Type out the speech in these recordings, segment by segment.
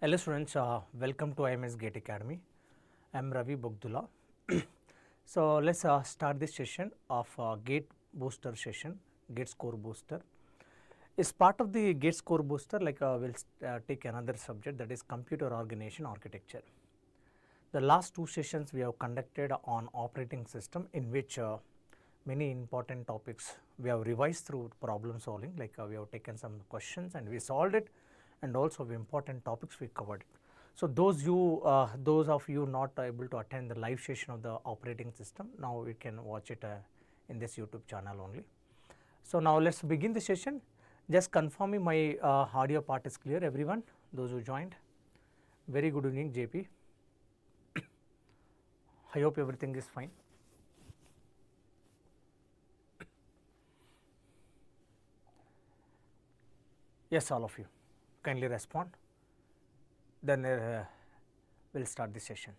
Hello students, welcome to IMS Gate Academy. I am Ravi Bogdula. So let's start this session of Gate Booster session, Gate Score Booster. As part of the Gate Score Booster, we'll take another subject, that is computer organization architecture. The last two sessions we have conducted on operating system, in which many important topics we have revised through problem solving, we have taken some questions and we solved it, and also the important topics we covered. So those of you not able to attend the live session of the operating system, now you can watch it in this YouTube channel only. So now let's begin the session. Just confirming my audio part is clear, everyone, those who joined. Very good evening, JP. I hope everything is fine. Yes, all of you, kindly respond. Then we'll start the session.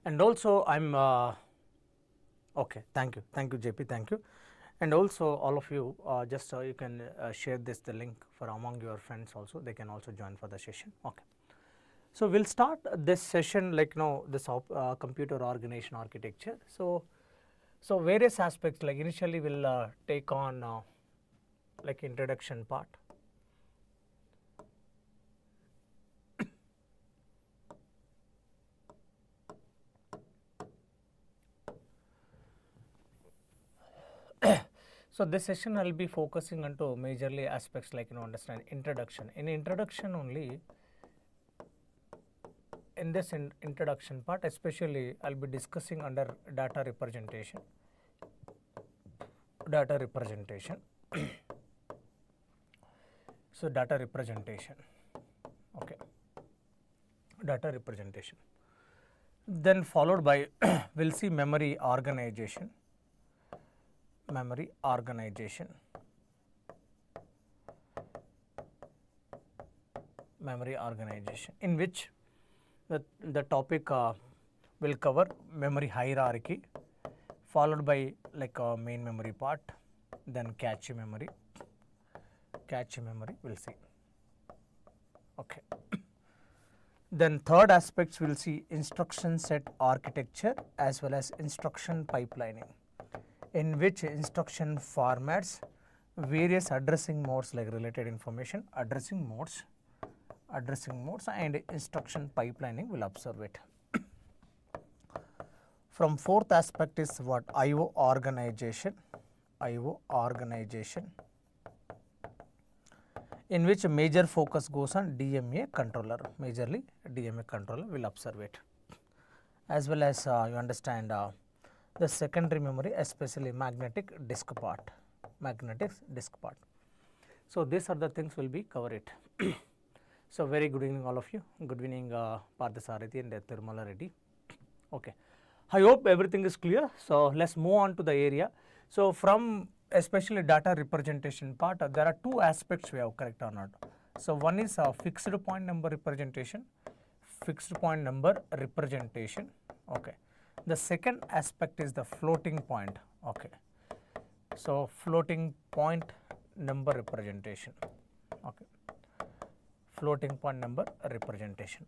And also I'm okay, thank you JP, thank you. And also all of you, just you can share the link for among your friends also, they can also join for the session. Okay. So we'll start this session this computer organization architecture. So various aspects, like initially we'll take on introduction part. So this session I will be focusing on to majorly aspects understand introduction. In introduction only, in this introduction part especially I will be discussing under data representation. So data representation, okay, data representation. Then followed by we'll see memory organization, in which the topic will cover memory hierarchy, followed by main memory part, then cache memory we'll see, okay. Then third aspects we'll see instruction set architecture as well as instruction pipelining, in which instruction formats, various addressing modes like related information, addressing modes and instruction pipelining will observe it. From fourth aspect is what? IO organization, in which major focus goes on DMA controller, majorly DMA controller will observe it, as well as you understand the secondary memory, especially magnetic disk part. So these are the things will be covered it. So very good evening all of you. Good evening Parthasarathi and Thirumala Reddy. Okay, I hope everything is clear. So let's move on to the area. So from especially data representation part, there are two aspects we have, correct or not. So one is fixed point number representation, okay. The second aspect is the floating point, okay. So floating point number representation, okay.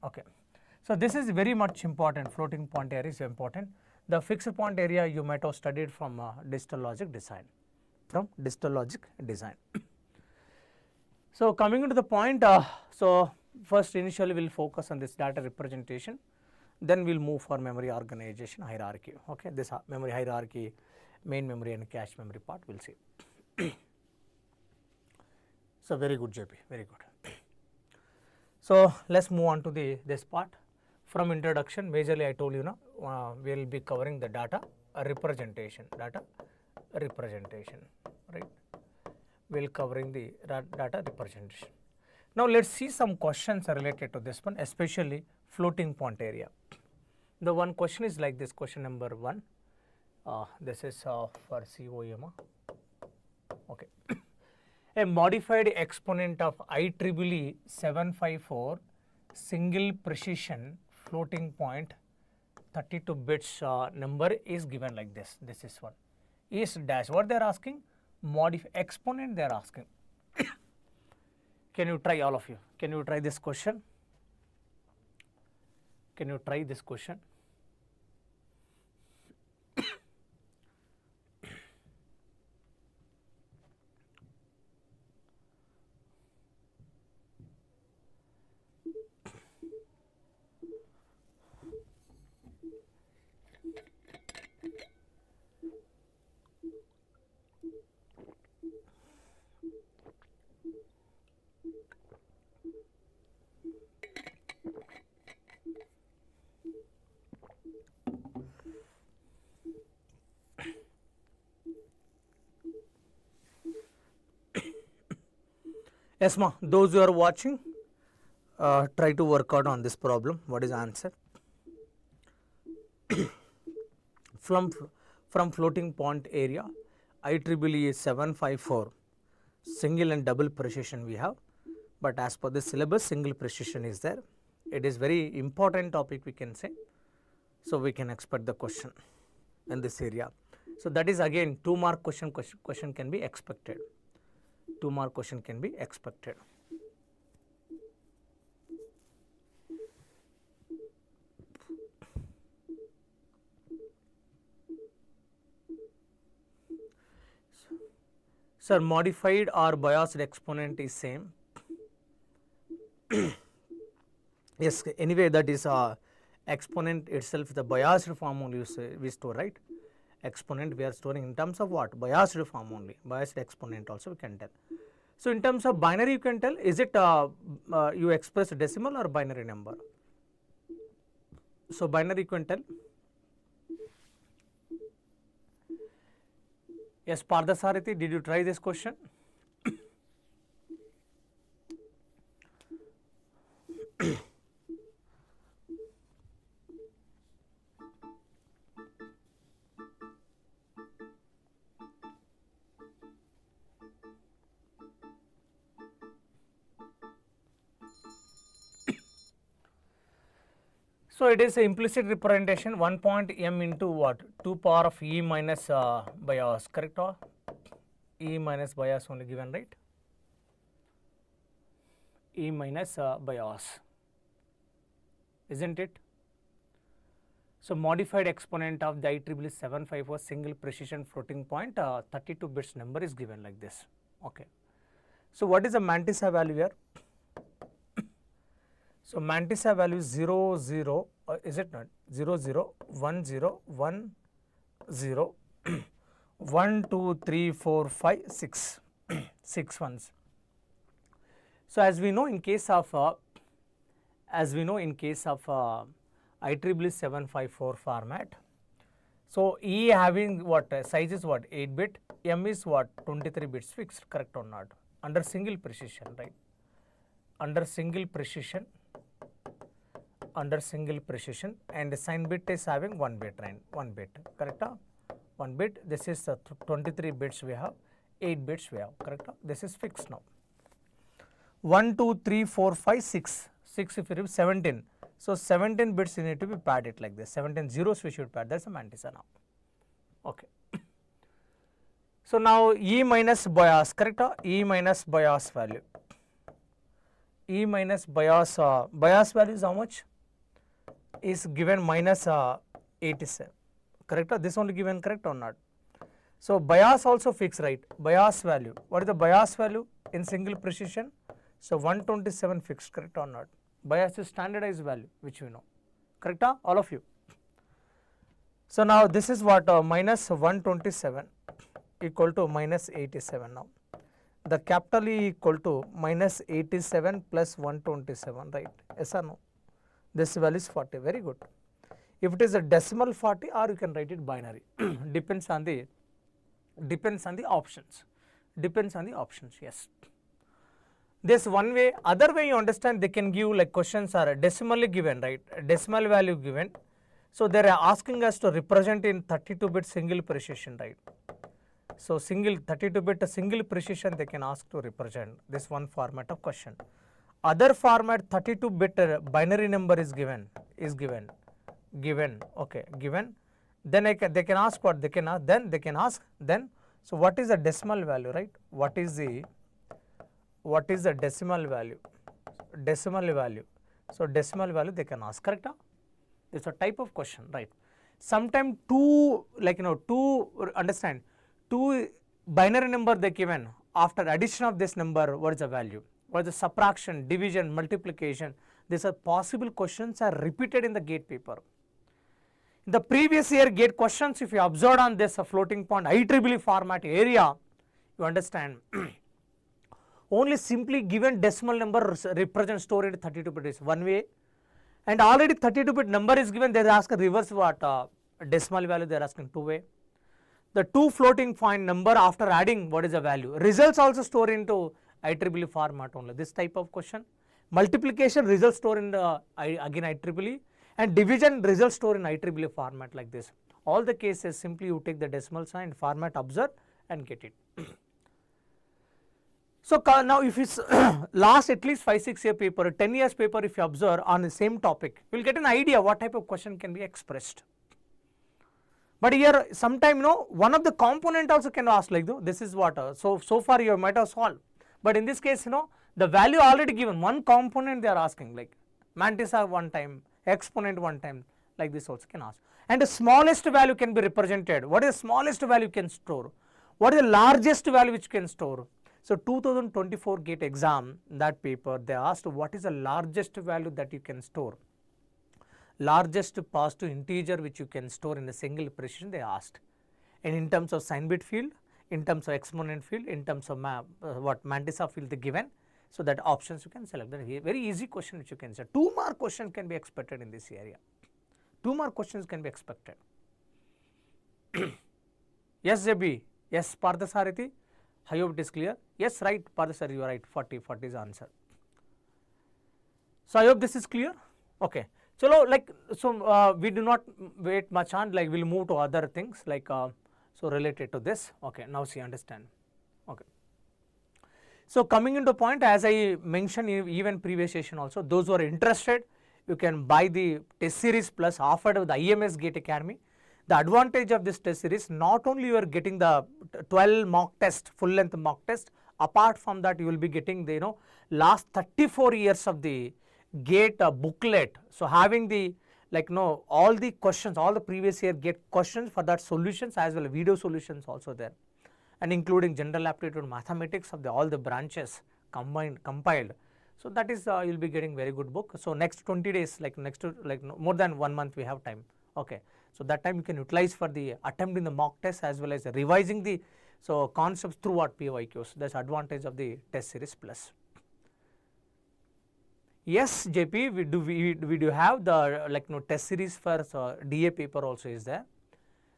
Okay. So this is very much important. Floating point area is important. The fixed point area you might have studied from digital logic design. So coming into the point, so first initially we'll focus on this data representation, then we'll move for memory organization hierarchy, okay. This memory hierarchy, main memory and cache memory part we'll see. So very good JP, very good. So let's move on to this part. From introduction, majorly I told you now, we'll be covering the data representation, right. We'll covering the data representation. Now let's see some questions related to this one, especially floating point area. The one question is like this, question number 1. This is for COMA, okay. A modified exponent of IEEE 754 single precision floating point 32 bits number is given like this. This is one. Is dash. What they are asking? Modify exponent they are asking. Can you try, all of you? Can you try this question? Can you try this question? Yes, ma. Those who are watching, try to work out on this problem. What is the answer? from floating point area, IEEE is 754. Single and double precision we have, but as per the syllabus, single precision is there. It is very important topic, we can say. So we can expect the question in this area. So that is again 2 mark question can be expected. 2 mark question can be expected. Sir, modified or biased exponent is same. Yes, anyway that is exponent itself, the biased form only we store, right? Exponent we are storing in terms of what? Biased form only, biased exponent also we can tell. So in terms of binary you can tell, is it you express decimal or binary number? So binary you can tell. Yes, Pardasarathi, did you try this question? So it is a implicit representation 1 point m into what? 2 power of e minus bias, correct? Or e minus bias only given, right? E minus bias, isn't it? So modified exponent of the IEEE 754 single precision floating point 32 bits number is given like this. Okay. So what is the mantissa value here? So mantissa value is 0 0, is it not? 0 0 1 0 1 0 1 2 3 4 5 6 6 ones. So as we know in case of IEEE 754 format, so E having what size is what 8 bit, M is what 23 bits fixed, correct or not? Under single precision, right? Under single precision, and the sign bit is having 1 bit, right? 1 bit, correct? 1 bit, this is 23 bits we have, 8 bits we have, correct? This is fixed now. 1 2 3 4 5 6 6 if you remove 17. So 17 bits you need to be padded like this, 17 zeros we should pad, that is a mantissa now. Okay. So now E minus bias, correct? E minus bias value. E minus bias, bias value is how much? Is given minus 87, correct? This only given, correct or not? So bias also fixed, right? Bias value, what is the bias value in single precision? So 127 fixed, correct or not? Bias is standardized value which we know, correct? All of you. So now this is what minus 127 equal to minus 87 now. The capital E equal to minus 87 plus 127, right? Yes or no? This value is 40, very good. If it is a decimal 40, or you can write it binary. depends on the options. Yes. This one way. Other way you understand, they can give like questions are decimally given, right? Decimal value given. So they are asking us to represent in 32-bit single precision, right? So single 32-bit single precision they can ask to represent this one format of question. Other format 32-bit binary number is given, okay, given. Then they can ask what they can ask, then they can ask then. So what is the decimal value, right? What is the decimal value? Decimal value. So decimal value they can ask, correct? It's a type of question, right? Sometimes two binary number they given, after addition of this number, what is the value? What is the subtraction, division, multiplication? These are possible questions are repeated in the GATE paper. In the previous year GATE questions, if you observed on this floating point IEEE format area, you understand only simply given decimal number represent stored in 32-bit is one way, and already 32-bit number is given, they ask a reverse what decimal value, they are asking two way. The two floating point number after adding, what is the value? Results also store into IEEE format only, this type of question. Multiplication results store in the again IEEE, and division results store in IEEE format like this. All the cases simply you take the decimal sign, format, observe and get it. So now if it's last at least 5-6 year paper, 10 years paper, if you observe on the same topic, you will get an idea what type of question can be expressed. But here sometime one of the component also can ask like this is what, so far you might have solved, but in this case the value already given, one component they are asking, like mantissa one time, exponent one time, like this also can ask. And the smallest value can be represented. What is the smallest value can store? What is the largest value which can store? So 2024 GATE exam, that paper they asked what is the largest value that you can store? Largest positive integer which you can store in a single precision they asked. And in terms of sign bit field, in terms of exponent field, in terms of mantissa field they given. So that options you can select. That is a very easy question which you can say. 2 more questions can be expected in this area. 2 more questions can be expected. Yes, JB. Yes, Parthasarathi. I hope it is clear. Yes, right, Parthasarathi, you are right. 40 is the answer. So I hope this is clear. Okay. So we do not wait much on. Like we'll move to other things like so related to this. Okay. Now see, understand. Okay. So coming into point, as I mentioned even previous session also, those who are interested, you can buy the test series plus offered with the IMS GATE Academy. The advantage of this test series, not only you are getting the 12 mock test, full length mock test, apart from that you will be getting the last 34 years of the GATE booklet. So having the all the questions, all the previous year GATE questions for that solutions as well as video solutions also there, and including general aptitude mathematics of all the branches compiled. So that is you will be getting very good book. So next 20 days, more than 1 month we have time. Okay. So that time you can utilize for the attempt in the mock test as well as revising the concepts throughout PYQs. That's advantage of the test series plus. Yes, JP, we do have the test series for DA paper also is there.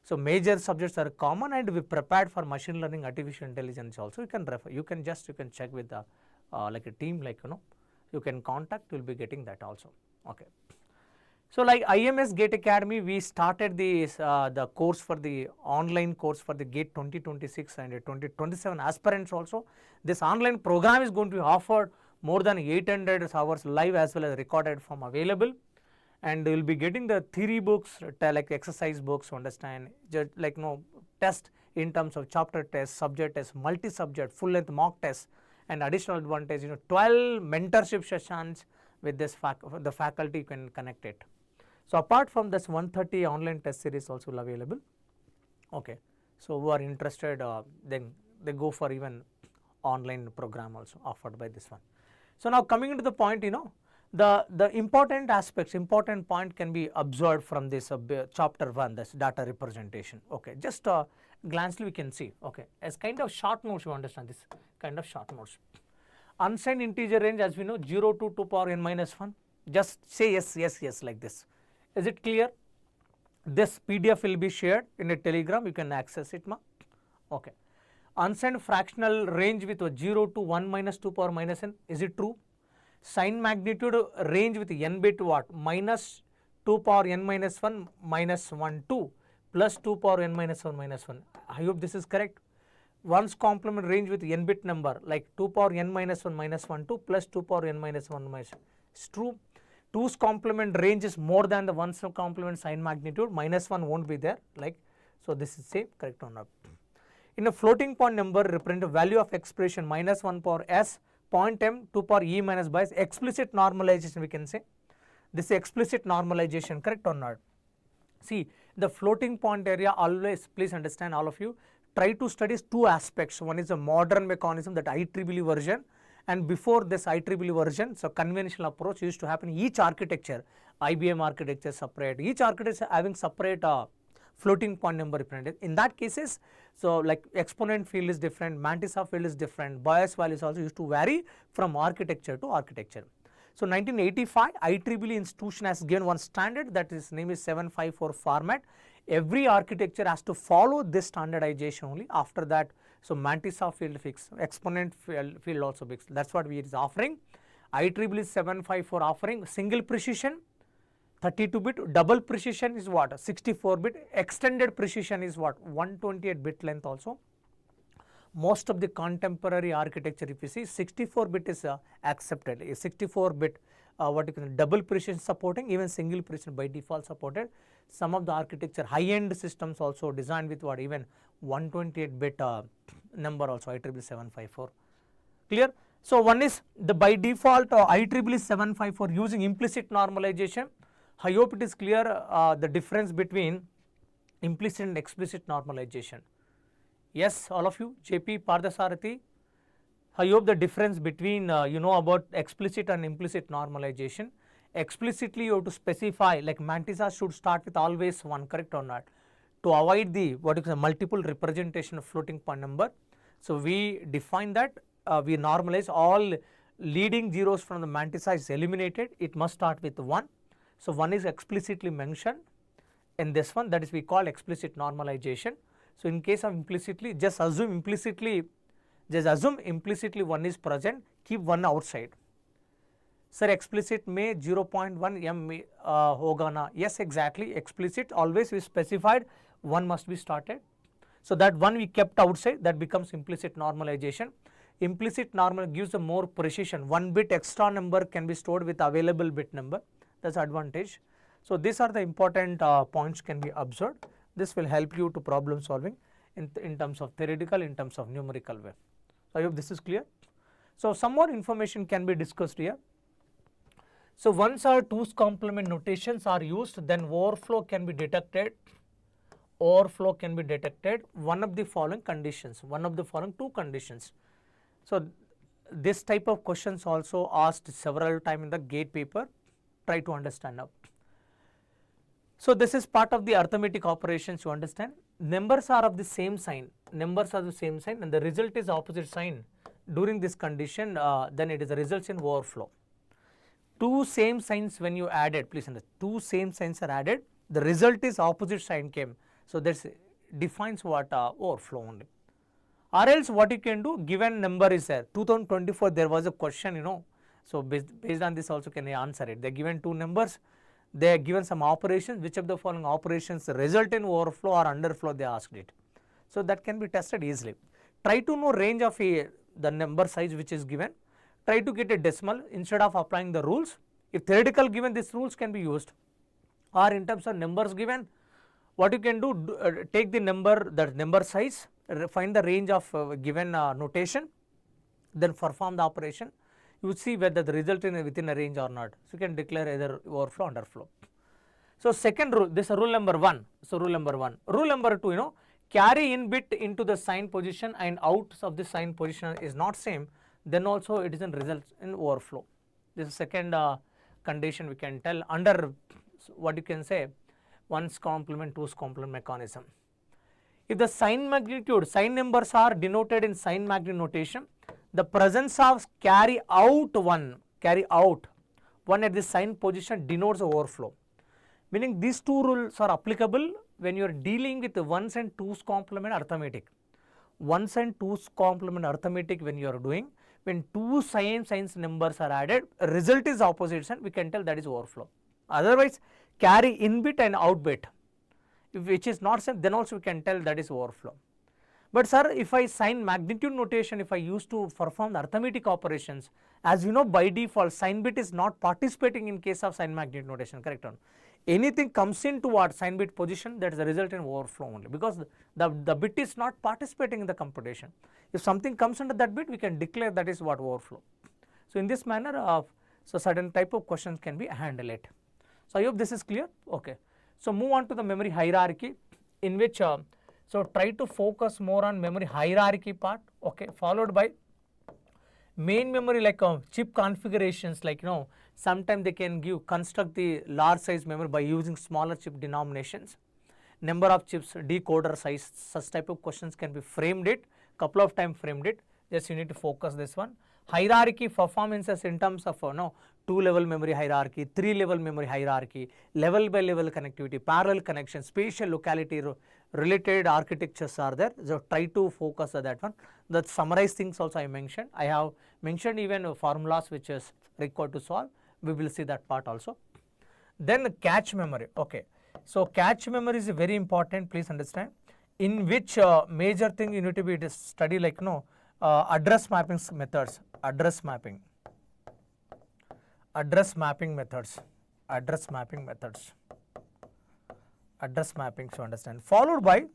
So major subjects are common, and we prepared for machine learning, artificial intelligence also. You can refer, you can check with the a team, you can contact, you will be getting that also. Okay. So like IMS GATE Academy, we started the course for the online course for the GATE 2026 and 2027 aspirants also. This online program is going to be offered more than 800 hours live as well as recorded form available, and you will be getting the theory books like exercise books to understand, just test in terms of chapter test, subject test, multi-subject, full length mock test, and additional advantage 12 mentorship sessions with this the faculty you can connect it. So apart from this 130 online test series also available. Okay. So who are interested, then they go for even online program also offered by this one. So now coming into the point, the important aspects, important point can be observed from this chapter 1, this data representation. Okay, just glancely we can see. Okay, as kind of short notes, you understand this kind of short notes. Unsigned integer range, as we know, 0 to 2 power n minus 1. Just say yes, yes, yes like this. Is it clear? This PDF will be shared in a Telegram. You can access it, ma. Okay. Unsigned fractional range with 0 to 1 minus 2 power minus n. Is it true? Sign magnitude range with n bit what? Minus 2 power n minus 1 minus 1 2 plus 2 power n minus 1 minus 1. I hope this is correct. One's complement range with n bit number like 2 power n minus 1 minus 1 2 plus 2 power n minus 1 minus 1. It's true. 2's complement range is more than the 1's complement sign magnitude. Minus 1 won't be there. So this is say correct or not. In a floating point number represent the value of expression minus 1 power s, point m, 2 power e minus by s, explicit normalization we can say. This is explicit normalization, correct or not? See, the floating point area always, please understand all of you, try to study two aspects. One is a modern mechanism, that IEEE version, and before this IEEE version, so conventional approach used to happen. Each architecture, IBM architecture separate, each architecture having separate floating point number represented. In that cases, so like exponent field is different, mantissa field is different, bias values also used to vary from architecture to architecture. So 1985 IEEE institution has given one standard, that is name is 754 format. Every architecture has to follow this standardization only. After that, so mantissa field fixed, exponent field also fixed. That's what we is offering. IEEE 754 offering single precision 32-bit, double precision is what? 64-bit, extended precision is what? 128-bit length also. Most of the contemporary architecture, if you see, 64-bit is accepted. 64-bit what you can double precision supporting, even single precision by default supported. Some of the architecture high-end systems also designed with what? Even 128-bit number also, IEEE 754. Clear? So one is the by default IEEE 754 using implicit normalization. I hope it is clear the difference between implicit and explicit normalization. Yes, all of you, JP, Pardasarathi, I hope the difference between you know about explicit and implicit normalization. Explicitly you have to specify, like mantissa should start with always 1, correct or not, to avoid the what is multiple representation of floating point number. So we define that we normalize all leading zeros from the mantissa is eliminated, it must start with 1. So 1 is explicitly mentioned in this one, that is we call explicit normalization. So in case of implicitly, just assume implicitly 1 is present, keep 1 outside. Sir, explicit may 0.1 m hoga na? Yes, exactly, explicit always we specified 1 must be started. So that 1 we kept outside, that becomes implicit normalization. Implicit normal gives a more precision, 1 bit extra number can be stored with available bit number, that's advantage. So these are the important points can be observed. This will help you to problem solving in terms of theoretical, in terms of numerical way. So I hope this is clear. So some more information can be discussed here. So once our 2's complement notations are used, then overflow can be detected. Overflow can be detected. One of the following conditions, one of the following 2 conditions. So this type of questions also asked several times in the GATE paper. Try to understand now. So this is part of the arithmetic operations, you understand. Numbers are of the same sign, numbers are the same sign, and the result is opposite sign. During this condition, then it is the results in overflow. 2 same signs when you added, please understand, 2 same signs are added, the result is opposite sign came. So that defines what overflow only. Or else what you can do, given number is there, 2024 there was a question, you know, so based on this also can I answer it. They are given 2 numbers, they are given some operations, which of the following operations result in overflow or underflow, they asked it. So that can be tested easily. Try to know range of the number size which is given, try to get a decimal instead of applying the rules. If theoretical given, these rules can be used, or in terms of numbers given, what you can do, take the number size, find the range of given notation, then perform the operation. You would see whether the result is within a range or not. So you can declare either overflow or underflow. So second rule, this is rule number 1. So rule number 1. Rule number 2, you know, carry in bit into the sign position and out of the sign position is not same, then also it is in results in overflow. This is second condition we can tell under what you can say 1's complement, 2's complement mechanism. If the sign magnitude, sign numbers are denoted in sign magnitude notation, the presence of carry out 1 at the sign position denotes overflow. Meaning these 2 rules are applicable when you are dealing with 1's and 2's complement arithmetic. 1's and 2's complement arithmetic when you are doing, when 2 signs numbers are added, result is opposite sign, we can tell that is overflow. Otherwise, carry in bit and out bit, which is not same, then also we can tell that is overflow. But sir, if I sign magnitude notation, if I use to perform the arithmetic operations, as you know by default sign bit is not participating in case of sign magnitude notation, correct or not? anything comes into what sign bit position, that is the result in overflow only, because the bit is not participating in the computation. If something comes under that bit, we can declare that is what overflow. So in this manner, so certain type of questions can be handled. So I hope this is clear. Okay. So move on to the memory hierarchy, in which so try to focus more on memory hierarchy part. Okay, followed by main memory, like chip configurations, like sometimes they can construct the large size memory by using smaller chip denominations, number of chips, decoder size, such type of questions can be framed it, couple of times framed it, just you need to focus this one. Hierarchy performances in terms of 2-level memory hierarchy, 3-level memory hierarchy, level by level connectivity, parallel connection, spatial locality related architectures are there. So try to focus on that one. The summarized things also I mentioned. I have mentioned even formulas which is required to solve. We will see that part also. Then cache memory. Okay. So cache memory is very important, please understand, in which major thing you need to be study, like address mapping methods, address mapping methods, so understand, followed by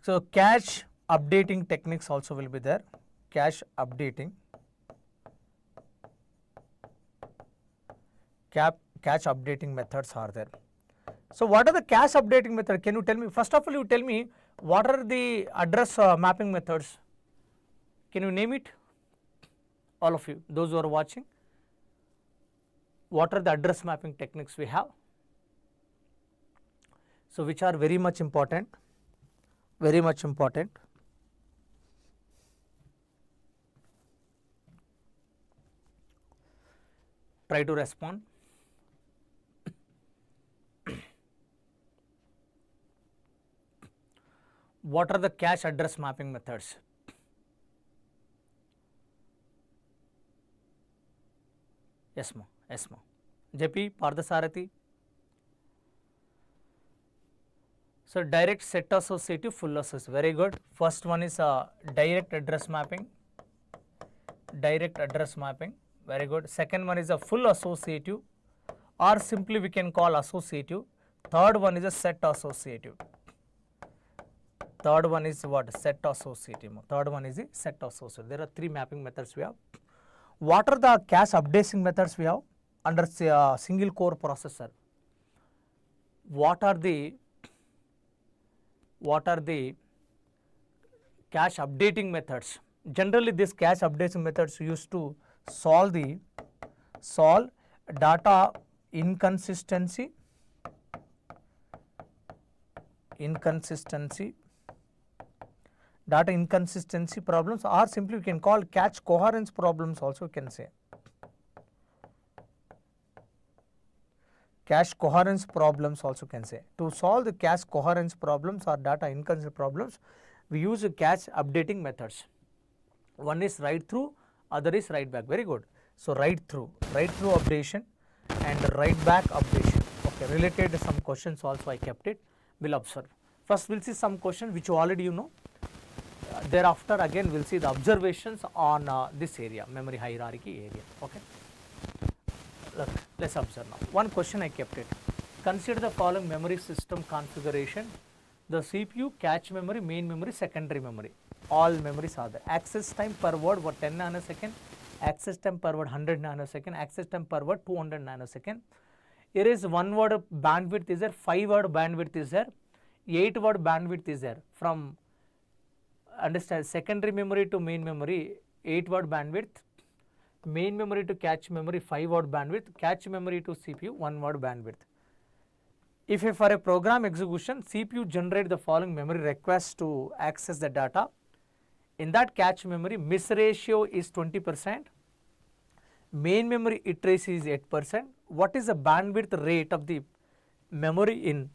so cache updating techniques also will be there, cache updating methods are there. So what are the cache updating method? Can you tell me? First of all, you tell me what are the address mapping methods? Can you name it? All of you, those who are watching, what are the address mapping techniques we have? So which are very much important, very much important. Try to respond. What are the cache address mapping methods? Yes ma, yes ma. JP, Pardasarathi. So direct set associative, full associative, very good. First one is direct address mapping, very good. Second one is a full associative, or simply we can call associative. Third one is a set associative. Third one is what? Set associative. There are 3 mapping methods we have. What are the cache updating methods we have under single core processor? What are the cache updating methods? Generally, these cache updating methods used to solve data inconsistency problems, or simply we can call cache coherence problems also, we can say. Cache coherence problems also can say. To solve the cache coherence problems or data inconsistency problems, we use cache updating methods. One is write through, other is write back. Very good. So write through updation and write back updation. Okay, related to some questions also I kept it. We'll observe. First we'll see some questions which already you know. Thereafter again we'll see the observations on this area, memory hierarchy area. Okay. Look, let's observe now. One question I kept it. Consider the following memory system configuration: the CPU, cache memory, main memory, secondary memory. All memories are there. Access time per word 10 nanosecond, access time per word 100 nanosecond, access time per word 200 nanosecond. Here is 1 word bandwidth is there, 5 word bandwidth is there, 8 word bandwidth is there. From understand secondary memory to main memory 8 word bandwidth, main memory to cache memory 5 word bandwidth, cache memory to CPU 1 word bandwidth. If for a program execution, CPU generate the following memory requests to access the data. In that cache memory, miss ratio is 20%, main memory iteration is 8%. What is the bandwidth rate of the memory in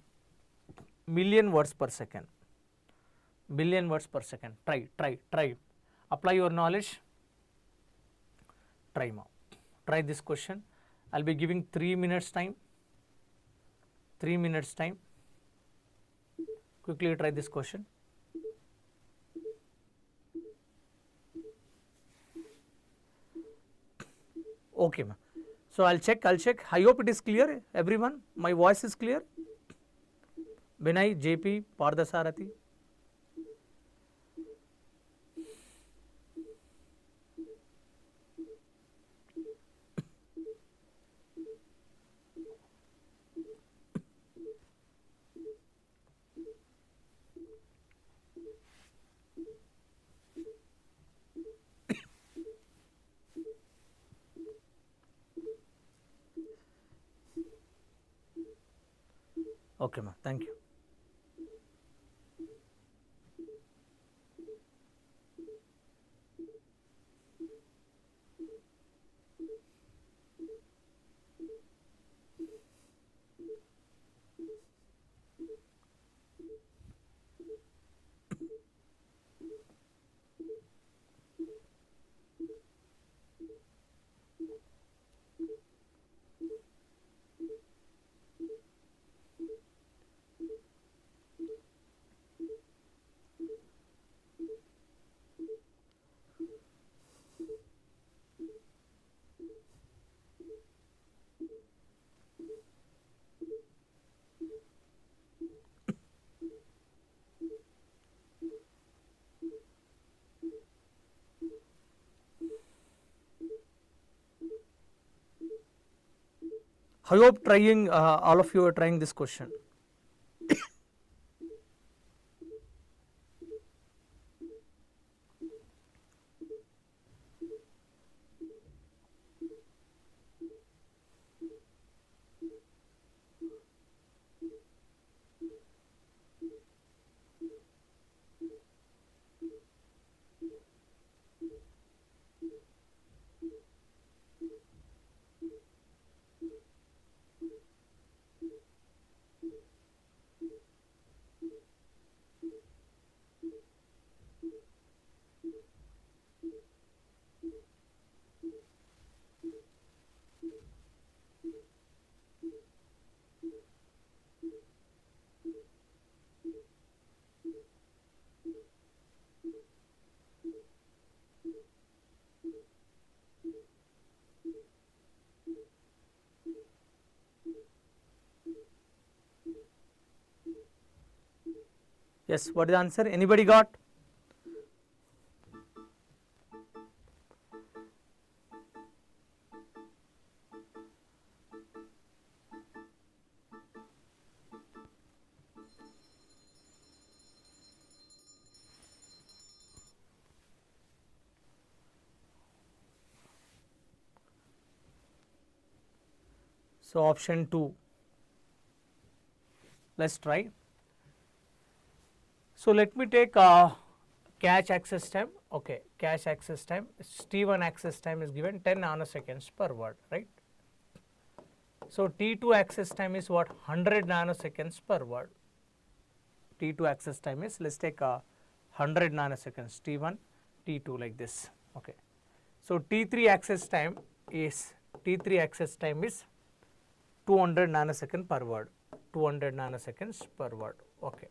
million words per second? Billion words per second. Try. Apply your knowledge. Try now. Try this question. I'll be giving 3 minutes time. 3 minutes time. Quickly try this question. Okay, ma. So I'll check. I hope it is clear, everyone. My voice is clear. Vinay, JP, Pardasarathi. Okay, ma'am. Thank you. I hope trying all of you are trying this question. Yes, what is the answer? Anybody got? So option 2. Let's try. So let me take cache access time. Okay, cache access time. T1 access time is given 10 nanoseconds per word, right? So T2 access time is what? 100 nanoseconds per word. T2 access time is, let's take 100 nanoseconds. T1, T2 like this. Okay. So T3 access time is 200 nanosecond per word. 200 nanoseconds per word. Okay.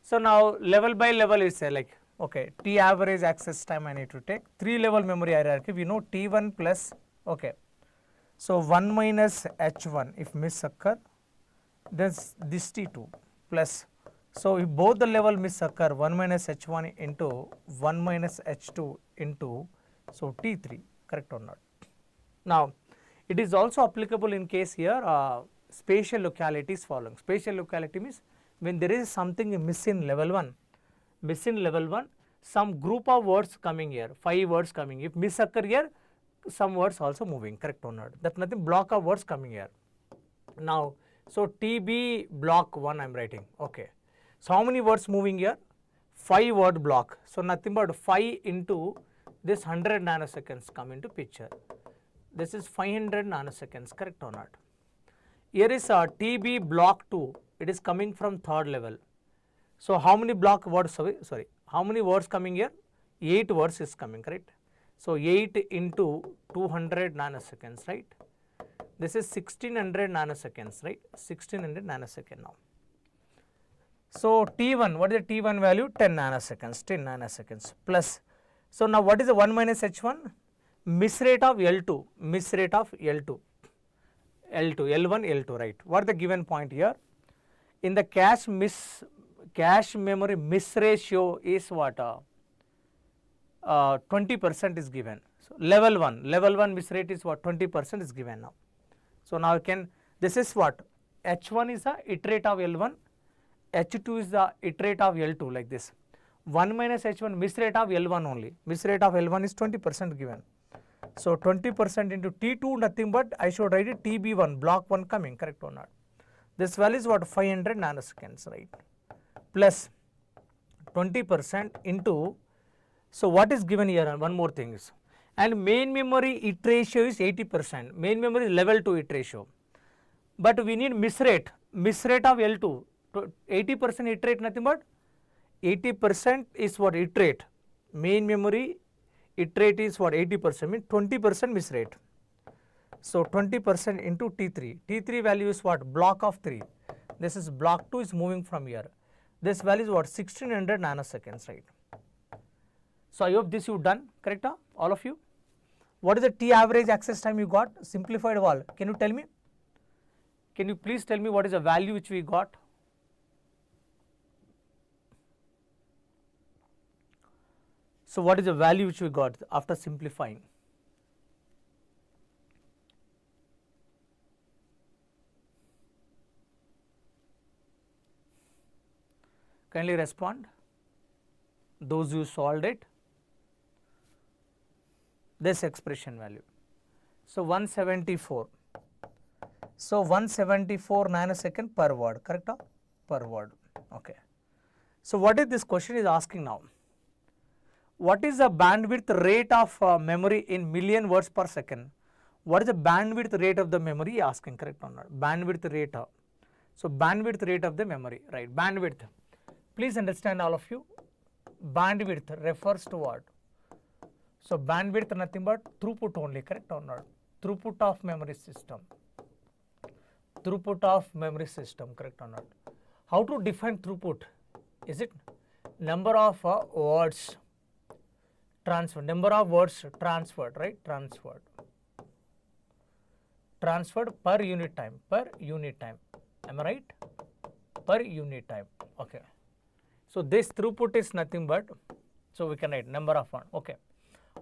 So now level by level is like, okay, T average access time I need to take. 3-level memory hierarchy, we know T1 plus, okay. So 1 minus H1 if miss occur, then this T2 plus. So if both the level miss occur, 1 minus H1 into 1 minus H2 into, so T3, correct or not? Now it is also applicable in case here spatial locality is following. Spatial locality means when there is something missing level 1, some group of words coming here, 5 words coming. If miss occur here, some words also moving, correct or not? That nothing, block of words coming here. Now, so TB block 1 I am writing, okay. So how many words moving here? 5 word block. So nothing but 5 into this 100 nanoseconds come into picture. This is 500 nanoseconds, correct or not? Here is TB block 2, it is coming from 3rd level. So how many block words, sorry, how many words coming here? 8 words is coming, correct? So 8 into 200 nanoseconds, right? This is 1600 nanoseconds, right? 1600 nanosecond now. So T1, what is the T1 value? 10 nanoseconds, 10 nanoseconds plus. So now what is the 1 minus H1? miss rate of L2, miss rate of L2, L1, L2, right. What is the given point here? In the cache memory miss ratio is what? 20% is given. So level 1 miss rate is what? 20% is given now. So now you can, this is what? H1 is the iterate of L1, H2 is the iterate of L2, like this. 1 minus H1 miss rate of L1 only. Miss rate of L1 is 20% given. So 20% into T2 nothing but I should write it TB1, block 1 coming, correct or not? This value is what? 500 nanoseconds, right? Plus 20% into, so what is given here? One more thing is, and main memory it ratio is 80%. Main memory is level 2 it ratio. But we need miss rate of L2. 80% iterate nothing but 80% is what? Iterate. Main memory iterate is what? 80%, means 20% miss rate. So 20% into T3. T3 value is what? Block of 3. This is block 2 is moving from here. This value is what? 1600 nanoseconds, right? So I hope this you done, correct? All of you. What is the T average access time you got? Simplified wall. Can you tell me? Can you please tell me what is the value which we got? So what is the value which we got after simplifying? Kindly respond. Those who solved it. This expression value. So 174. So 174 nanosecond per word, correct? Per word. Okay. So what is this question is asking now? What is the bandwidth rate of memory in million words per second? What is the bandwidth rate of the memory asking, correct or not? Bandwidth rate. So bandwidth rate of the memory, right? Bandwidth. Please understand all of you. Bandwidth refers to what? So bandwidth nothing but throughput only, correct or not? Throughput of memory system. Throughput of memory system, correct or not? How to define throughput? Is it number of words transferred, number of words transferred, right? Transferred per unit time, am I right? Per unit time, okay. So this throughput is nothing but, so we can write number of one, okay.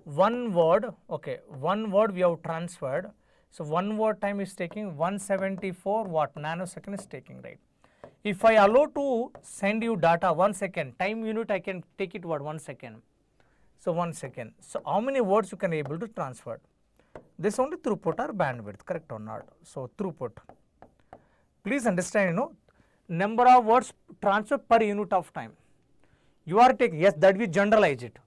One word, okay, one word we have transferred. So one word time is taking 174 what nanosecond is taking, right? If I allow to send you data 1 second, time unit I can take it what 1 second. So 1 second. So how many words you can able to transfer? This only throughput or bandwidth, correct or not? So throughput. Please understand, number of words transfer per unit of time. You are taking, yes, that we generalize it.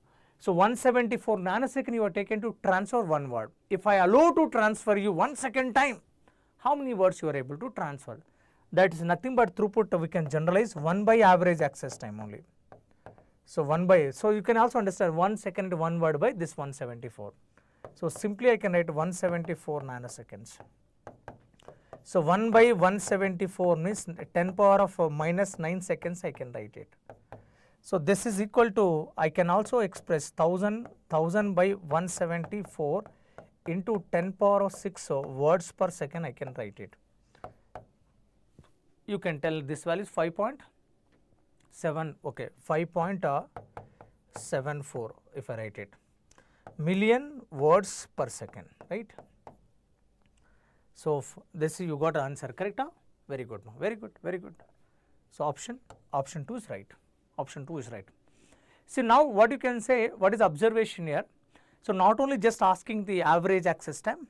So 174 nanosecond you are taken to transfer one word. If I allow to transfer you 1 second time, how many words you are able to transfer? That is nothing but throughput we can generalize 1 by average access time only. So 1 by, so you can also understand 1 second 1 word by this 174. So simply I can write 174 nanoseconds. So 1 by 174 means 10 power of minus 9 seconds I can write it. So this is equal to, I can also express 1000 by 174 into 10 power of 6 words per second I can write it. You can tell this value is 5.7, okay, 5.74 if I write it. Million words per second, right? So this you got answer, correct? Very good, very good, very good. So option 2 is right. Option 2 is right. See now what you can say, what is observation here? So not only just asking the average access time,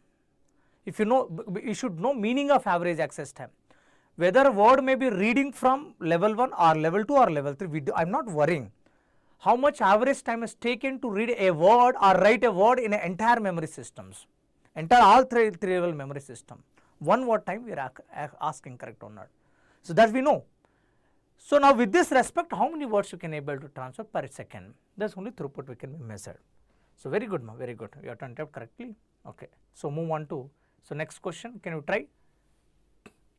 if you know, you should know meaning of average access time. Whether a word may be reading from level 1 or level 2 or level 3, I am not worrying. How much average time is taken to read a word or write a word in an entire memory systems, entire all three level memory system. 1 word time we are asking, correct or not. So that we know. So now with this respect, how many words you can able to transfer per second? That's only throughput we can be measured. So very good, ma, very good. You have turned out correctly. Okay. So move on to, so next question. Can you try?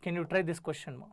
Can you try this question, ma?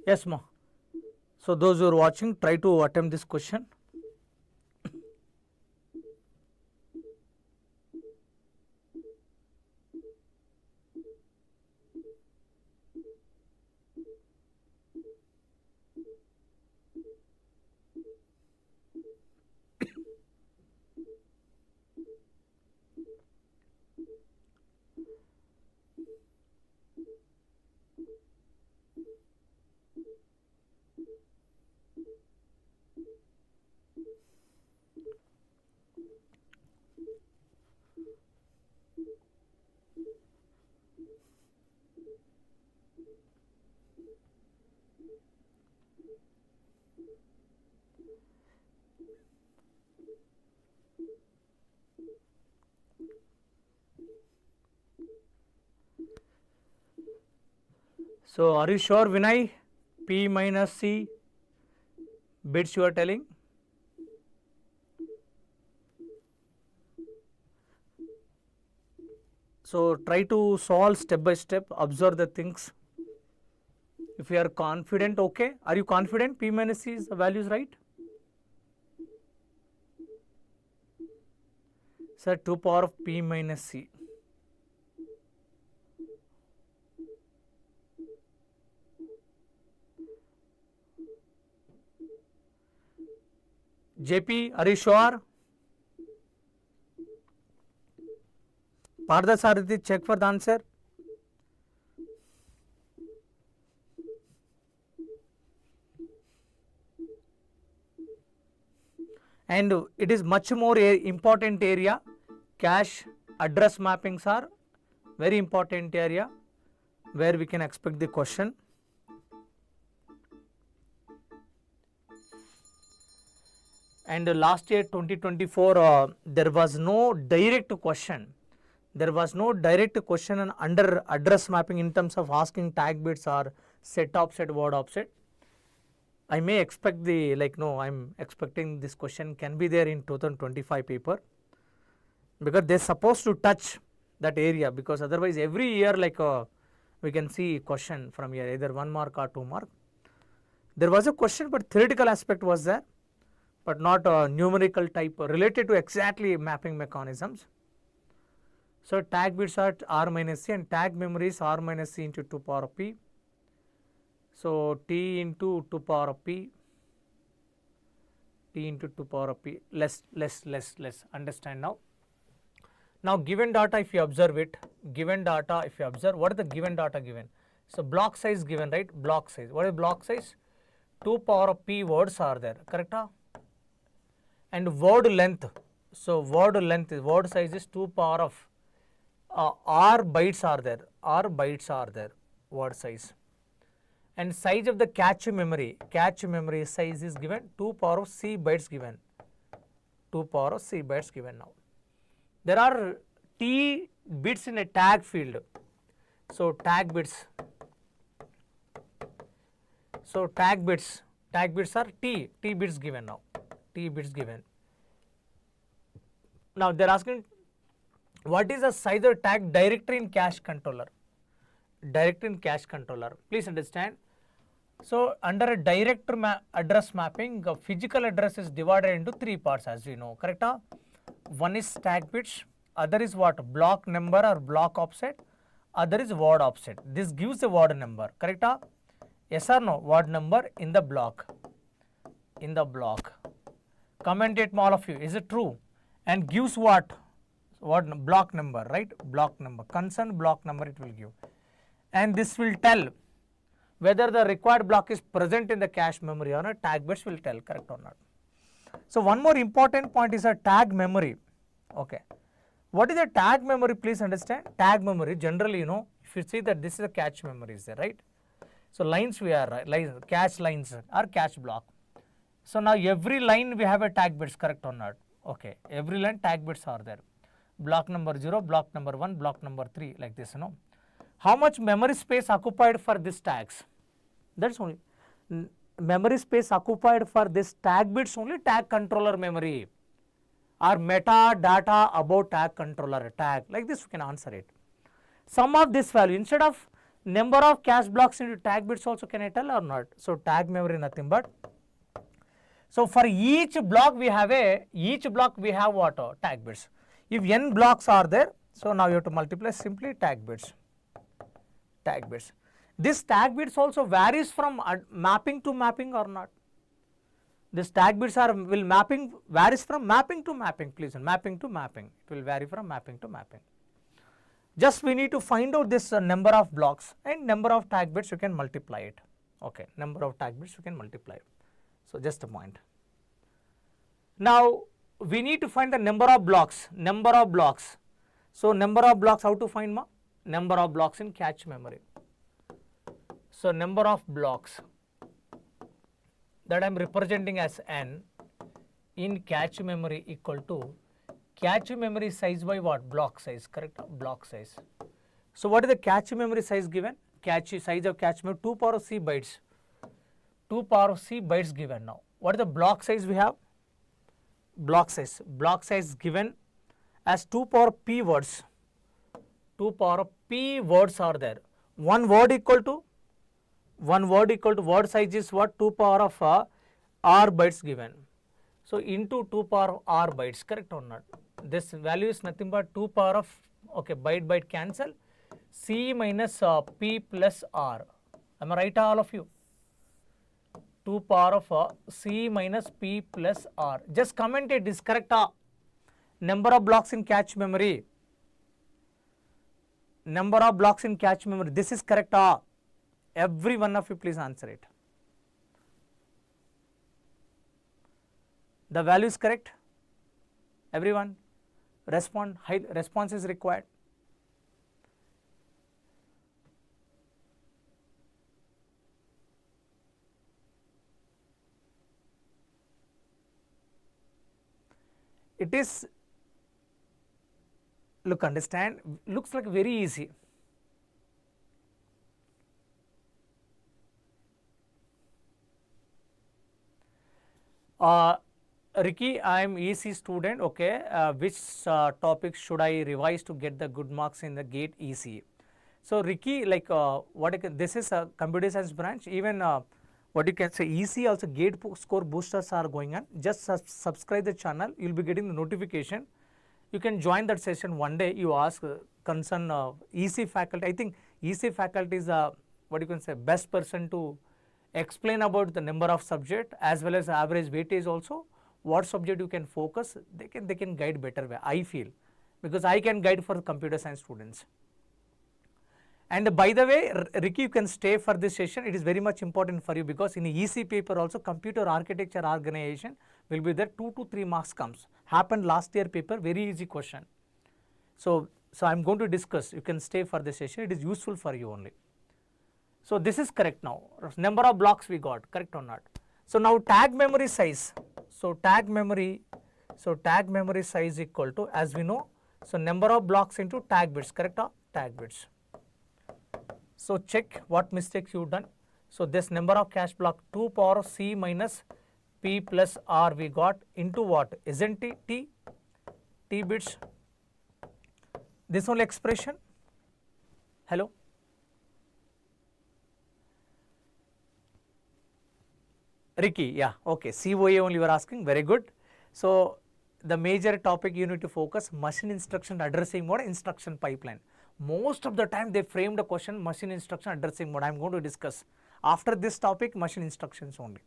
Yes, ma. So those who are watching, try to attempt this question. So are you sure, Vinay? P minus C bits you are telling? So try to solve step by step, observe the things. If you are confident, okay. Are you confident P minus C is the value is right? Sir, 2 power of P minus C. JP, are you sure? Partha Sarathi, check for the answer. And it is much more important area. Cache address mappings are very important area where we can expect the question. And last year 2024 there was no direct question. There was no direct question on under address mapping in terms of asking tag bits or set offset, word offset. I may expect the I'm expecting this question can be there in 2025 paper, because they are supposed to touch that area, because otherwise every year we can see question from here either 1 mark or 2 mark. There was a question, but theoretical aspect was there, but not numerical type related to exactly mapping mechanisms. So tag bits are R minus C and tag memory is R minus C into 2 power of P. So T into 2 power of P, T into 2 power of P, less, understand now. Now given data, if you observe it, given data, if you observe, what is the given data given? So block size given, right? Block size, what is block size? 2 power of P words are there, correct? And word length, so word size is 2 power of R bytes are there, word size. And size of the cache memory size is given 2 power of C bytes given, 2 power of C bytes given now. There are T bits in a tag field, so tag bits, are T bits given now, T bits given. Now they are asking what is the size of tag directory in cache controller, please understand. So under a directory address mapping, physical address is divided into 3 parts, as we know, correct? One is tag bits, other is what? Block number or block offset, other is word offset. This gives the word number, correct? Yes or no? Word number in the block, comment it all of you, is it true? And gives what? Block number, right? Block number, concerned block number it will give, and this will tell whether the required block is present in the cache memory or not. Tag bits will tell correct or not. So one more important point is a tag memory. Okay, what is a tag memory? Please understand, tag memory generally, if you see that this is a cache memory is there, right? So lines we are cache lines or cache block. So now every line we have a tag bits, correct or not? Okay, every line tag bits are there. Block number 0, block number 1, block number 3, like this, How much memory space occupied for this tags? That's only memory space occupied for this tag bits only, tag controller memory or metadata about tag controller tag, like this we can answer it. Sum of this value, instead of Number of cache blocks into tag bits also can I tell or not? So tag memory nothing but. So for each block we have what? Tag bits. If n blocks are there, so now you have to multiply simply tag bits. Tag bits. This tag bits also varies from mapping to mapping or not. This tag bits varies from mapping to mapping, please, mapping to mapping. It will vary from mapping to mapping. Just we need to find out this number of blocks and number of tag bits you can multiply it. Okay, number of tag bits you can multiply. So just a point. Now we need to find the number of blocks. So number of blocks, how to find ma? Number of blocks in cache memory. So number of blocks that I am representing as n in cache memory equal to cache memory size by what? Block size, correct? Block size. So what is the cache memory size given? Size of cache memory 2 power of c bytes. 2 power of c bytes given now. What is the block size we have? Block size given as 2 power of p words. 2 power of p words are there. One word equal to word size is what? 2 power of r bytes given. So into 2 power of r bytes, correct or not? This value is nothing but 2 power of, okay, byte cancel, c minus p plus r. Am I right, all of you? 2 power of c minus p plus r. Just comment it, is correct. Number of blocks in cache memory. Number of blocks in cache memory. This is correct. Every one of you please answer it. The value is correct. Everyone respond. Response is required. It is, look, understand, looks like very easy. Ricky, I am EC student, okay, which topic should I revise to get the good marks in the GATE EC? So Ricky, like this is a computer science branch, even what you can say EC also GATE score boosters are going on. Just subscribe the channel, you will be getting the notification. You can join that session one day, you ask concern EC faculty. I think EC faculty is what you can say best person to explain about the number of subject as well as average weightage also. What subject you can focus, they can guide better way, I feel, because I can guide for computer science students. And by the way, Ricky, you can stay for this session. It is very much important for you because in EC paper also computer architecture organization will be there, 2 to 3 marks comes. Happened last year paper, very easy question. So I am going to discuss. You can stay for this session. It is useful for you only. So this is correct now. Number of blocks we got, correct or not? So now tag memory size. So tag memory size equal to, as we know, so number of blocks into tag bits, correct? Tag bits. So check what mistakes you done. So this number of cache block 2 power of c minus p plus r we got into what? Isn't it t bits? This only expression. Hello. Ricky, yeah, okay, COA only you are asking, very good. So the major topic you need to focus, machine instruction addressing mode, instruction pipeline. Most of the time they framed a question machine instruction addressing mode. I am going to discuss. After this topic, machine instructions only.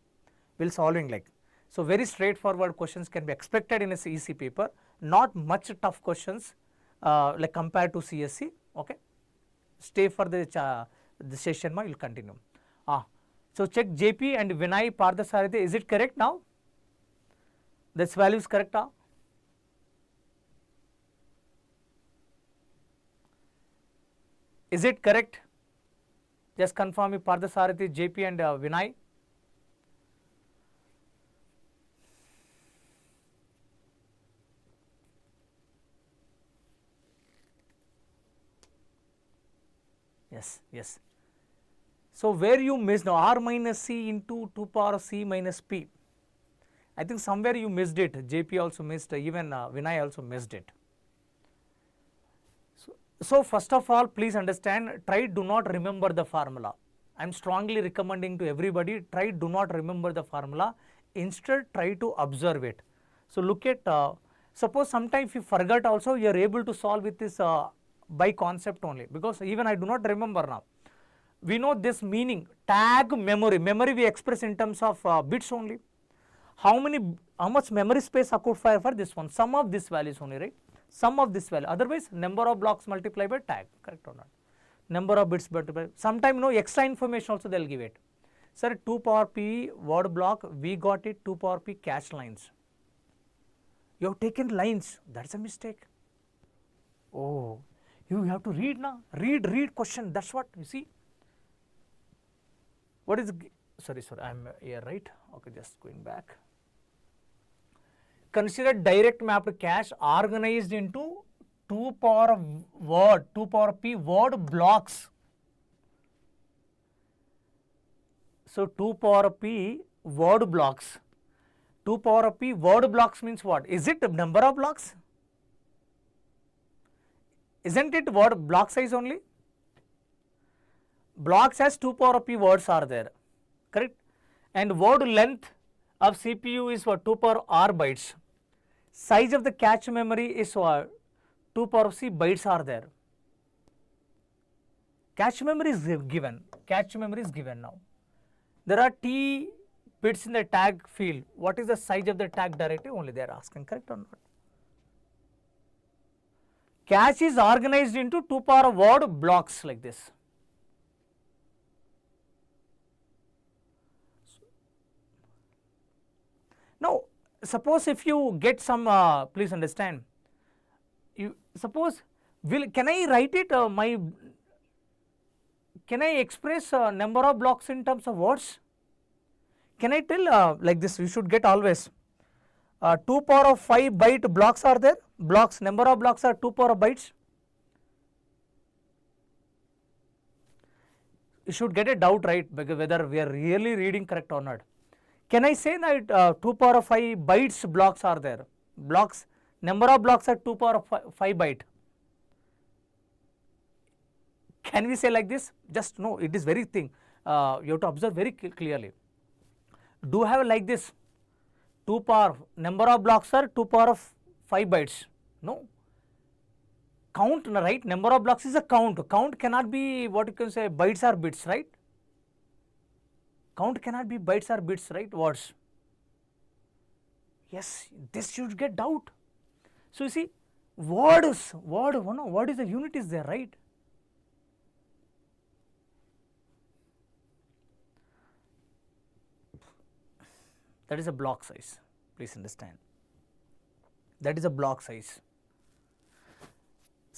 We'll solving like. So very straightforward questions can be expected in a CEC paper, not much tough questions like compared to CSC, okay. Stay for the session, ma, you'll continue. So check JP and Vinay Parthasarathi, is it correct now? This value is correct now? Is it correct? Just confirm me, Parthasarathi, JP and Vinay. Yes, yes. So where you missed now, r minus c into 2 power of c minus p. I think somewhere you missed it. JP also missed, even Vinay also missed it. So first of all, please understand, try do not remember the formula. I am strongly recommending to everybody, try do not remember the formula. Instead, try to observe it. So look at, suppose sometimes if you forget also, you are able to solve with this by concept only, because even I do not remember now. We know this meaning, tag memory. Memory we express in terms of bits only. How much memory space occupied for this one? Sum of this values only, right? Sum of this value. Otherwise, number of blocks multiplied by tag, correct or not? Number of bits multiplied. Sometime no extra information also they will give it. Sir, 2 power p word block, we got it 2 power p cache lines. You have taken lines, that's a mistake. Oh, you have to read now. Read question, that's what you see. What is, sorry, I'm here, right? Okay, just going back. Consider direct mapped cache organized into 2 power p word blocks. So 2 power p word blocks. 2 power p word blocks means what? Is it number of blocks? Isn't it word block size only? Blocks as 2 power p words are there, correct? And word length of CPU is what? 2 power r bytes. Size of the cache memory is what? 2 power c bytes are there. Cache memory is given. Cache memory is given now. There are t bits in the tag field. What is the size of the tag directive? Only they are asking, correct or not? Cache is organized into 2 power word blocks like this. Now, suppose if you get some, please understand, you suppose, can I write it, can I express number of blocks in terms of words? Can I tell like this? You should get always 2 power of 5 byte blocks are there, blocks, number of blocks are 2 power of bytes. You should get a doubt, right, because whether we are really reading correct or not. Can I say that 2 power of 5 bytes blocks are there? Blocks, number of blocks are 2 power of 5 byte. Can we say like this? Just no, it is very thing. You have to observe very clearly. Do have like this 2 power, number of blocks are 2 power of 5 bytes. No. Count, right? Number of blocks is a count. Count cannot be what you can say bytes or bits, right? Count cannot be bytes or bits, right? Words. Yes, this should get doubt. So you see, word is the unit is there, right? That is a block size. Please understand. That is a block size.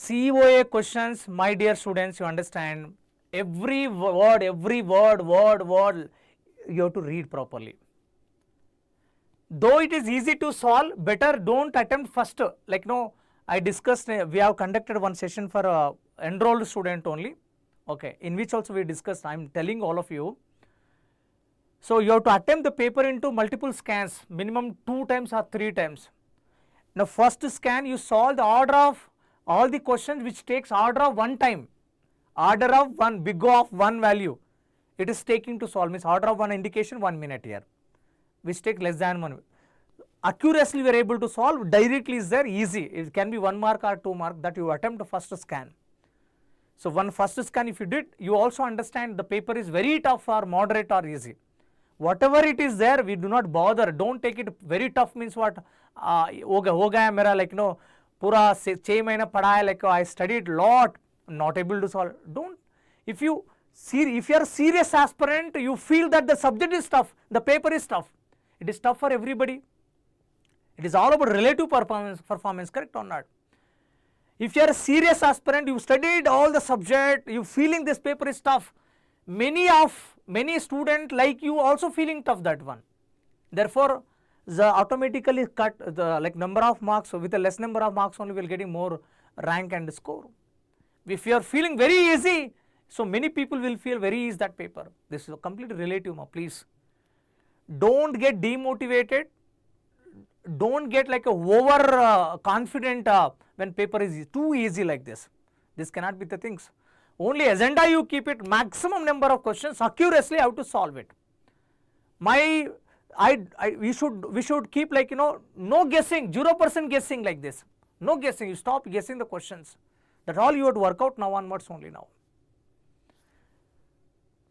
COA questions, my dear students, you understand. Every word, you have to read properly. Though it is easy to solve, better don't attempt first. Like no, I discussed, we have conducted one session for enrolled student only, okay, in which also we discussed, I am telling all of you. So you have to attempt the paper into multiple scans, minimum 2 times or 3 times. Now first scan you solve the order of all the questions which takes order of 1 time. Order of 1, big O of 1 value, it is taking to solve, means order of 1 indication 1 minute here, which take less than 1. Accuracy we are able to solve, directly is there, easy, it can be 1 mark or 2 mark, that you attempt the first scan. So one first scan if you did, you also understand the paper is very tough or moderate or easy. Whatever it is there, we do not bother, don't take it very tough means what, ho gaya mera, like no, pura 6 mahina pada hai, like I studied lot, not able to solve. Don't, if you are a serious aspirant, you feel that the subject is tough, the paper is tough, it is tough for everybody. It is all about relative performance, correct or not? If you are a serious aspirant, you studied all the subject, you feeling this paper is tough, many students like you also feeling tough that one. Therefore, the automatically cut the like number of marks, so with a less number of marks only we will getting more rank and score. If you are feeling very easy, so many people will feel very easy that paper. This is a completely relative, please. Don't get demotivated. Don't get like a over confident when paper is too easy like this. This cannot be the things. Only agenda you keep it, maximum number of questions, accuracy how to solve it. We should keep like, no guessing, 0% guessing like this. No guessing, you stop guessing the questions. That's all you have to work out now onwards only now.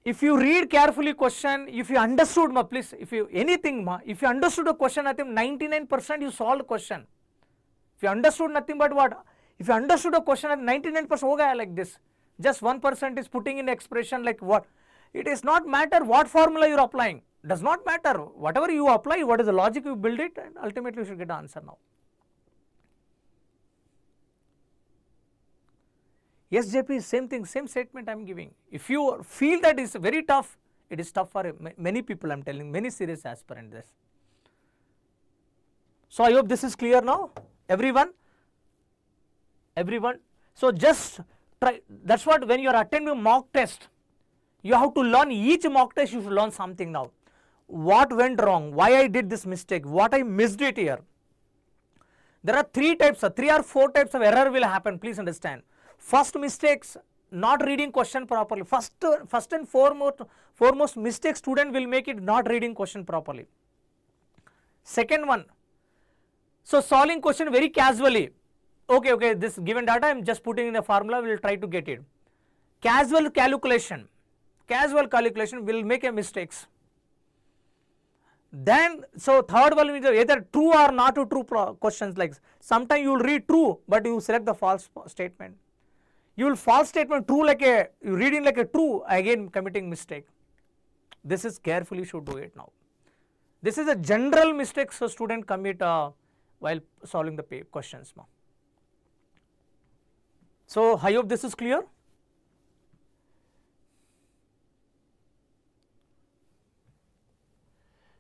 If you read carefully question, if you understood, please, if you understood the question, I think 99% you solved the question. If you understood nothing but what? If you understood the question, 99% hoga like this. Just 1% is putting in expression like what? It is not matter what formula you are applying. Does not matter. Whatever you apply, what is the logic you build it, and ultimately you should get the answer now. Yes, JP, same thing, same statement I am giving. If you feel that is very tough, it is tough for many people, I am telling, many serious aspirants this. So I hope this is clear now, everyone. So just try, that's what when you are attending mock test, you have to learn each mock test, you should learn something now. What went wrong, why I did this mistake, what I missed it here. There are 3 or 4 types of error will happen, please understand. First mistakes, not reading question properly. First and foremost mistake student will make it not reading question properly. Second one, so solving question very casually. Okay, this given data I am just putting in a formula, we will try to get it. Casual calculation will make a mistakes. Then, so third one is either true or not true questions, like sometimes you will read true but you select the false statement. You will false statement true like you reading like a true, again committing mistake. This is carefully should do it now. This is a general mistake so student commit while solving the questions now. So I hope this is clear.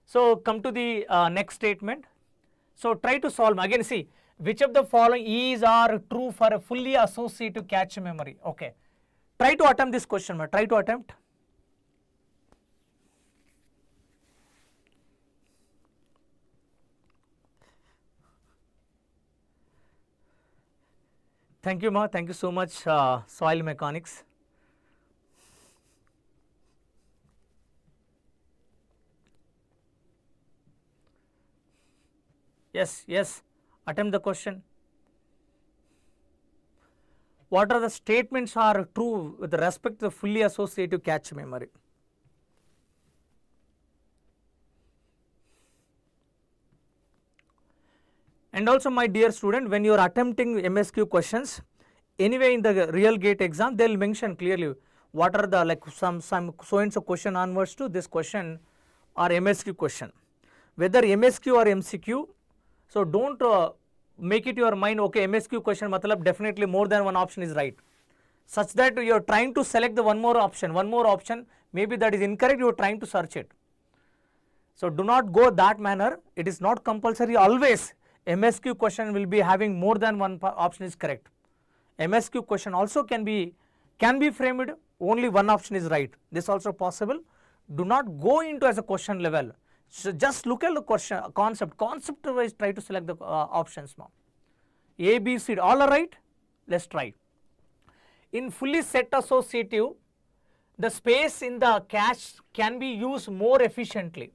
So come to the next statement. So try to solve again. See, which of the following is or true for a fully associative cache memory? Okay, try to attempt this question. Try to attempt. Thank you, Ma. Thank you so much, soil mechanics. Yes, attempt the question. What are the statements are true with respect to the fully associative cache memory? And also, my dear student, when you are attempting MSQ questions, anyway in the real gate exam, they will mention clearly what are the like some so and so question onwards to this question or MSQ question. Whether MSQ or MCQ, so don't make it your mind, okay, MSQ question matlab definitely more than one option is right. Such that you are trying to select the one more option, maybe that is incorrect, you are trying to search it. So do not go that manner. It is not compulsory always MSQ question will be having more than one option is correct. MSQ question also can be framed only one option is right. This also possible. Do not go into as a question level. So just look at the question concept wise, try to select the options now. A, B, C, all are right. Let's try. In fully set associative, the space in the cache can be used more efficiently.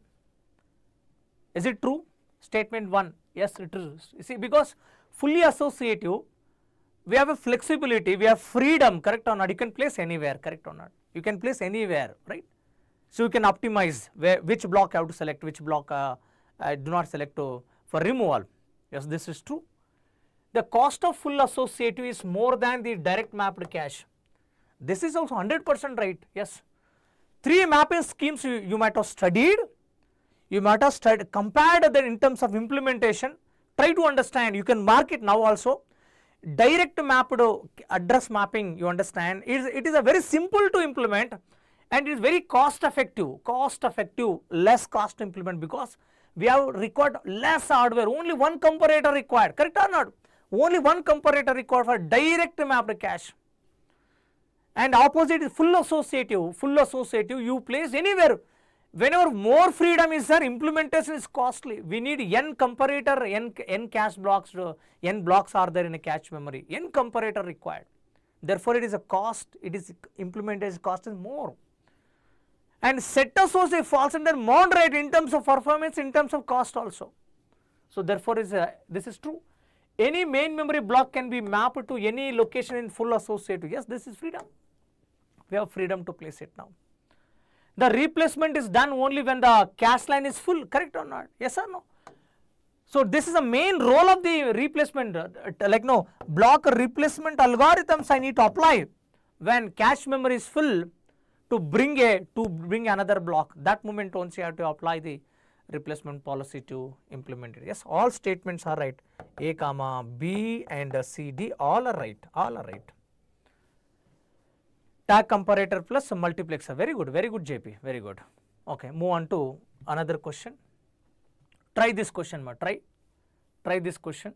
Is it true? Statement 1. Yes, it is. You see, because fully associative, we have a flexibility, we have freedom, correct or not? You can place anywhere, correct or not? You can place anywhere, right? So you can optimize which block I have to select, which block I do not select for removal. Yes, this is true. The cost of full associative is more than the direct mapped cache. This is also 100% right. Yes. 3 mapping schemes you might have studied. You might have compared them in terms of implementation. Try to understand. You can mark it now also. Direct mapped address mapping, you understand, it is a very simple to implement and it is very cost effective, less cost to implement because we have required less hardware, only one comparator required, correct or not? Only one comparator required for direct mapped cache. And opposite is full associative, you place anywhere. Whenever more freedom is there, implementation is costly. We need n comparator, n cache blocks, n blocks are there in a cache memory, n comparator required. Therefore, it is a cost, it is implementation cost is more. And set associate falls under moderate in terms of performance, in terms of cost also. So, therefore, this is true. Any main memory block can be mapped to any location in full associative. Yes, this is freedom. We have freedom to place it now. The replacement is done only when the cache line is full, correct or not? Yes or no? So, this is the main role of the replacement, block replacement algorithms I need to apply when cache memory is full to bring another block. That moment once you have to apply the replacement policy to implement it. Yes, all statements are right. A comma B and C D all are right. All are right. Tag comparator plus multiplexer. Very good, JP. Very good. Okay, move on to another question. Try this question, ma. Try this question.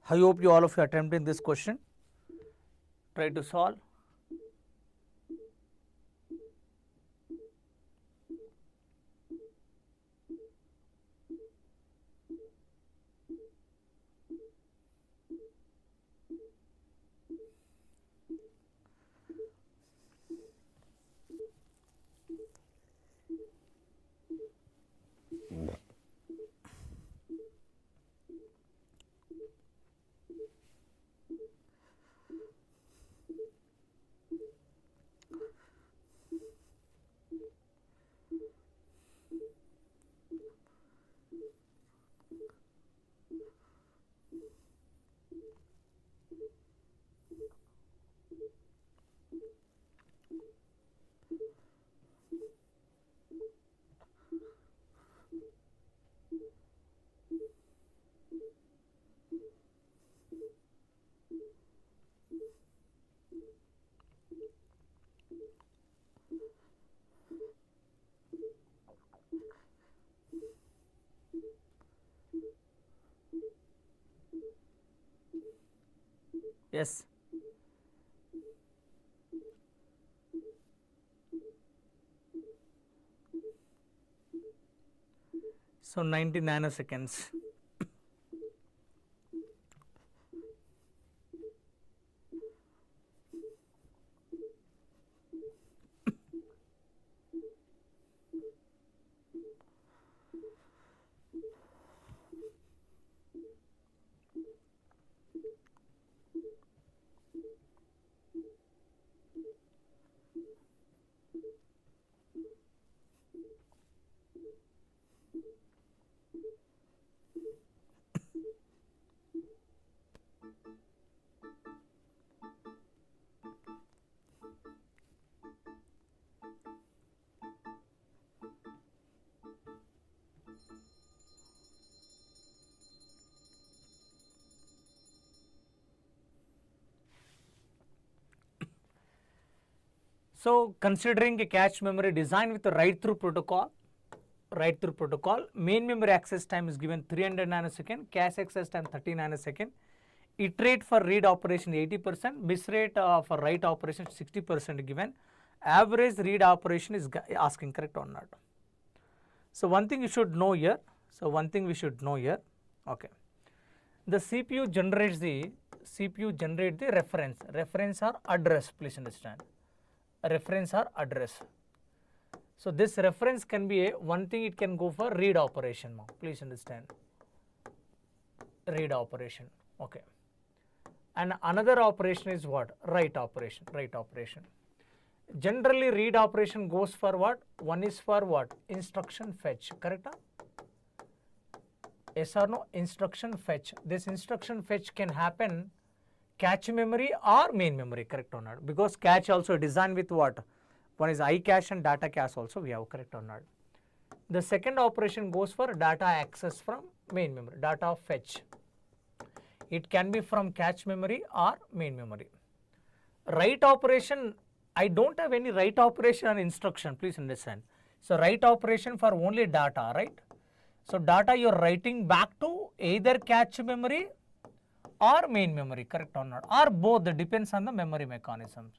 I hope you all of you attempting this question. Try to solve. Yes. So 90 nanoseconds. So, considering a cache memory designed with a write-through protocol, main memory access time is given 300 nanosecond, cache access time 30 nanosecond, iterate for read operation 80%, miss rate for write operation 60% given, average read operation is asking correct or not. So, one thing you should know here, okay. The CPU generates the reference or address, please understand. Reference or address. So, this reference can be one thing, it can go for read operation, please understand, read operation, okay. and another operation is what? Write operation, write operation. Generally read operation goes for what? One is for what? Instruction fetch, correct? Yes or no? Instruction fetch. This instruction fetch can happen cache memory or main memory, correct or not? Because cache also designed with what? One is I cache and data cache also we have, correct or not? The second operation goes for data access from main memory, data fetch. It can be from cache memory or main memory. Write operation, I don't have any write operation on instruction, please understand. So write operation for only data, right? So data you are writing back to either cache memory or main memory, correct or not? Or both, that depends on the memory mechanisms.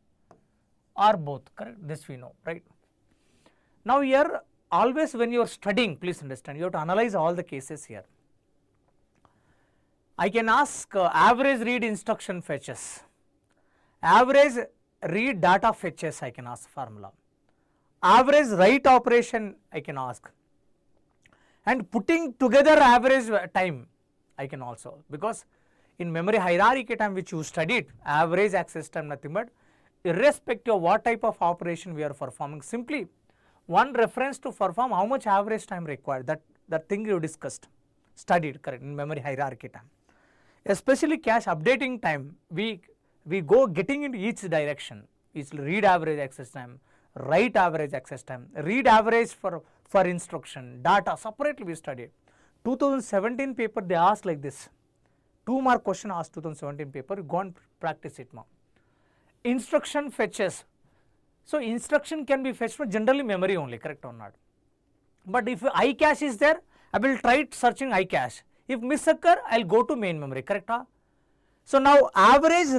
Or both, correct? This we know, right? Now here, always when you are studying, please understand, you have to analyze all the cases here. I can ask average read instruction fetches, average read data fetches I can ask formula, average write operation I can ask, and putting together average time I can also, because in memory hierarchy time which you studied, average access time nothing but irrespective of what type of operation we are performing, simply one reference to perform how much average time required, that thing you discussed, studied, correct, in memory hierarchy time. Especially cache updating time, we go getting into each direction, each read average access time, write average access time, read average for instruction, data separately we studied. 2017 paper they asked like this, 2 mark question asked 2017 paper, go and practice it now. Instruction fetches, so instruction can be fetched from generally memory only, correct or not? But if I cache is there, I will try searching I cache. If miss occur, I will go to main memory, correct? So now average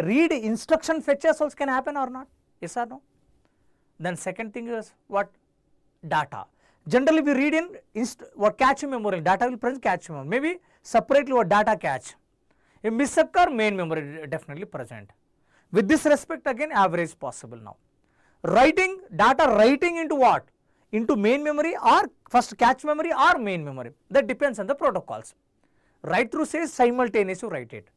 read instruction fetches also can happen or not? Yes or no? Then second thing is what? Data. Generally we read in what cache memory, data will present cache memory, maybe separately what data cache. If miss occur, main memory definitely present. With this respect again average possible now. Writing, data writing into what? Into main memory or first cache memory or main memory, that depends on the protocols. Write through says simultaneous you write it.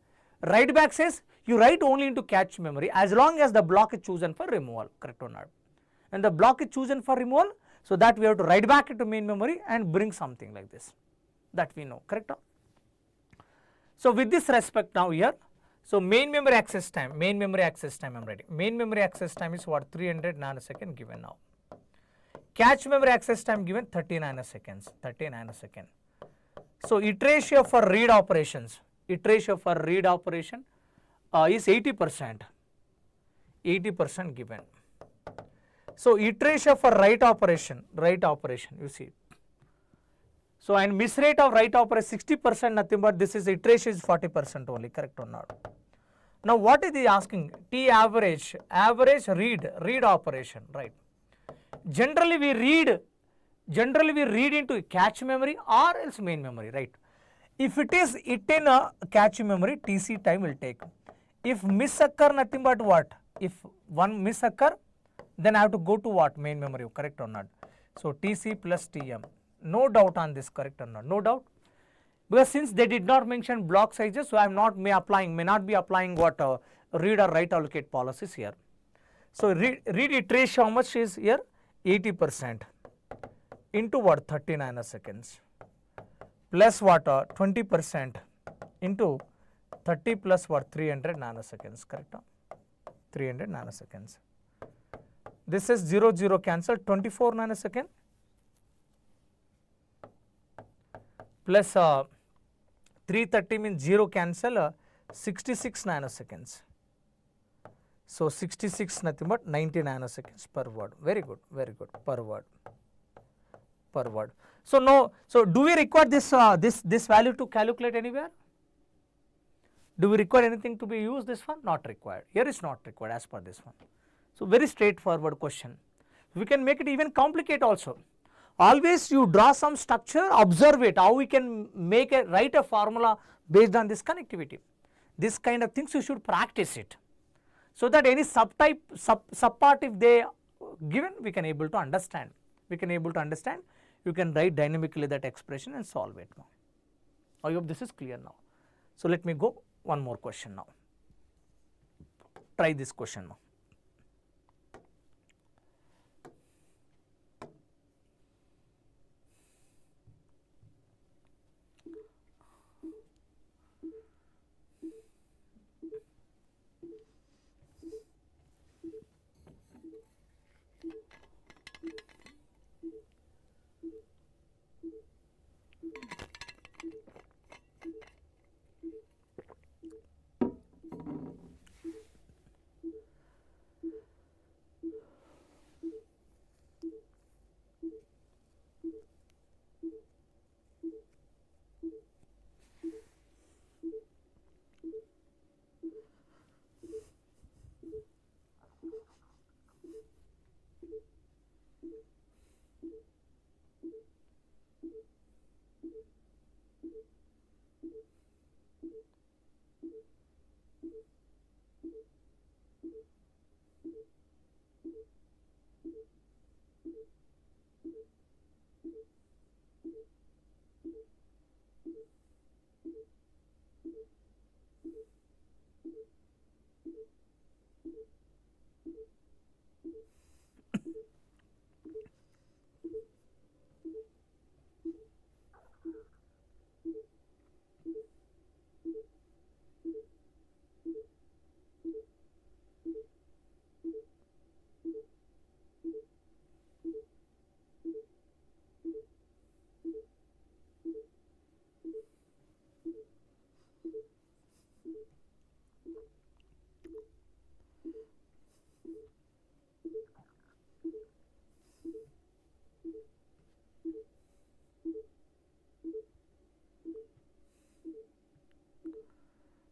Write back says you write only into cache memory as long as the block is chosen for removal, correct or not? And the block is chosen for removal, so that we have to write back into main memory and bring something like this, that we know, correct? So with this respect now here, so main memory access time I am writing. Main memory access time is what? 300 nanosecond given now. Cache memory access time given 30 nanoseconds. So it ratio for read operations, is 80%, 80% given. So it ratio for write operation, you see. So and miss rate of write operation 60% nothing but this is it ratio is 40% only, correct or not? Now what is he asking? T average read operation, right? Generally we read into cache memory or else main memory, right? If it is in a cache memory, TC time will take. If miss occur nothing but what? If one miss occur, then I have to go to what? Main memory, correct or not? So TC plus TM, no doubt on this, correct or not? No doubt, because since they did not mention block sizes, so I am not may not be applying what read or write allocate policies here. So read it ratio how much is here? 80% into what? 30 nanoseconds plus what? 20% into 30 plus what? 300 nanoseconds, correct? 300 nanoseconds. This is 0 0 cancel, 24 nanosecond plus 330 means 0 cancel, 66 nanoseconds. So 66 nothing but 90 nanoseconds per word. Very good, per word. So no, so do we require this this value to calculate anywhere? Do we require anything to be used this one? Not required. Here is not required as per this one. So very straightforward question. We can make it even complicate also. Always you draw some structure, observe it, how we can write a formula based on this connectivity. This kind of things you should practice it, so that any subtype, subpart if they given, we can able to understand. You can write dynamically that expression and solve it now. I hope this is clear now. So let me go one more question now. try this question now.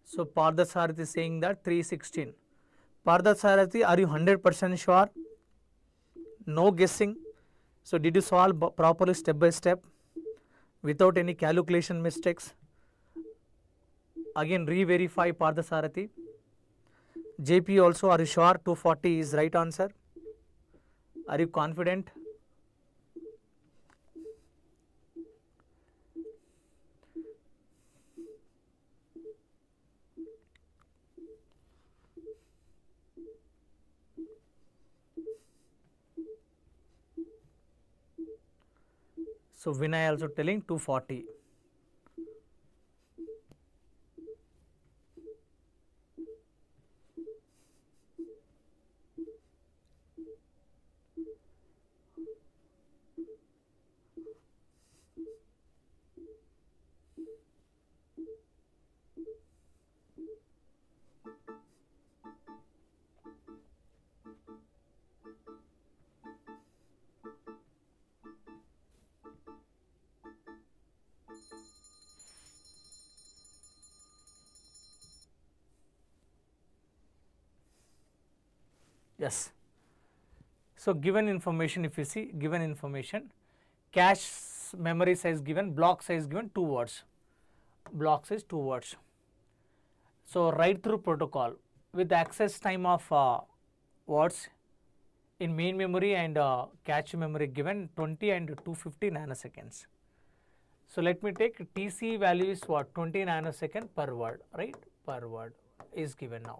So Parthasarathi is saying that 316. Parthasarathi, are you 100% sure? No guessing. So did you solve properly step by step without any calculation mistakes? Again re-verify Parthasarathi. JP also, are you sure 240 is right answer? Are you confident? So Vinay also telling 240. Yes. So given information, if you see given information, cache memory size given, block size given 2 words, block size 2 words. So write through protocol with access time of words in main memory and cache memory given 20 and 250 nanoseconds. So let me take TC value is what, 20 nanosecond per word, right? Per word is given now.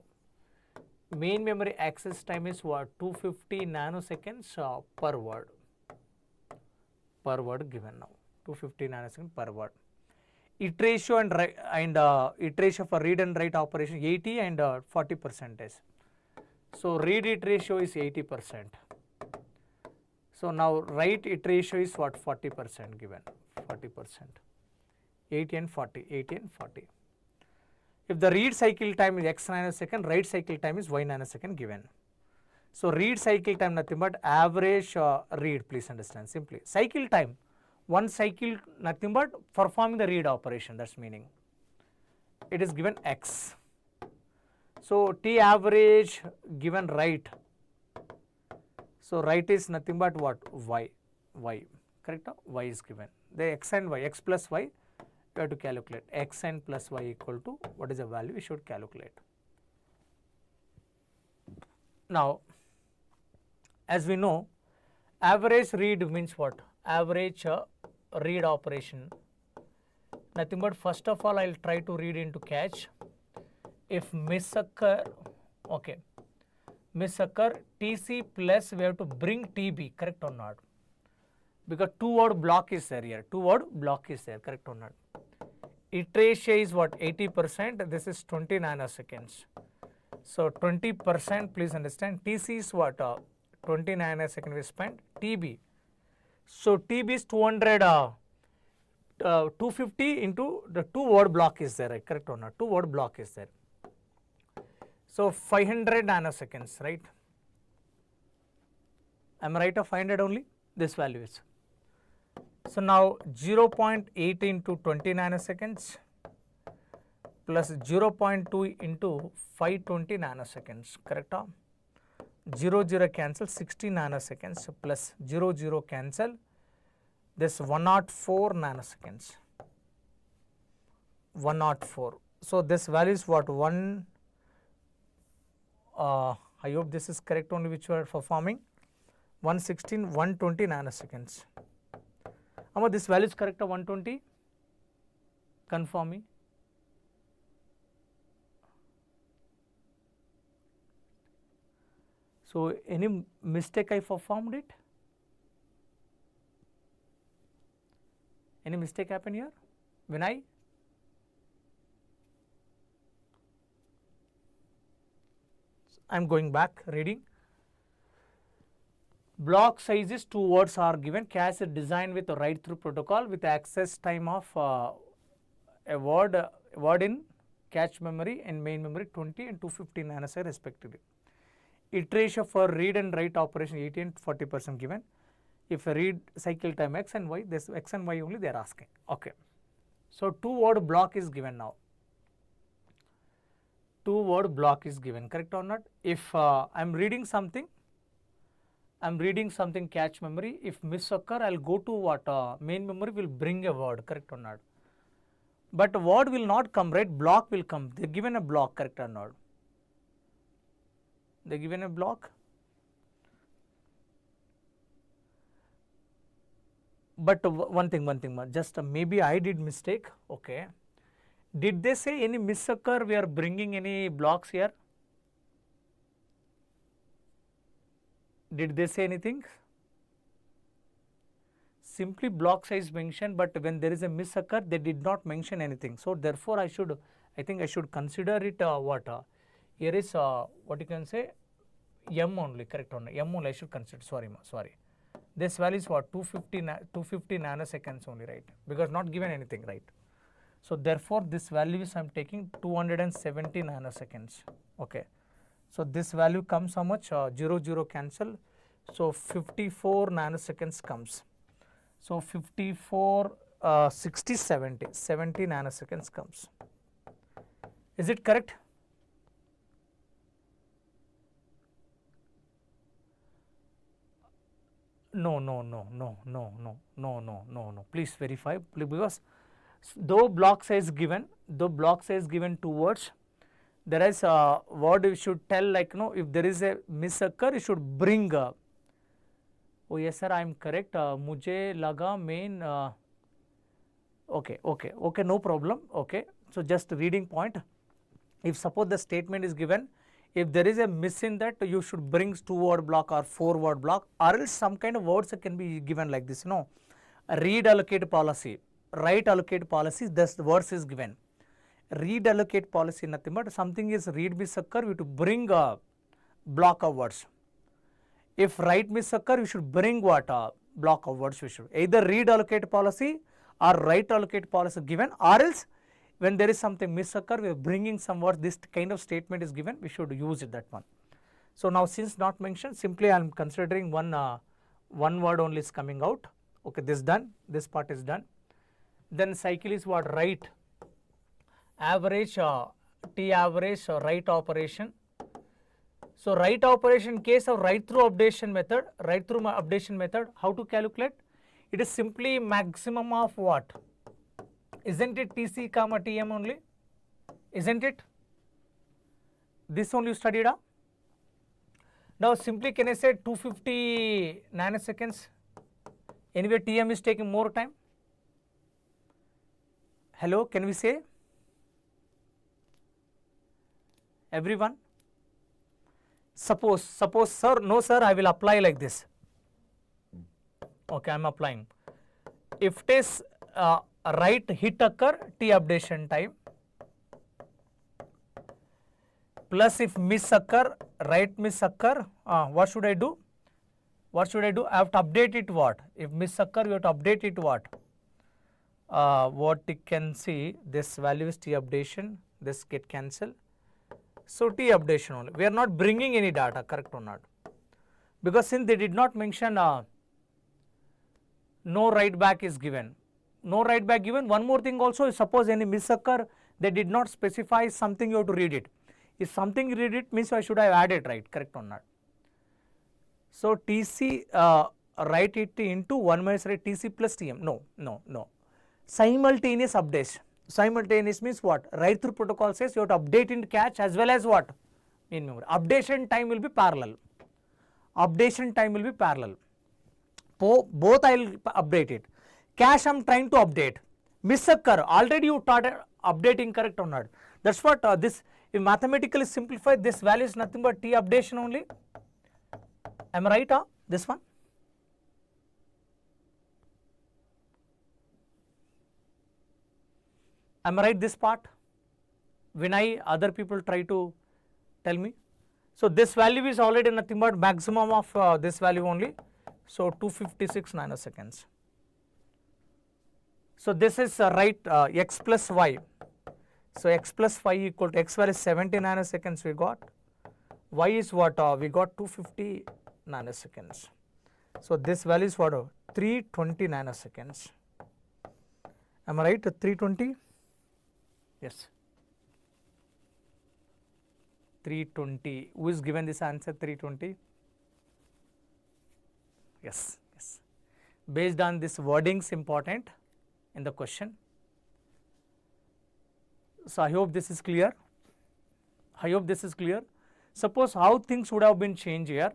Main memory access time is what, 250 nanoseconds per word given now, 250 nanoseconds per word. It ratio and it ratio for read and write operation 80 and 40%. So read it ratio is 80%. So now write it ratio is what, 40% given, 40%, 80 and 40, 80 and 40. If the read cycle time is x nanosecond, write cycle time is y nanosecond given. So read cycle time nothing but average read, please understand simply. Cycle time, one cycle nothing but performing the read operation, that's meaning. It is given x. So T average given write. So write is nothing but what, y, correct? Y is given. The x and y, x plus y, you have to calculate. X and plus y equal to what is the value we should calculate. Now, as we know, average read means what? Average read operation. Nothing but first of all I will try to read into cache. If miss occur, Okay. Miss occur TC plus we have to bring TB, correct or not? Because 2 word block is there here, 2 word block is there, correct or not? Inertia is what, 80%, this is 20 nanoseconds. So 20%, please understand, TC is what, 20 nanoseconds we spent, TB. So TB is 250 into the 2 word block is there, right? Correct or not? 2 word block is there. So 500 nanoseconds, right? Am I right of 500 only? This value is. So now 0.8 into 20 nanoseconds plus 0.2 into 520 nanoseconds, correct? 0 cancel, 60 nanoseconds plus 0 cancel, this 104 nanoseconds. 104. So this value is what, I hope this is correct only which we are performing, 116, 120 nanoseconds. Amma, this value is correct of 120? Confirm me. So any mistake I performed it? Any mistake happen here? When I am going back reading. Block sizes 2 words are given. Cache is designed with a write through protocol with access time of a word in cache memory and main memory 20 and 250 nanoseconds respectively. Iteration for read and write operation 80 and 40% given. If a read cycle time x and y, this x and y only they are asking. Okay. So 2 word block is given now. 2 word block is given, correct or not? If I am reading something, cache memory, if miss occur, I will go to what, main memory will bring a word, correct or not? But word will not come, right? Block will come. They are given a block, correct or not? They are given a block. But one thing, just maybe I did mistake, okay. Did they say any miss occur, we are bringing any blocks here? Did they say anything? Simply block size mentioned, but when there is a miss occur, they did not mention anything. So therefore, I think I should consider it here is what you can say, M only, correct or not? M only I should consider, sorry. This value is what, 250 nanoseconds only, right? Because not given anything, right? So therefore, this value is I am taking 270 nanoseconds, okay. So this value comes how much? 0 cancel. So 54 nanoseconds comes. So 54, 60, 70 nanoseconds comes. Is it correct? No. Please verify, because though block size given 2 words, there is a word you should tell, like, if there is a miss occur, you should bring. Oh yes sir, I am correct. Mujhe laga main. Okay, no problem. Okay, so just reading point. If suppose the statement is given, if there is a miss in that, you should bring 2 word block or 4 word block, or else some kind of words can be given like this. Read allocate policy, write allocate policy, thus the words is given. Read allocate policy nothing but something is read miss occur, you to bring a block of words. If write miss occur, you should bring what, block of words. We should either read allocate policy or write allocate policy given, or else when there is something miss occur, we are bringing some words, this kind of statement is given, we should use it, that one. So now since not mentioned, simply I am considering one word only is coming out. Okay, this done, this part is done. Then cycle is what, write average, T average write operation. So write operation case of write through updation method, how to calculate? It is simply maximum of what? Isn't it TC comma TM only? Isn't it? This only you studied. Now simply can I say 250 nanoseconds? Anyway, TM is taking more time. Hello, can we say? Everyone? Suppose sir, no sir, I will apply like this. Okay, I am applying. If it is write hit occur, T updation time, plus if miss occur, write miss occur, what should I do? What should I do? I have to update it what? If miss occur, you have to update it what? What you can see, this value is T updation, this get cancelled. So T updation only. We are not bringing any data, correct or not? Because since they did not mention no write back is given. No write back given. One more thing also, suppose any miss occur, they did not specify something, you have to read it. If something read it means I should have added, right, correct or not? So TC write it into 1 minus write TC plus TM. No. Simultaneous updates. Simultaneous means what? Write through protocol says you have to update in cache as well as what? In memory. Updation time will be parallel. Updation time will be parallel. Both I will update it. Cache I am trying to update. Miss occur. Already you started updating, correct or not? That's what this, if mathematically simplified, this value is nothing but T updation only. Am I right? This one? Am I right this part? When other people try to tell me. So this value is already nothing but maximum of this value only. So 256 nanoseconds. So this is right x plus y. So x plus y equal to x value is 70 nanoseconds we got. Y is what? We got 250 nanoseconds. So this value is what? 320 nanoseconds. Am I right? 320? Yes. 320. Who is given this answer 320? Yes. Based on this wordings important in the question. So I hope this is clear. Suppose how things would have been changed here.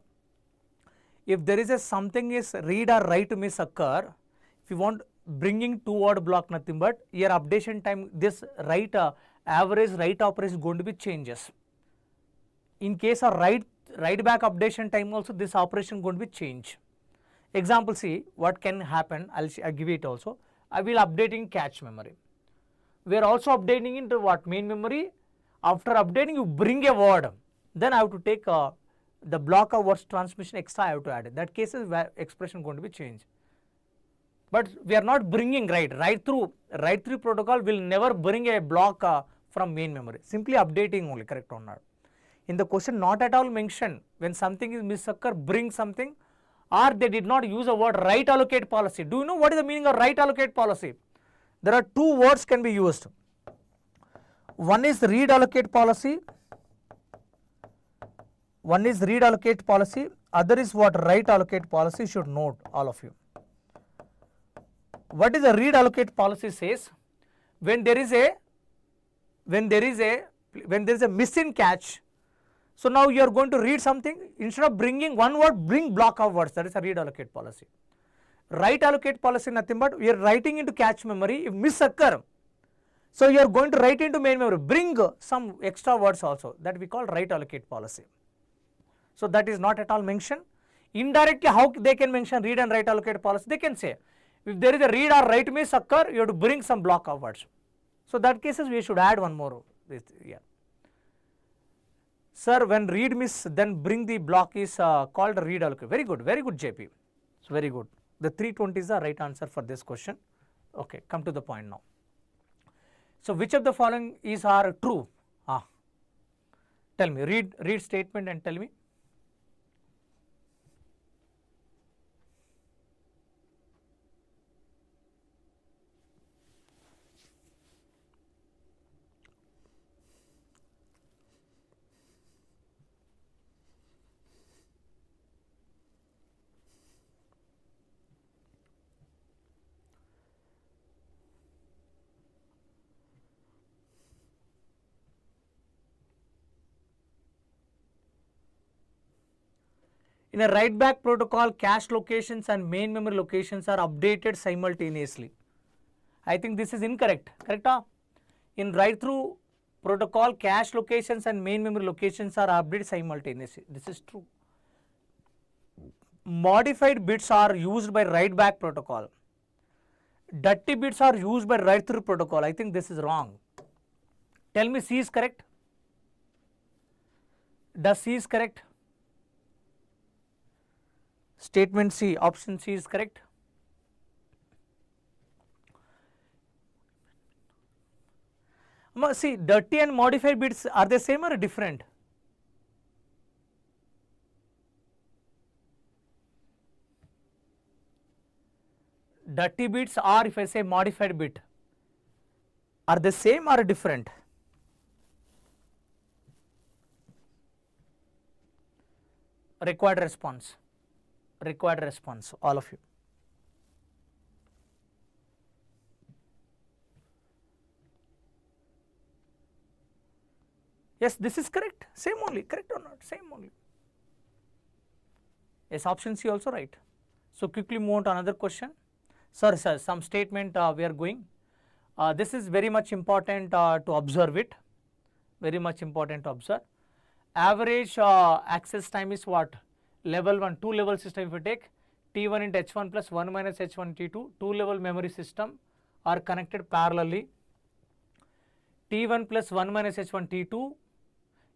If there is a something is read or write miss occur, if you want bringing two word block nothing but here updation time, this write average write operation is going to be changes. In case of write back updation time also this operation going to be change. Example, see what can happen. I'll give it also. I will updating cache memory. We are also updating into what? Main memory. After updating you bring a word. Then I have to take the block of words transmission extra I have to add it. That case is where expression going to be changed. But we are not bringing write through protocol will never bring a block from main memory. Simply updating only, correct or not? In the question not at all mentioned when something is miss occur bring something, or they did not use a word write allocate policy. Do you know what is the meaning of write allocate policy? There are two words can be used. One is read allocate policy. One is read allocate policy. Other is what? Write allocate policy. You should note all of you. What is the read allocate policy says? When there is a miss in cache. So now you are going to read something, instead of bringing one word, bring block of words. That is a read allocate policy. Write allocate policy nothing but we are writing into cache memory. If miss occur, so you are going to write into main memory, bring some extra words also. That we call write allocate policy. So that is not at all mentioned. Indirectly how they can mention read and write allocate policy? They can say if there is a read or write miss occur, you have to bring some block of words. So that cases we should add one more. Sir, when read miss then bring the block is called read allocate. Very good JP. So very good. The 320 is the right answer for this question. Okay, come to the point now. So which of the following is are true? Tell me, read statement and tell me. In a write back protocol, cache locations and main memory locations are updated simultaneously. I think this is incorrect, correct? In write through protocol cache locations and main memory locations are updated simultaneously. This is true. Modified bits are used by write back protocol. Dirty bits are used by write through protocol. I think this is wrong. Tell me C is correct. Does C is correct? Statement C, option C is correct. See, dirty and modified bits, are they same or different? Dirty bits or if I say modified bit, are they same or different? Required response, all of you. Yes, this is correct, same only, correct or not, same only. Yes, option C also right. So quickly move on to another question. Sir, some statement we are going. This is very much important to observe it, very much important to observe. Average access time is what? Level 1, 2 level system if you take T1 into H1 plus 1 minus H1 T2, 2 level memory system are connected parallelly. T1 plus 1 minus H1 T2,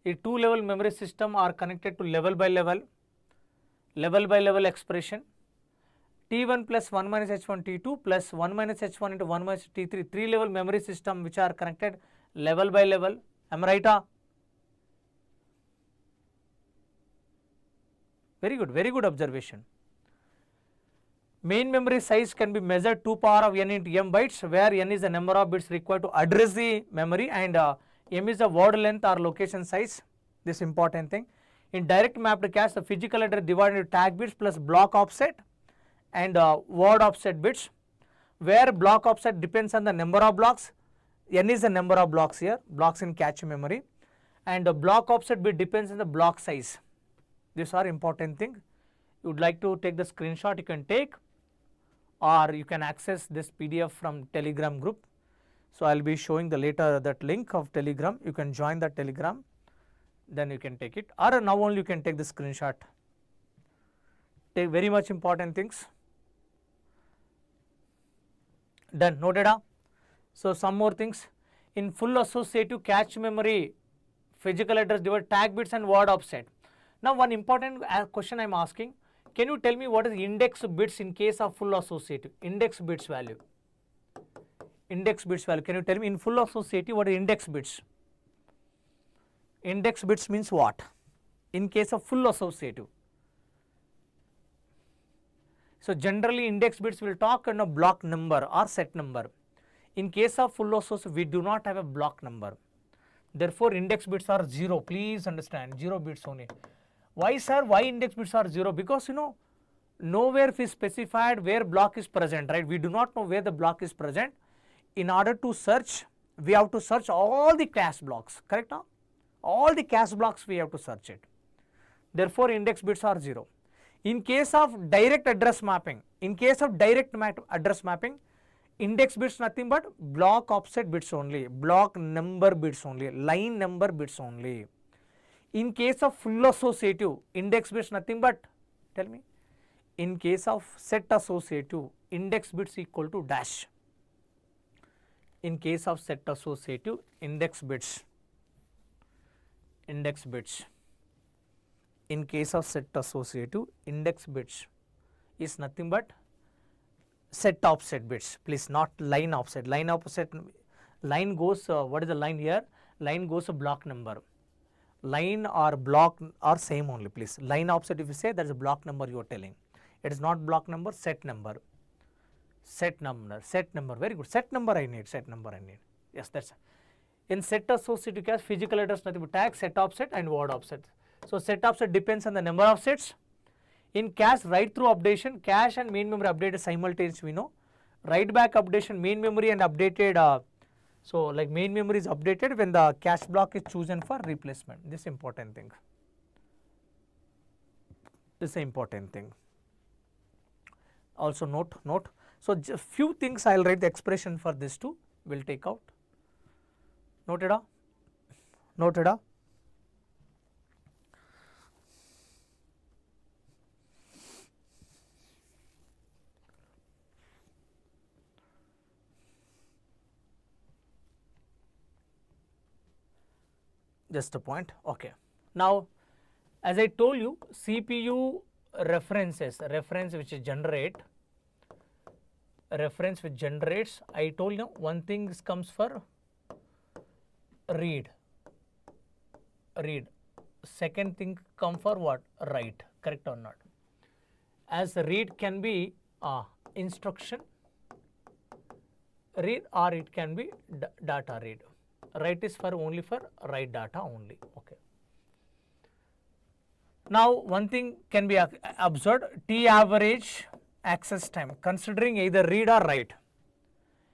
a 2 level memory system are connected to level by level expression. T1 plus 1 minus H1 T2 plus 1 minus H1 into 1 minus T3, 3 level memory system which are connected level by level. Am I right? Very good observation. Main memory size can be measured 2 power of n into m bytes, where n is the number of bits required to address the memory and m is the word length or location size. This important thing. In direct mapped cache, the physical address divided into tag bits plus block offset and word offset bits, where block offset depends on the number of blocks. N is the number of blocks here, blocks in cache memory, and the block offset bit depends on the block size. These are important thing. You would like to take the screenshot, you can take, or you can access this PDF from Telegram group. So I will be showing the later that link of Telegram. You can join the Telegram, then you can take it, or now only you can take the screenshot. Take very much important things. Done, noted? So some more things. In full associative cache memory, physical address divided tag bits and word offset. Now one important question I am asking, can you tell me what is index bits in case of full associative? Index bits value. Index bits value. Can you tell me in full associative what is index bits? Index bits means what? In case of full associative. So generally index bits will talk on a block number or set number. In case of full associative, we do not have a block number. Therefore index bits are 0. Please understand, 0 bits only. Why sir? Why index bits are 0? Because nowhere is specified where block is present, right? We do not know where the block is present. In order to search, we have to search all the cache blocks, correct? All the cache blocks we have to search it. Therefore index bits are 0. In case of direct address mapping, index bits nothing but block offset bits only, block number bits only, line number bits only. In case of full associative, index bits nothing but, tell me, in case of set associative, index bits equal to dash. In case of set associative, index bits. In case of set associative, index bits is nothing but set offset bits, please, not line offset. Line offset, line goes, what is the line here? Line goes a block number. Line or block are same only, please. Line offset, if you say, that is a block number you are telling. It is not block number, set number. Set number, very good. Set number I need. Yes, that's it. In set associative cache, physical address nothing but tag, set offset and word offset. So set offset depends on the number of sets. In cache write through updation, cache and main memory updated simultaneously, we know. Write back updation, main memory and updated, so like main memory is updated when the cache block is chosen for replacement. This is important thing. Also note. So few things I will write the expression for this too, will take out. Noted? Noted? Just a point. Okay. Now, as I told you, CPU reference which generates, I told you one thing comes for read, second thing come for what? Write, correct or not? As read can be instruction read, or it can be data read. Write is for only for write data only. Okay. Now, one thing can be observed, T average access time, considering either read or write.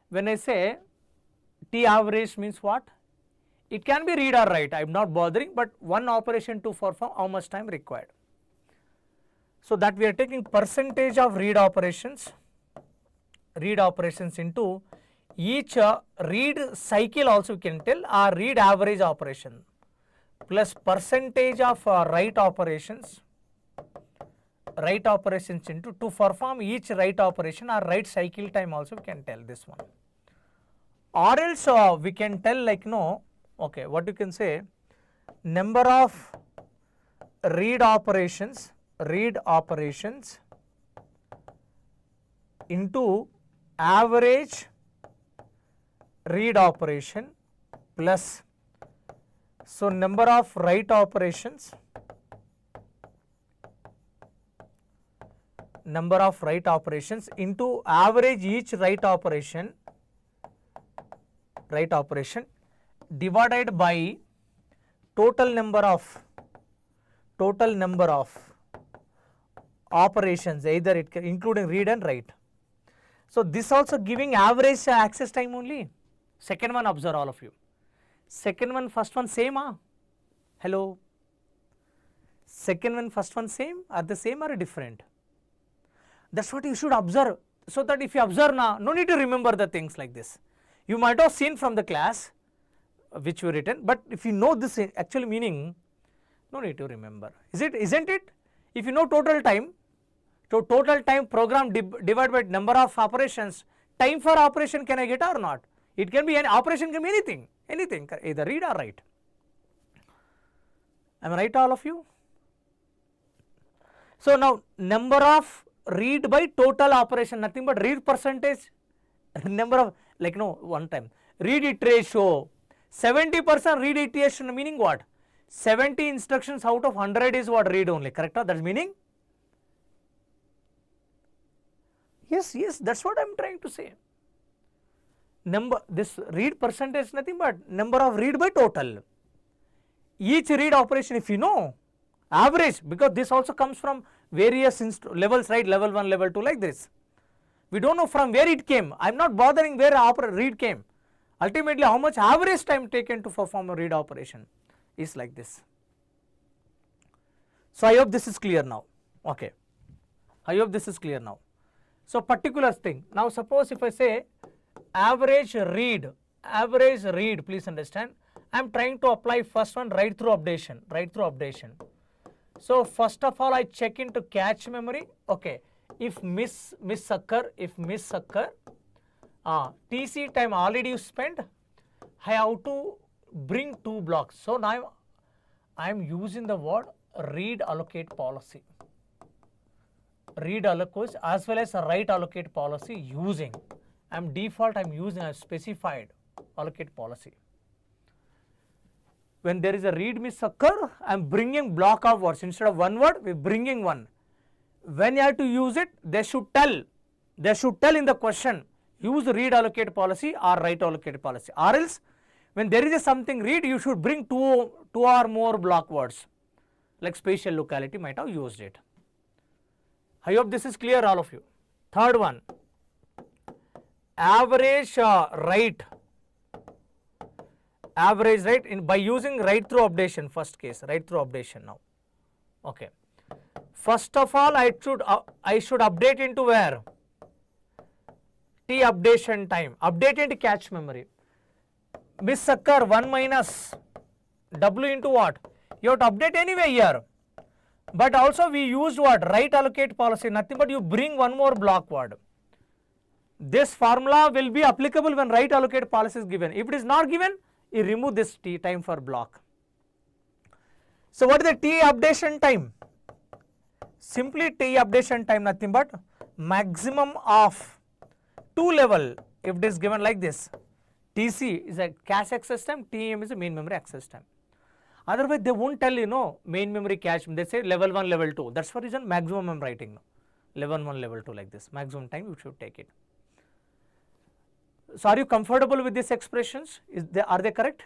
When I say T average means what? It can be read or write, I am not bothering, but one operation to perform, how much time required. So, that we are taking percentage of read operations into each read cycle also we can tell, or read average operation, plus percentage of write operations into to perform each write operation or write cycle time also we can tell this one. Or else we can tell like okay, what you can say, number of read operations into average read operation plus, so number of write operations into average each write operation divided by total number of operations, either it can including read and write. So, this also giving average access time only. Second one, observe all of you. Second one, first one same? Hello? Second one, first one same? Are the same or different? That is what you should observe. So that if you observe now, no need to remember the things like this. You might have seen from the class which you written, but if you know this actual meaning, no need to remember. Isn't it? If you know total time, program divided by number of operations, time for operation can I get or not? It can be, an operation can be anything, either read or write. Am I right, all of you? So now number of read by total operation, nothing but read percentage, number of, like one time, read it ratio, 70% read iteration, meaning what? 70 instructions out of 100 is what? Read only, correct? That is meaning? Yes, that is what I am trying to say. This read percentage nothing but number of read by total. Each read operation, if you know, average, because this also comes from various levels, right? Level 1, level 2, like this. We don't know from where it came. I am not bothering where read came. Ultimately, how much average time taken to perform a read operation is like this. So, I hope this is clear now. Okay. I hope this is clear now. So, particular thing. Now, suppose if I say average read, please understand, I am trying to apply first one write through updation. So, first of all I check into cache memory, okay, if miss occur, TC time already you spent, I have to bring 2 blocks. So, now I am using the word read allocate policy. Read allocate as well as write allocate policy using. I am specified allocate policy. When there is a read miss occur, I am bringing block of words. Instead of one word, we are bringing one. When you have to use it, they should tell in the question, use read allocate policy or write allocate policy. Or else, when there is a something read, you should bring two or more block words, like spatial locality might have used it. I hope this is clear, all of you. Third one, average write. Average write by using write through updation, first case, write through updation now. Okay. First of all, I should update into where? T updation time, update into cache memory. Miss occur 1 minus W into what? You have to update anyway here. But also we used what? Right allocate policy, nothing but you bring one more block word. This formula will be applicable when right allocate policy is given. If it is not given, you remove this T, time for block. So what is the T updation time? Simply T updation time, nothing but maximum of 2 level. If it is given like this, TC is a cache access time, TM is a main memory access time. Otherwise they won't tell main memory cache, they say level 1, level 2. That's for reason maximum I am writing now. Level 1, level 2 like this, maximum time you should take it. So are you comfortable with these expressions? Are they correct?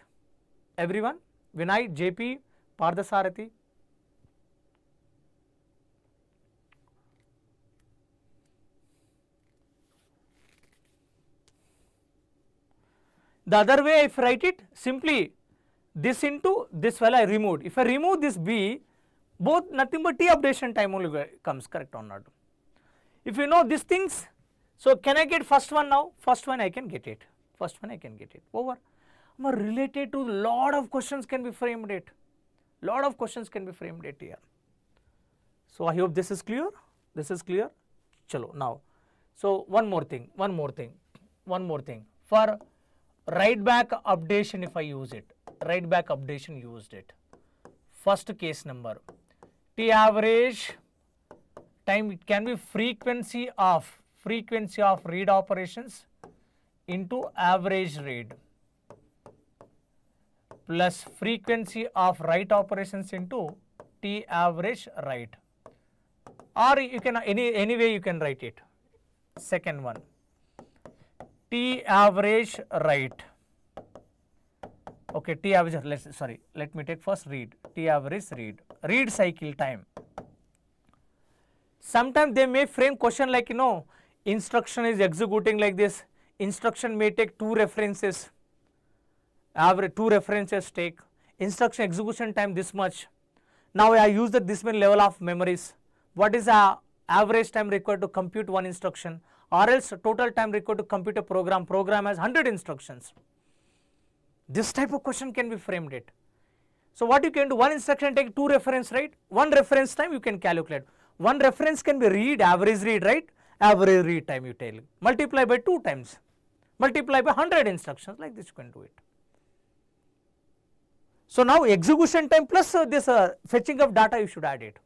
Everyone? Vinay, JP, Pardasarathi? The other way if I write it, simply this into this I removed. If I remove this B, both nothing but T updation time only comes, correct or not? If you know these things, so can I get first one now? First one I can get it. First one I can get it. Over. More related to lot of questions can be framed it. Lot of questions can be framed it here. So I hope this is clear. This is clear. Chalo now. So one more thing. For write back updation, if I use it, write back updation used it. First case number, T average time, it can be frequency of read operations into average read plus frequency of write operations into T average write, or you can any way you can write it. Second one, T average write. Okay, T average, let me take first read, T average read cycle time. Sometimes they may frame question like, instruction is executing like this, instruction may take 2 references, average 2 references take, instruction execution time this much. Now I use this many level of memories. What is the average time required to compute one instruction, or else total time required to compute a program has 100 instructions. This type of question can be framed it. So what you can do, one instruction take 2 reference, right? 1 reference time you can calculate. 1 reference can be read, average read, right? Average read time you tell. Multiply by 2 times. Multiply by 100 instructions, like this you can do it. So now execution time plus this fetching of data you should add it.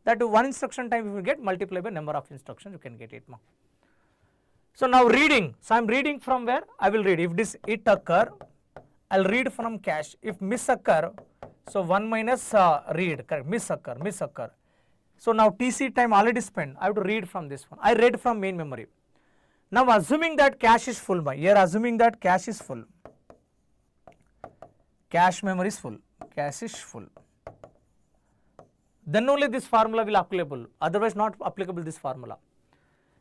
That 1 instruction time if you get, multiply by number of instructions you can get it now. So now reading. So I am reading from where? I will read. If this it occur, I will read from cache. If miss occur, so 1 minus read, correct, miss occur. So now TC time already spent, I have to read from this one. I read from main memory. Now assuming that cache is full, here assuming that cache is full. Cache memory is full. Cache is full. Then only this formula will applicable, otherwise not applicable this formula.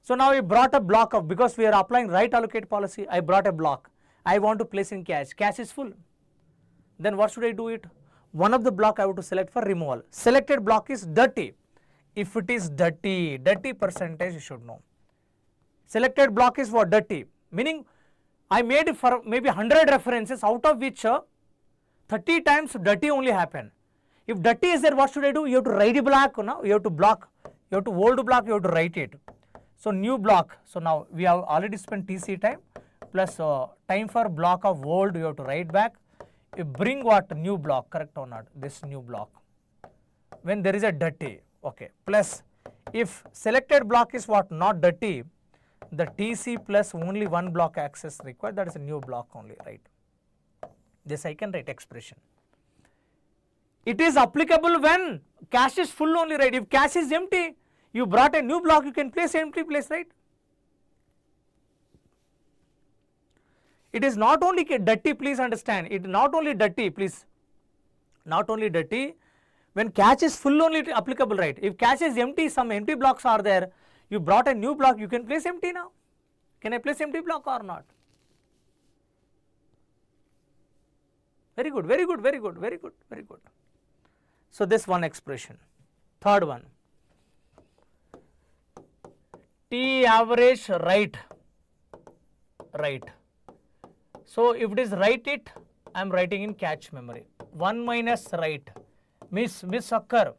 So now I brought a block of, because we are applying right allocate policy, I brought a block. I want to place in cache. Cache is full. Then what should I do it? One of the block I have to select for removal. Selected block is dirty. If it is dirty percentage you should know. Selected block is what? Dirty. Meaning I made for maybe 100 references, out of which 30 times dirty only happen. If dirty is there, what should I do? You have to write a block, you have to block, you have to old block, you have to write it. So new block. So now we have already spent TC time plus time for block of old you have to write back. You bring what? New block, correct or not? This new block. When there is a dirty, okay. Plus if selected block is what? Not dirty, the TC plus only 1 block access required, that is a new block only, right? This I can write expression. It is applicable when cache is full only, right? If cache is empty, you brought a new block, you can place empty place, right? It is not only dirty, please understand, it is not only dirty, please, not only dirty, when cache is full only it is applicable, right? If cache is empty, some empty blocks are there, you brought a new block, you can place empty now. Can I place empty block or not? Very good, very good, very good, very good, very good. So this one expression. Third one, T average write. So if it is write it, I am writing in cache memory. 1 minus write, miss occur,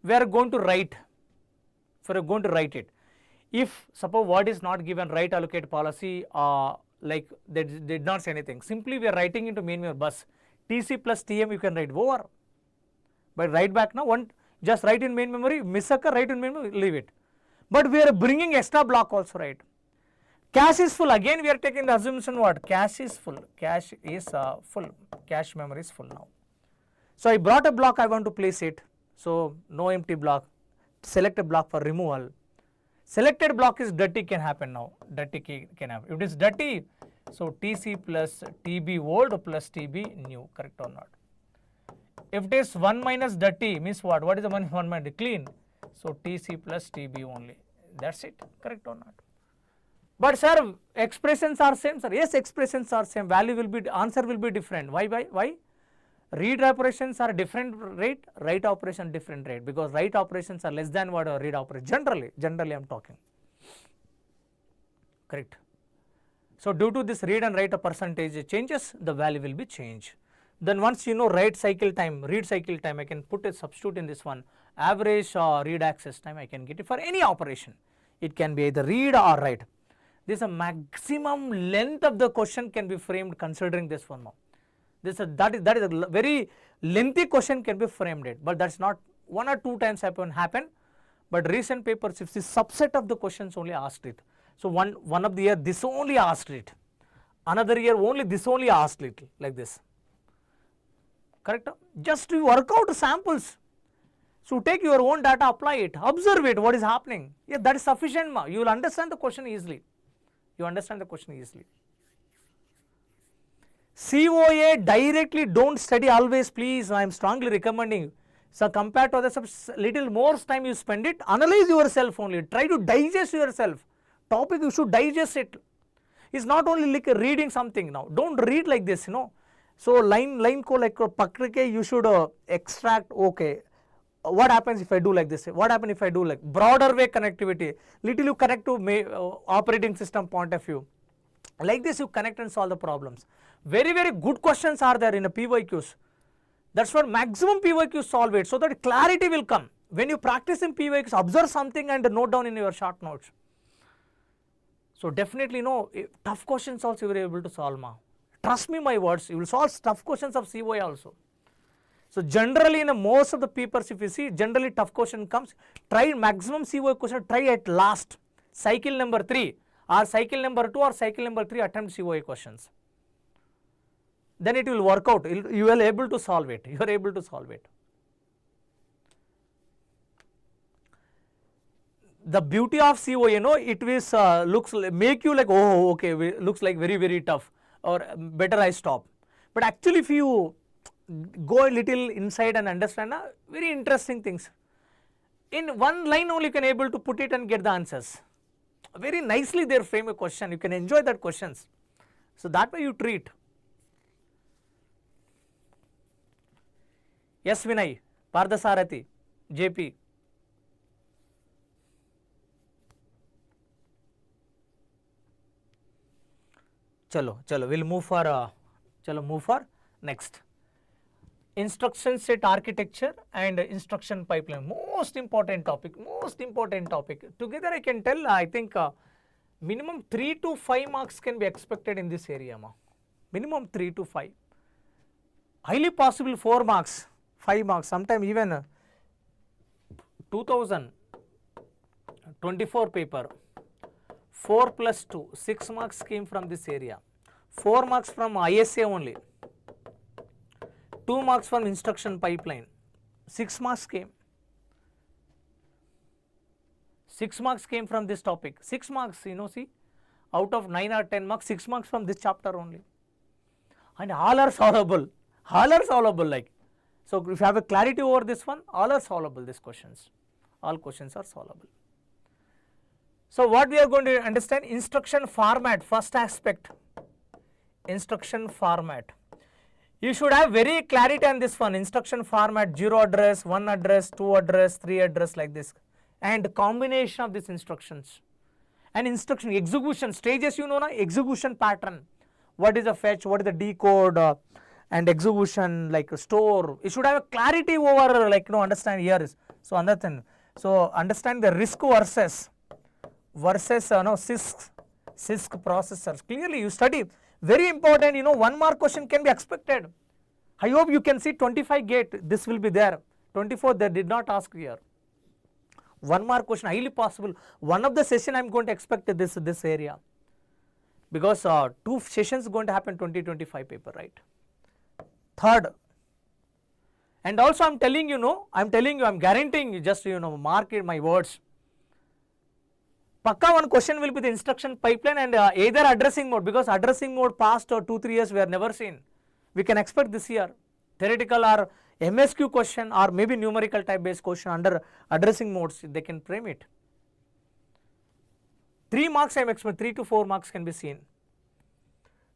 we are going to write, we are going to write it. If suppose what is not given, right allocate policy, like they did not say anything, simply we are writing into main memory bus, TC plus TM you can write over. But write back now, one just write in main memory, miss occur, write in main memory, leave it. But we are bringing extra block also, right? Cache is full, again we are taking the assumption what? Cache is full, cache is full, cache memory is full now. So I brought a block, I want to place it, so no empty block, select a block for removal. Selected block is dirty can happen now, dirty can happen. If it is dirty, so TC plus TB old plus TB new, correct or not? If it is 1 minus dirty means what? What is the 1 minus clean? So TC plus TB only, that's it, correct or not? But sir, expressions are same, sir. Yes, expressions are same, value will be, answer will be different. Why? Read operations are different rate, write operation different rate, because write operations are less than what read operation, generally I am talking, correct. So due to this read and write a percentage changes, the value will be changed. Then once you know write cycle time, read cycle time, I can put a substitute in this one, average read access time, I can get it for any operation. It can be either read or write. This is a maximum length of the question can be framed considering this one now. That is a very lengthy question can be framed it, but that's not 1 or 2 times happen. But recent papers, it's a subset of the questions only asked it. So one of the year this only asked it, another year only this only asked it, like this, correct? Just to work out samples. So take your own data, apply it, observe it, what is happening. Yeah, that is sufficient. You will understand the question easily. You understand the question easily. COA directly don't study always, please. I am strongly recommending. So compared to others, little more time you spend it, analyze yourself only. Try to digest yourself. Topic you should digest it. It's not only like reading something now. Don't read like this, you know. So line ko like pakrike you should extract. Okay, what happens if I do like this? What happens if I do like broader way connectivity? Little you connect to operating system point of view. Like this you connect and solve the problems. Very good questions are there in the PYQs. That's what maximum PYQs solve it, so that clarity will come. When you practice in PYQs, observe something and note down in your short notes. So definitely no, tough questions also you are able to solve. Trust me my words, you will solve tough questions of COA also. So generally in most of the papers if you see, generally tough question comes, try maximum COA question, try at last, cycle number 3 or cycle number 2 or cycle number 3 attempt COA questions. Then it will work out, you will able to solve it, you are able to solve it. The beauty of COA, you know, it is looks make you like, oh okay, looks like very tough, or better I stop. But actually if you go a little inside and understand very interesting things, in one line only you can able to put it and get the answers. Very nicely they frame a question, you can enjoy that questions. So that way you treat. Yes Vinay, Pardasarathi, JP. Chalo, we'll move for next. Instruction set architecture and instruction pipeline. Most important topic. Together I can tell, I think minimum 3 to 5 marks can be expected in this area. Minimum 3 to 5. Highly possible 4 marks, 5 marks, sometime even 2024 paper. 4 plus 2, 6 marks came from this area. 4 marks from ISA only. 2 marks from instruction pipeline. 6 marks came. 6 marks came from this topic. 6 marks, you know, see, out of 9 or 10 marks, 6 marks from this chapter only. And all are solvable. Like. So if you have a clarity over this one, all are solvable, these questions. All questions are solvable. So what we are going to understand, instruction format, first aspect, instruction format. You should have very clarity on this one, instruction format, 0 address, 1 address, 2 address, 3 address, like this, and combination of these instructions. And instruction execution stages, you know, execution pattern. What is the fetch, what is the decode, and execution like store. You should have a clarity over like understand here is. So another thing. So understand the risk versus CISC processors. Clearly you study. Very important, 1 mark question can be expected. I hope you can see 25 gate, this will be there. 24 they did not ask here. 1 mark question highly possible. One of the session I am going to expect this area, because 2 sessions going to happen 2025 paper, right. Third, and also I am telling you, I am guaranteeing you, just mark it my words. Pakka one question will be the instruction pipeline and either addressing mode, because addressing mode past or 2-3 years we have never seen. We can expect this year theoretical or MSQ question or maybe numerical type based question under addressing modes, they can frame it. 3 marks I am expecting, 3 to 4 marks can be seen.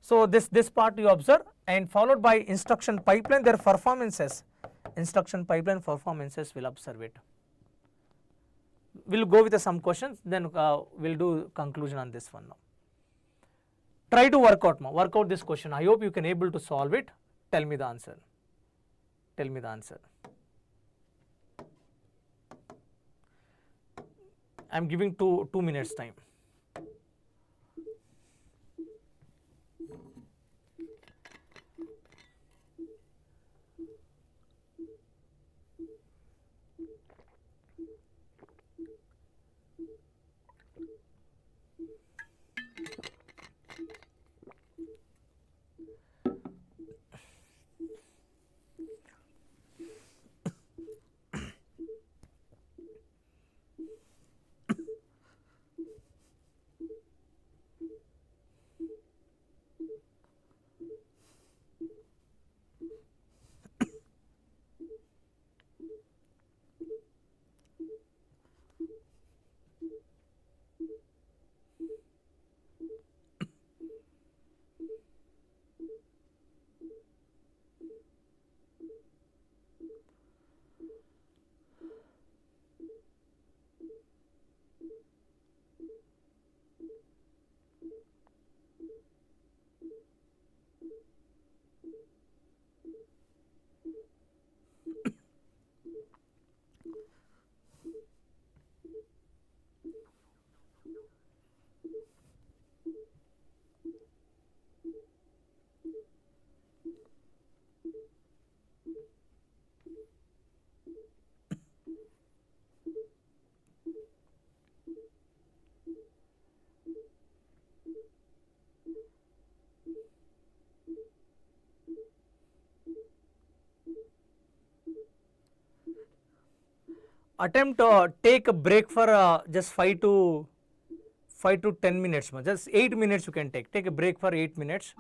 So this part you observe, and followed by instruction pipeline, their performances, instruction pipeline performances will observe it. We will go with some questions, then we will do conclusion on this one now. Try to work out this question. I hope you can able to solve it. Tell me the answer. Tell me the answer. I am giving 2 minutes time. Attempt take a break for just 5 to 10 minutes, just 8 minutes you can take a break for 8 minutes.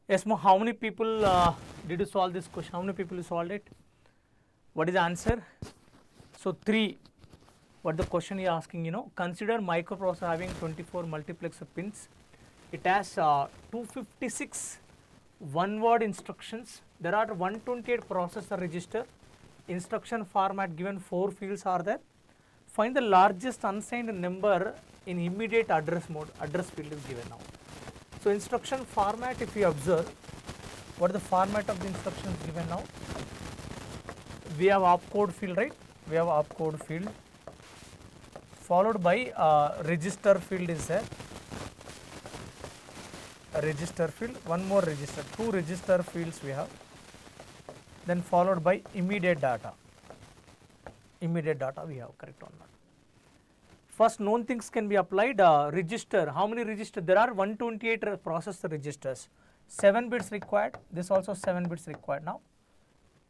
Yes, how many people did you solve this question? How many people you solved it? What is the answer? So 3. What the question is asking, consider microprocessor having 24 multiplexer pins. It has 256 one-word instructions. There are 128 processor register. Instruction format given 4 fields are there. Find the largest unsigned number in immediate address mode. Address field is given now. So instruction format, if you observe, what is the format of the instructions given now? We have opcode field, right? We have opcode field followed by register field is there. A register field, one more register, 2 register fields we have. Then followed by immediate data. Immediate data we have, correct or not? First known things can be applied. Register, how many registers? There are 128 processor registers. 7 bits required. This also 7 bits required now.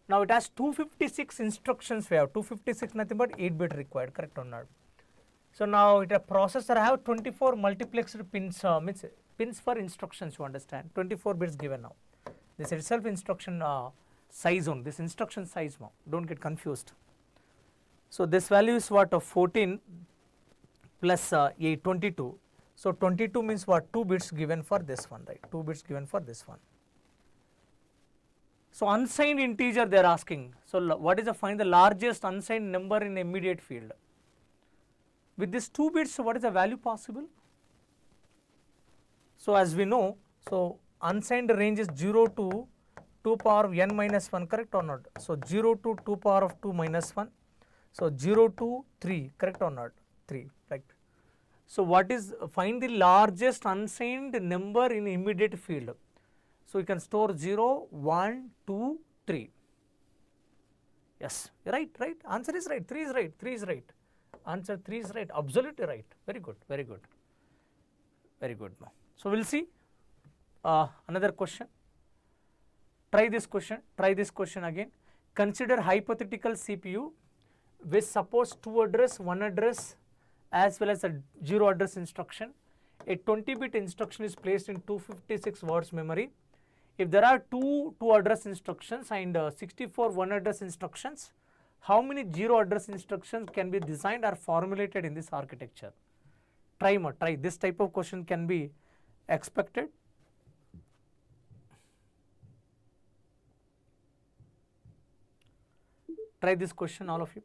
Now it has 256 instructions we have. 256 nothing but 8 bit required, correct or not? So now it a processor have 24 multiplexed pins, means pins for instructions, you understand. 24 bits given now. This itself instruction size on this instruction size now. Don't get confused. So this value is what? 14 plus 8, 22. So 22 means what? 2 bits given for this one, right? 2 bits given for this one. So unsigned integer they are asking. So what is find the largest unsigned number in immediate field? With this 2 bits, what is the value possible? So as we know, so unsigned range is 0 to 2 power of n minus 1, correct or not? So 0 to 2 power of 2 minus 1. So 0 to 3, correct or not? 3, right? So what is, find the largest unsigned number in immediate field. So you can store 0, 1, 2, 3. Yes, right, right. Answer is right. 3 is right. 3 is right. Answer 3 is right. Absolutely right. Very good. Very good. Very good. So we'll see another question. Try this question. Try this question again. Consider hypothetical CPU which supports 2 address, 1 address as well as a 0 address instruction. A 20-bit instruction is placed in 256 words memory. If there are 2 address instructions and 64 1 address instructions, how many 0 address instructions can be designed or formulated in this architecture? Try more. Try. This type of question can be expected. Try this question, all of you.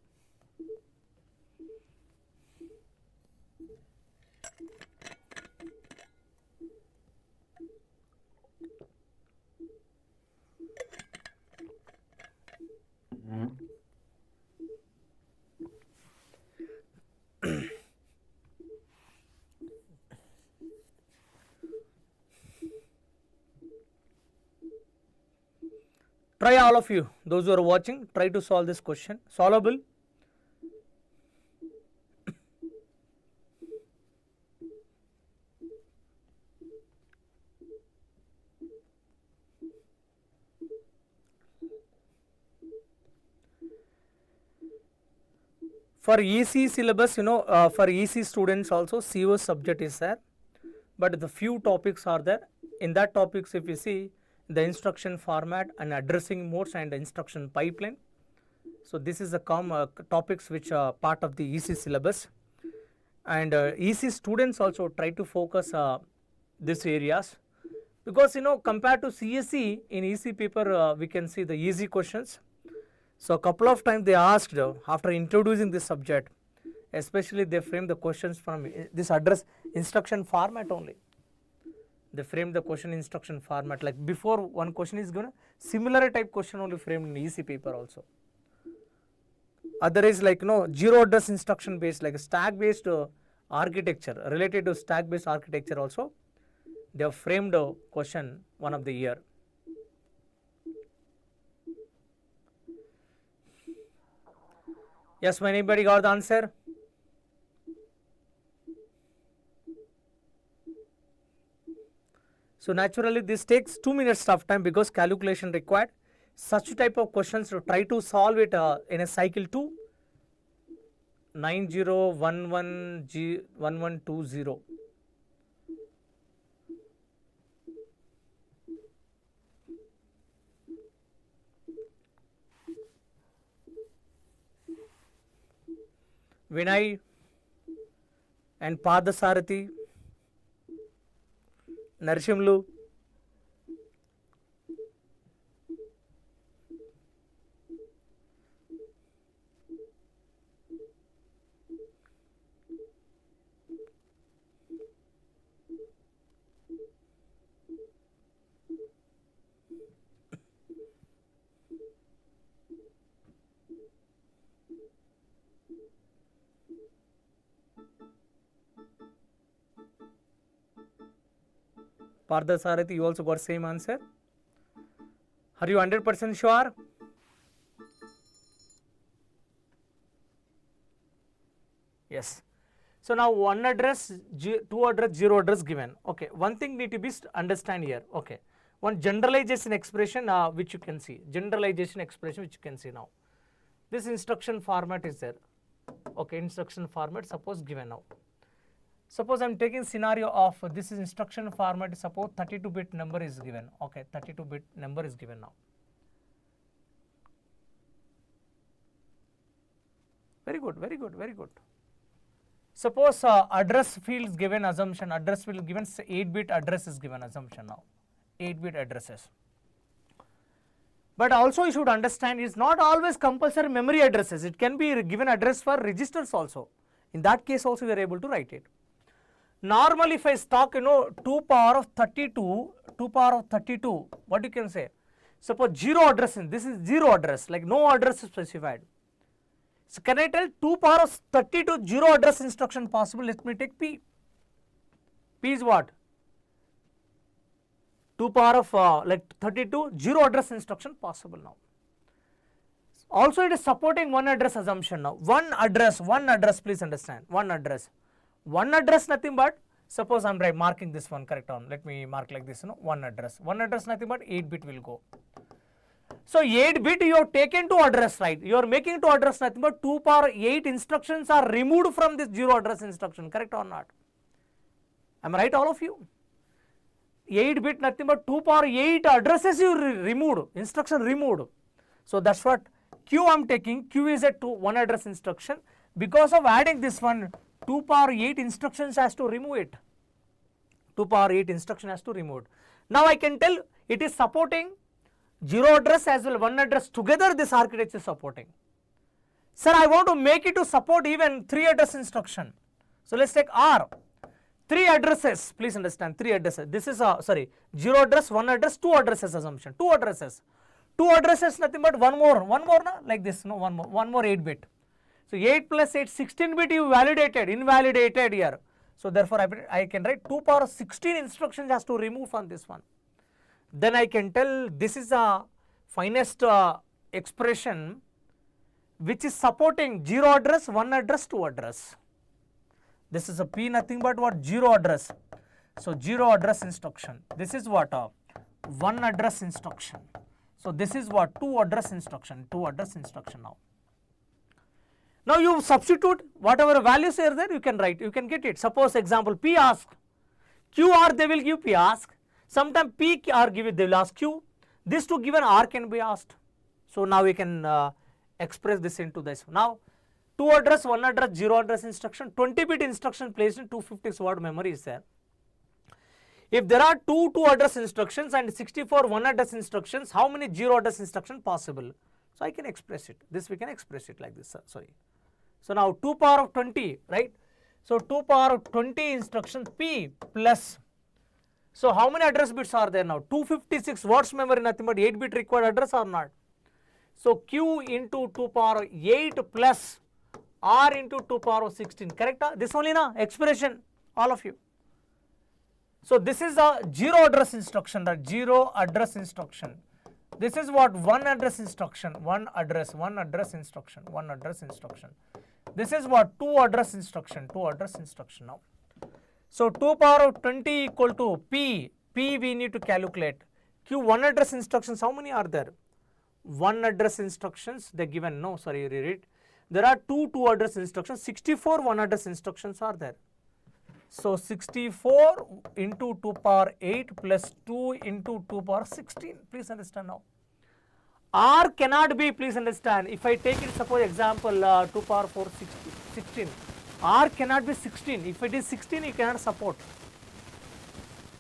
Try, all of you, those who are watching, try to solve this question. Solvable. For EC syllabus, for EC students also CO subject is there, but the few topics are there. In that topics, if you see the instruction format and addressing modes and the instruction pipeline. So this is the topics which are part of the EC syllabus, and EC students also try to focus these areas, because compared to CSE, in EC paper we can see the easy questions. So a couple of times they asked after introducing this subject, especially they frame the questions from this address instruction format only. They frame the question instruction format, like before one question is given, similar type question only framed in EC paper also. Other is like 0 address instruction based, like stack based architecture, related to stack based architecture also, they have framed a question one of the year. Yes, anybody got the answer? So naturally this takes 2 minutes of time because calculation required. Such type of questions, to try to solve it in a cycle 2, 9011G1120. Vinay and Padasarathi, Narshimlu, Parthasarathi, you also got same answer. Are you 100% sure? Yes. So now one address, two address, zero address given. Okay. One thing need to be understand here. Okay. One generalization expression which you can see. Generalization expression which you can see now. This instruction format is there. Okay. Instruction format suppose given now. Suppose I am taking scenario of this is instruction format, suppose 32-bit number is given. Okay, 32-bit number is given now. Very good, very good, very good. Suppose address field is given assumption, address field given 8-bit address is given assumption now, 8-bit addresses. But also you should understand it's not always compulsory memory addresses, it can be given address for registers also. In that case also we are able to write it. Normally if I talk 2 power of 32, what you can say? Suppose 0 address, this is 0 address, like no address is specified. So can I tell 2 power of 32 0 address instruction possible? Let me take P. P is what? 2 power of like 32 0 address instruction possible now. Also it is supporting one address assumption now. One address, please understand, one address. One address nothing but, suppose I am marking this one correct on, let me mark like this, one address nothing but 8-bit will go. So 8-bit you have taken to address, right, you are making to address nothing but 2 power 8 instructions are removed from this 0 address instruction, correct or not? Am I right all of you? 8-bit nothing but 2 power 8 addresses you removed, instruction removed. So that's what Q I am taking, Q is a 1 address instruction, because of adding this one 2 power 8 instructions has to remove it. 2 power 8 instruction has to remove it. Now I can tell it is supporting 0 address as well 1 address together, this architecture is supporting. Sir, I want to make it to support even 3 address instruction. So let's take R. 3 addresses, please understand 3 addresses. This is 0 address, 1 address, 2 addresses assumption, 2 addresses. 2 addresses nothing but one more na? Like this, no, one more 8-bit. So 8 plus 8, 16-bit you invalidated here. So therefore I can write 2 power 16 instructions has to remove from this one. Then I can tell this is the finest expression which is supporting 0 address, 1 address, 2 address. This is a P nothing but what? 0 address. So 0 address instruction. This is what? 1 address instruction. So this is what? 2 address instruction now. Now you substitute whatever values are there, you can write, you can get it. Suppose example P ask, Q R they will give P ask, sometimes P R give it, they will ask Q, this to given R can be asked. So now we can express this into this. Now 2 address, 1 address, 0 address instruction, 20-bit instruction placed in 256 word memory is there. If there are 2 address instructions and 64 1 address instructions, how many 0 address instruction possible? So I can express it, this we can express it like this, sorry. So now 2 power of 20, right? So 2 power of 20 instruction P plus, so how many address bits are there now? 256 words memory nothing but 8-bit required address or not? So Q into 2 power 8 plus R into 2 power of 16, correct? This only na expression, all of you. So this is a 0 address instruction, that 0 address instruction. This is what? 1 address instruction, 1 address instruction. This is what? 2 address instruction now. So 2 power of 20 equal to P we need to calculate. Q 1 address instructions, how many are there? 1 address instructions they given, no sorry read it. There are 2 address instructions, 64 1 address instructions are there. So 64 into 2 power 8 plus 2 into 2 power 16, please understand now. R cannot be, please understand, if I take it suppose example 2 power 4 16, R cannot be 16. If it is 16, it cannot support.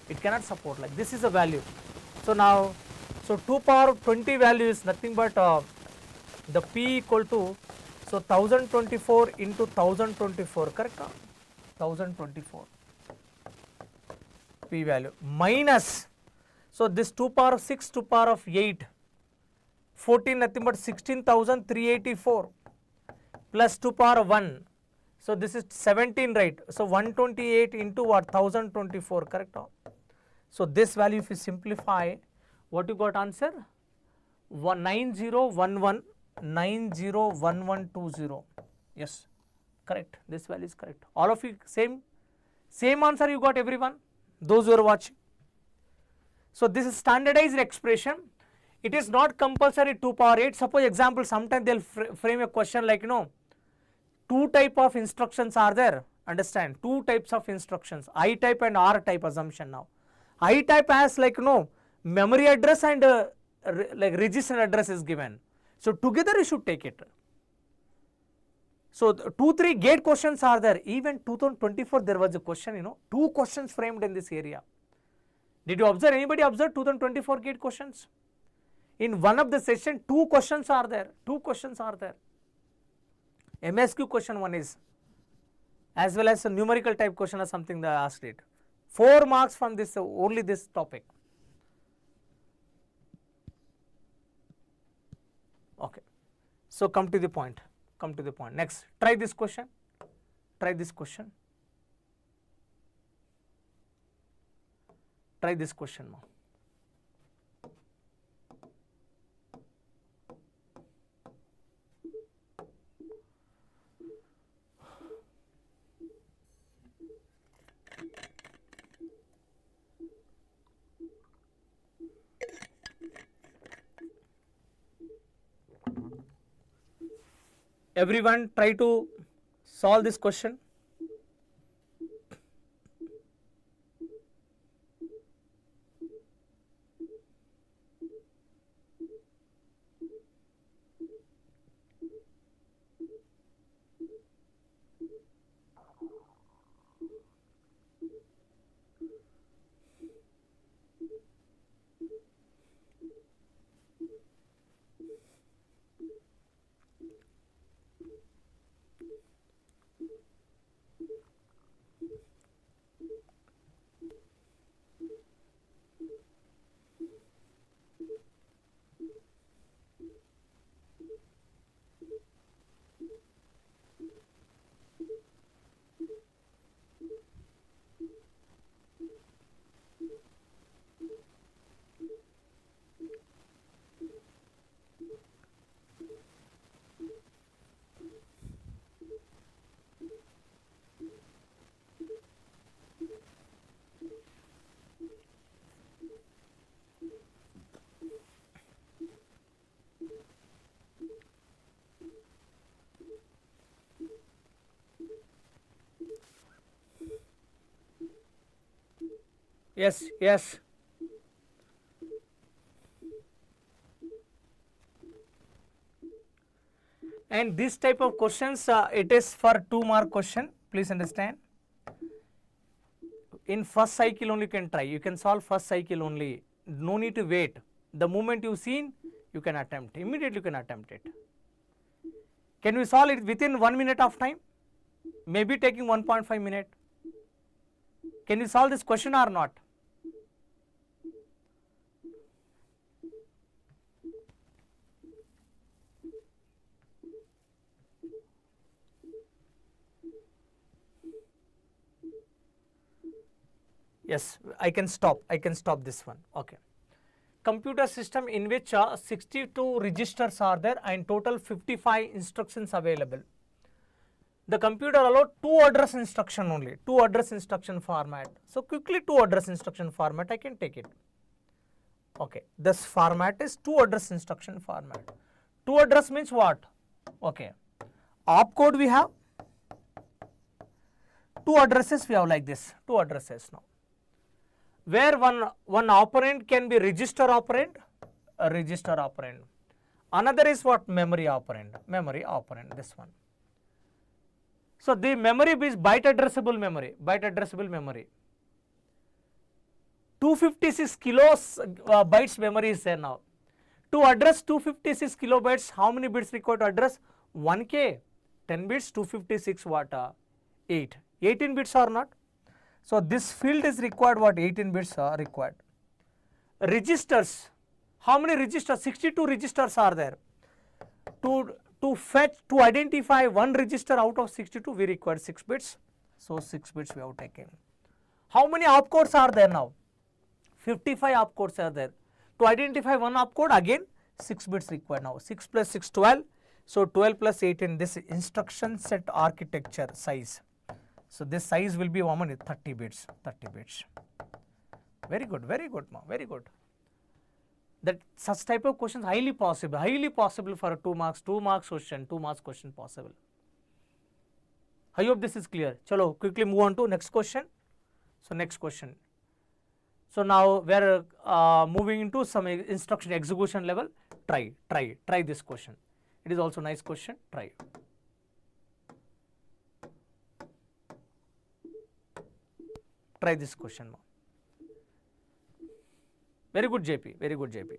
It cannot support, like this is a value. So now, so 2 power 20 value is nothing but the P equal to, so 1024 into 1024, correct? 1024 P value minus, so this 2 power of 6, 2 power of 8, 14 nothing but 16,384 plus 2 power of 1. So this is 17, right? So 128 into what? 1024, correct? So this value if you simplify, what you got answer? 9011 901120. Yes, correct. This value is correct. All of you same answer you got, everyone, those who are watching. So this is standardized expression. It is not compulsory 2 power 8. Suppose example, sometimes they will frame a question like, two type of instructions are there. Understand, two types of instructions, I type and R type assumption. Now I type has like memory address and like register address is given. So together you should take it. So 2-3 gate questions are there. Even 2024 there was a question, two questions framed in this area. Did you observe, anybody observe 2024 gate questions? In one of the session, two questions are there. MSQ question one is, as well as a numerical type question or something that asked it. 4 marks from this, only this topic. Okay. So come to the point. Next, try this question. Try this question now. Everyone try to solve this question. Yes. And this type of questions, it is for 2 mark question, please understand. In first cycle only you can try, you can solve first cycle only, no need to wait. The moment you seen, you can attempt, immediately you can attempt it. Can we solve it within 1 minute of time? Maybe taking 1.5 minute. Can you solve this question or not? Yes, I can stop this one. Okay. Computer system in which 62 registers are there and total 55 instructions available. The computer allowed 2 address instruction only, 2 address instruction format. So quickly 2 address instruction format I can take it. Okay, this format is 2 address instruction format. 2 address means what? Okay, opcode we have 2 addresses, we have like this, 2 addresses now. Where one operand can be register operand, a register operand. Another is what? Memory operand, memory operand, this one. So the memory is byte addressable memory, byte addressable memory. 256 bytes memory is there now. To address 256 kilobytes, how many bits required to address? 1K, 10 bits, 256 what? 8. 18 bits or not? So this field is required what? 18 bits are required. Registers, how many registers? 62 registers are there. To identify one register out of 62, we require 6 bits. So 6 bits we have taken. How many opcodes are there now? 55 opcodes are there. To identify one opcode, again 6 bits required now. 6 plus 6, 12. So 12 plus 18, this instruction set architecture size. So this size will be 30 bits. 30 bits. Very good, ma, very good. That such type of questions highly possible for a 2 marks question, 2 marks question possible. I hope this is clear. Chalo, quickly move on to next question. So next question. So now we are moving into some instruction execution level. Try this question. It is also nice question. Try. Try this question. Very good, JP. Very good, JP.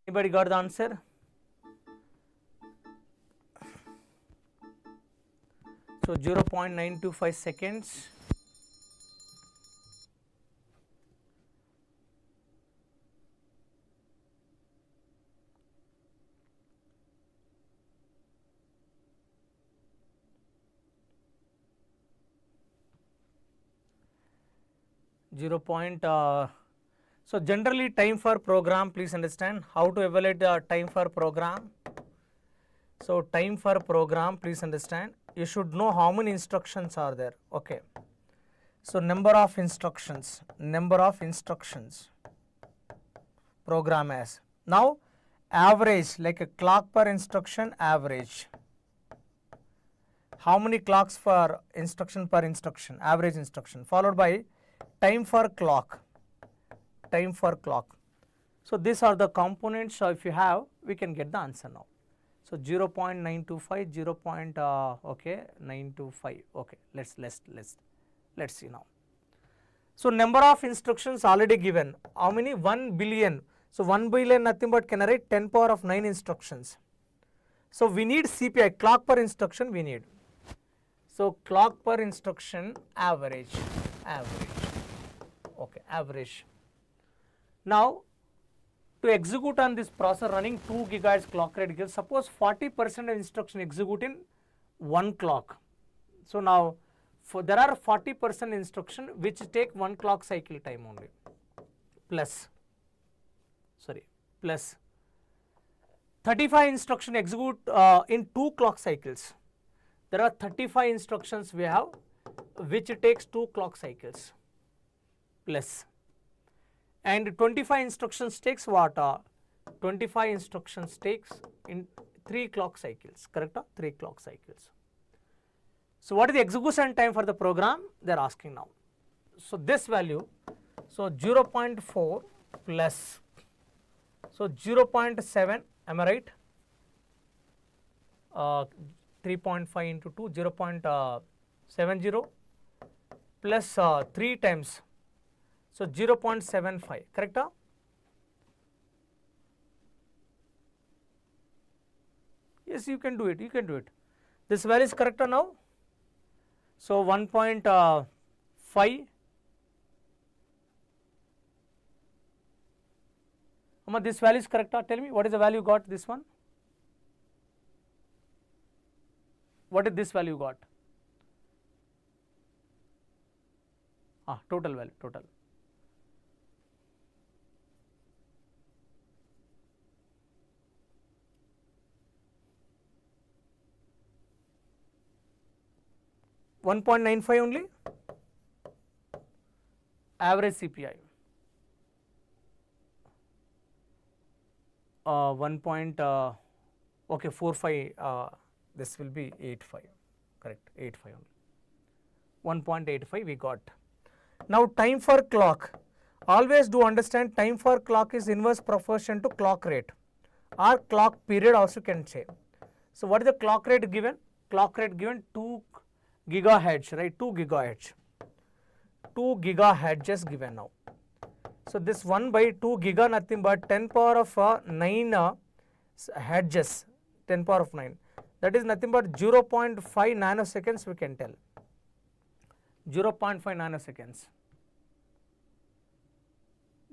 Anybody got the answer? So 0.925 seconds. So generally time for program, please understand how to evaluate the time for program. So time for program, please understand, you should know how many instructions are there. Okay. So number of instructions program has. Now average, like a clock per instruction average. How many clocks per instruction, average instruction, followed by time for clock, So these are the components. So if you have, we can get the answer now. So 0.925, 925. Okay, let's see now. So number of instructions already given. How many? 1 billion. So 1 billion nothing but can I write 10 power of 9 instructions. So we need CPI, clock per instruction we need. So clock per instruction average. Okay, average. Now to execute on this processor running 2 GHz clock rate gives, suppose 40% of instruction execute in one clock. So now there are 40% instruction which take one clock cycle time only, plus 35 instruction execute in 2 clock cycles. There are 35 instructions we have which takes 2 clock cycles, plus, and 25 instructions takes what? 25 instructions takes in 3 clock cycles, correct? 3 clock cycles. So what is the execution time for the program? They are asking now. So this value, so 0.4 plus, so 0.7, am I right? 3.5 into 2, 0.70 plus 3 times, so 0.75, correct? Yes, you can do it, This value is correct now? So 1.5. This value is correct. Tell me what is the value you got this one? What is this value got? Total value, total. $1.95 only. Average CPI. 1.45. This will be 85. Correct. 85 only. 1.85 we got. Now time for clock. Always do understand time for clock is inverse proportion to clock rate or clock period also can say. So what is the clock rate given? Clock rate given 2 gigahertz, right? 2 gigahertz. 2 gigahertz given now. So this 1 by 2 giga nothing but 10 power of 9 hertz, 10 power of 9. That is nothing but 0.5 nanoseconds we can tell. 0.5 nanoseconds.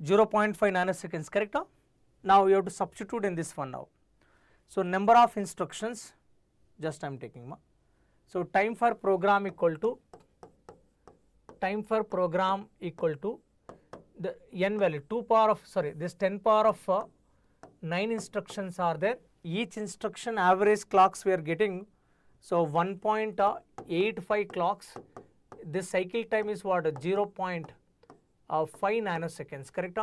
0.5 nanoseconds, correct? Now you have to substitute in this one now. So number of instructions, just I am taking. So time for program equal to the n value 2 power of this 10 power of 9 instructions are there. Each instruction average clocks we are getting. So 1.85 clocks. This cycle time is what? 0.5 nanoseconds, correct?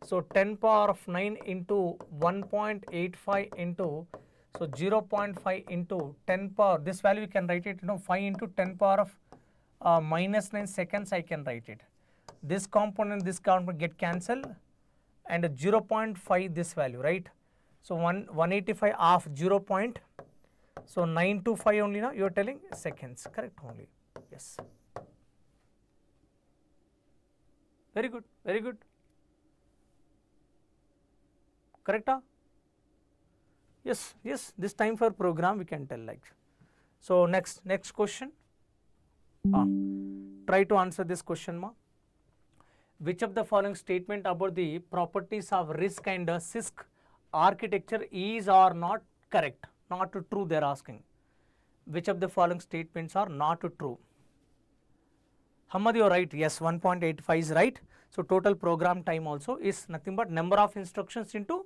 So 10 power of 9 into 1.85 into, so 0.5 into 10 power, this value you can write it, 5 into 10 power of minus 9 seconds I can write it. This component get cancelled and 0.5 this value, right? So 185 of 0. So 925 only now you are telling seconds, correct only. Yes. Very good, very good. Correct? Yes, yes, this time for program we can tell like. So next question. Try to answer this question, ma. Which of the following statement about the properties of RISC and CISC architecture is or not correct? Not true they are asking. Which of the following statements are not true? Hamad, you are right. Yes, 1.85 is right. So total program time also is nothing but number of instructions into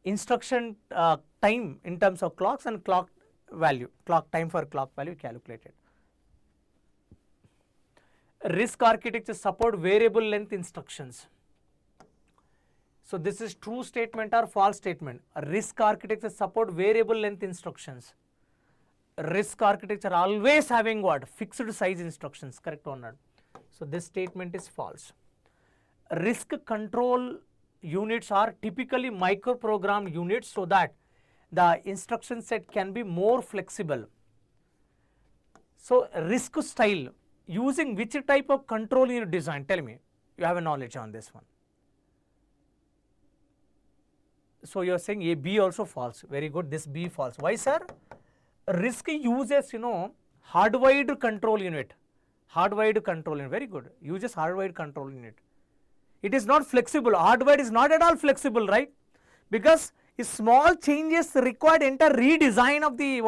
instruction time in terms of clocks and clock value, clock time for clock value calculated. RISC architecture support variable length instructions. So this is true statement or false statement. RISC architecture support variable length instructions. RISC architecture always having what? Fixed size instructions, correct or not? So this statement is false. RISC control units are typically microprogrammed units so that the instruction set can be more flexible. So RISC style, using which type of control unit design? Tell me, you have a knowledge on this one. So you are saying A, B also false. Very good, this B false. Why, sir? RISC uses, hardwired control unit. Hardwired control unit, very good. Uses hardwired control unit. It is not flexible. Hardwired is not at all flexible, right? Because small changes required entire redesign of the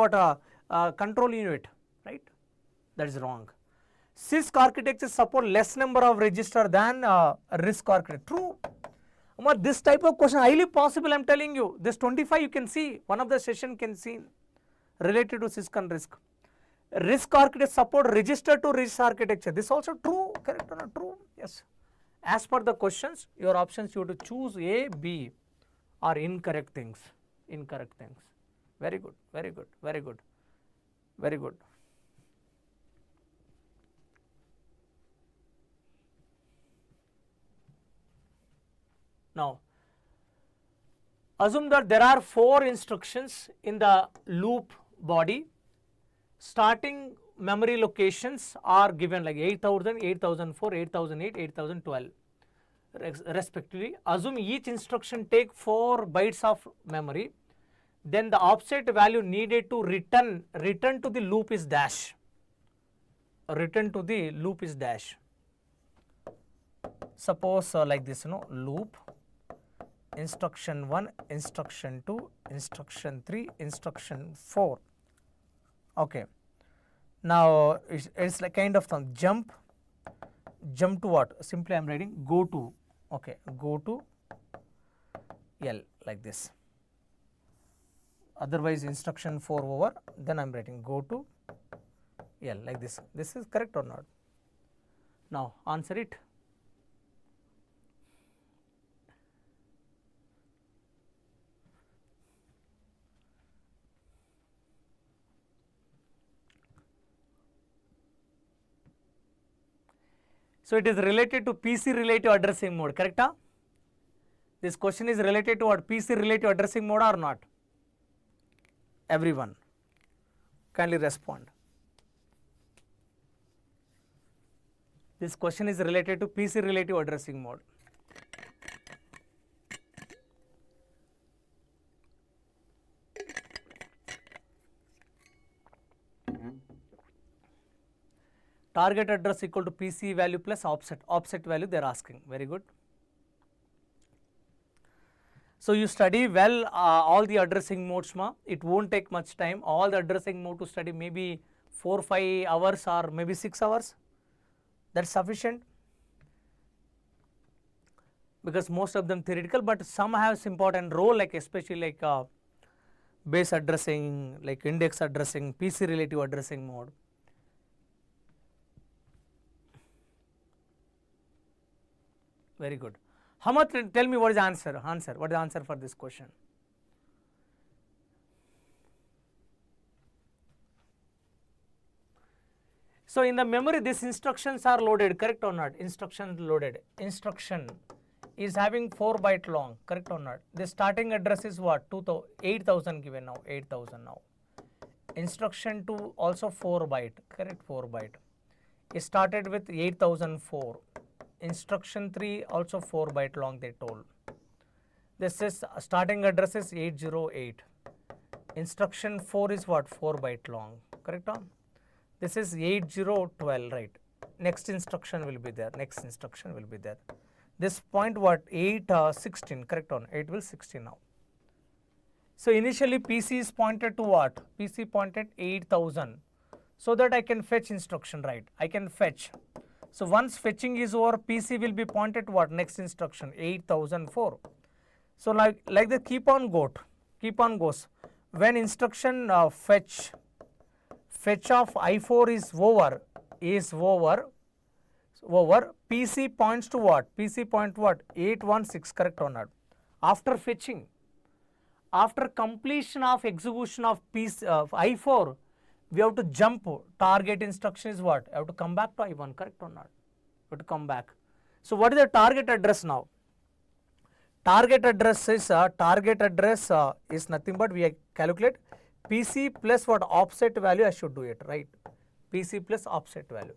control unit, right? That is wrong. CISC architecture support less number of register than RISC architecture. True. This type of question highly possible, I am telling you. This 25 you can see, one of the session can see related to CISC and RISC. RISC architecture support register to RISC architecture. This also true, correct or not? True, yes. As per the questions, your options you have to choose A, B or incorrect things. Incorrect things. Very good, very good, very good, very good. Now, assume that there are 4 instructions in the loop body. Starting memory locations are given like 8000, 8004, 8008, 8012 respectively. Assume each instruction take 4 bytes of memory. Then the offset value needed to return to the loop is dash. Return to the loop is dash. Suppose like this, loop, instruction 1, instruction 2, instruction 3, instruction 4. Okay. Now it's like kind of some jump to what? Simply I am writing go to, okay, go to L like this. Otherwise instruction 4 over, then I am writing go to L like this. This is correct or not? Now answer it. So it is related to PC relative addressing mode, correct? This question is related to what? PC relative addressing mode or not? Everyone, kindly respond. This question is related to PC relative addressing mode. Target address equal to PC value plus offset value they are asking. Very good. So you study well all the addressing modes, it won't take much time. All the addressing mode to study maybe 4-5 hours or maybe 6 hours. That's sufficient, because most of them theoretical, but some have important role, like especially like base addressing, like index addressing, PC relative addressing mode. Very good. How much? Tell me what is the answer? What is the answer for this question? So in the memory, these instructions are loaded, correct or not? Instruction loaded. Instruction is having 4 byte long, correct or not? The starting address is what? 8000 given now, 8000 now. Instruction 2 also 4 byte, correct? 4 byte. It started with 8004. Instruction 3 also 4 byte long they told. This is starting address is 808. Instruction 4 is what? 4 byte long, correct? This is 8012, right? Next instruction will be there. Next instruction will be there. This point what? 816, correct on? 8 will 16 now. So initially PC is pointed to what? PC pointed 8000. So that I can fetch instruction, right? I can fetch. So once fetching is over, PC will be pointed to what? Next instruction 8004. So like the keep on goes. When instruction fetch of I4 is over, PC points to what? PC point what? 816, correct or not? After fetching, after completion of execution of I4, we have to jump. Target instruction is what? I have to come back to I1, correct or not? We have to come back. So what is the target address now? Target address is nothing but we calculate PC plus what offset value I should do it, right? PC plus offset value.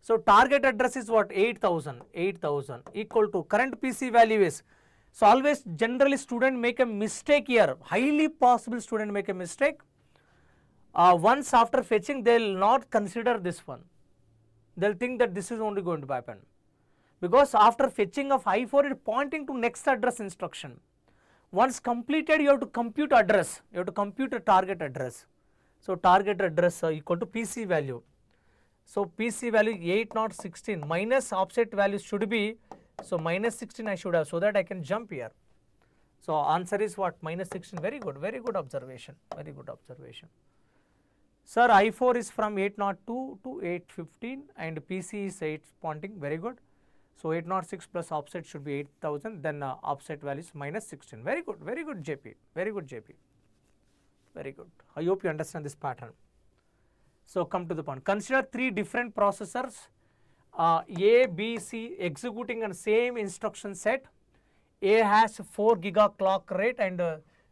So target address is what? 8000 equal to current PC value is. So always generally student make a mistake here, highly possible student make a mistake. Once after fetching they will not consider this one. They will think that this is only going to happen. Because after fetching of I4 it is pointing to next address instruction. Once completed you have to compute address, you have to compute a target address. So target address equal to PC value. So PC value 8016 minus offset value should be, so minus 16 I should have, so that I can jump here. So answer is what? Minus 16. Very good observation, very good observation. Sir, I4 is from 802 to 815 and PC is 8 pointing, very good. So 806 plus offset should be 8000, then offset value is minus 16. Very good JP, very good JP, very good. I hope you understand this pattern. So come to the point. Consider three different processors, A, B, C executing on same instruction set. A has 4 giga clock rate and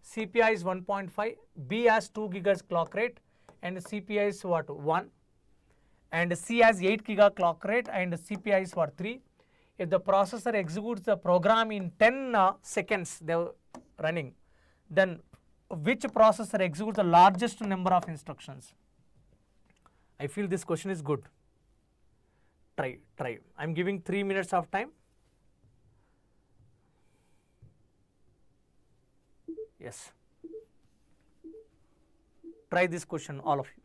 CPI is 1.5, B has 2 gigas clock rate and CPI is what? 1, and C has 8 giga clock rate and CPI is what? 3. If the processor executes the program in 10 seconds they are running, then which processor executes the largest number of instructions? I feel this question is good. Try. I am giving 3 minutes of time. Yes. Try this question, all of you.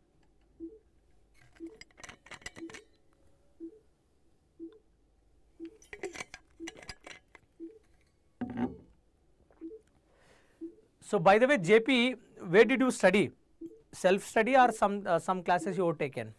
So by the way, JP, where did you study? Self-study or some classes you have taken?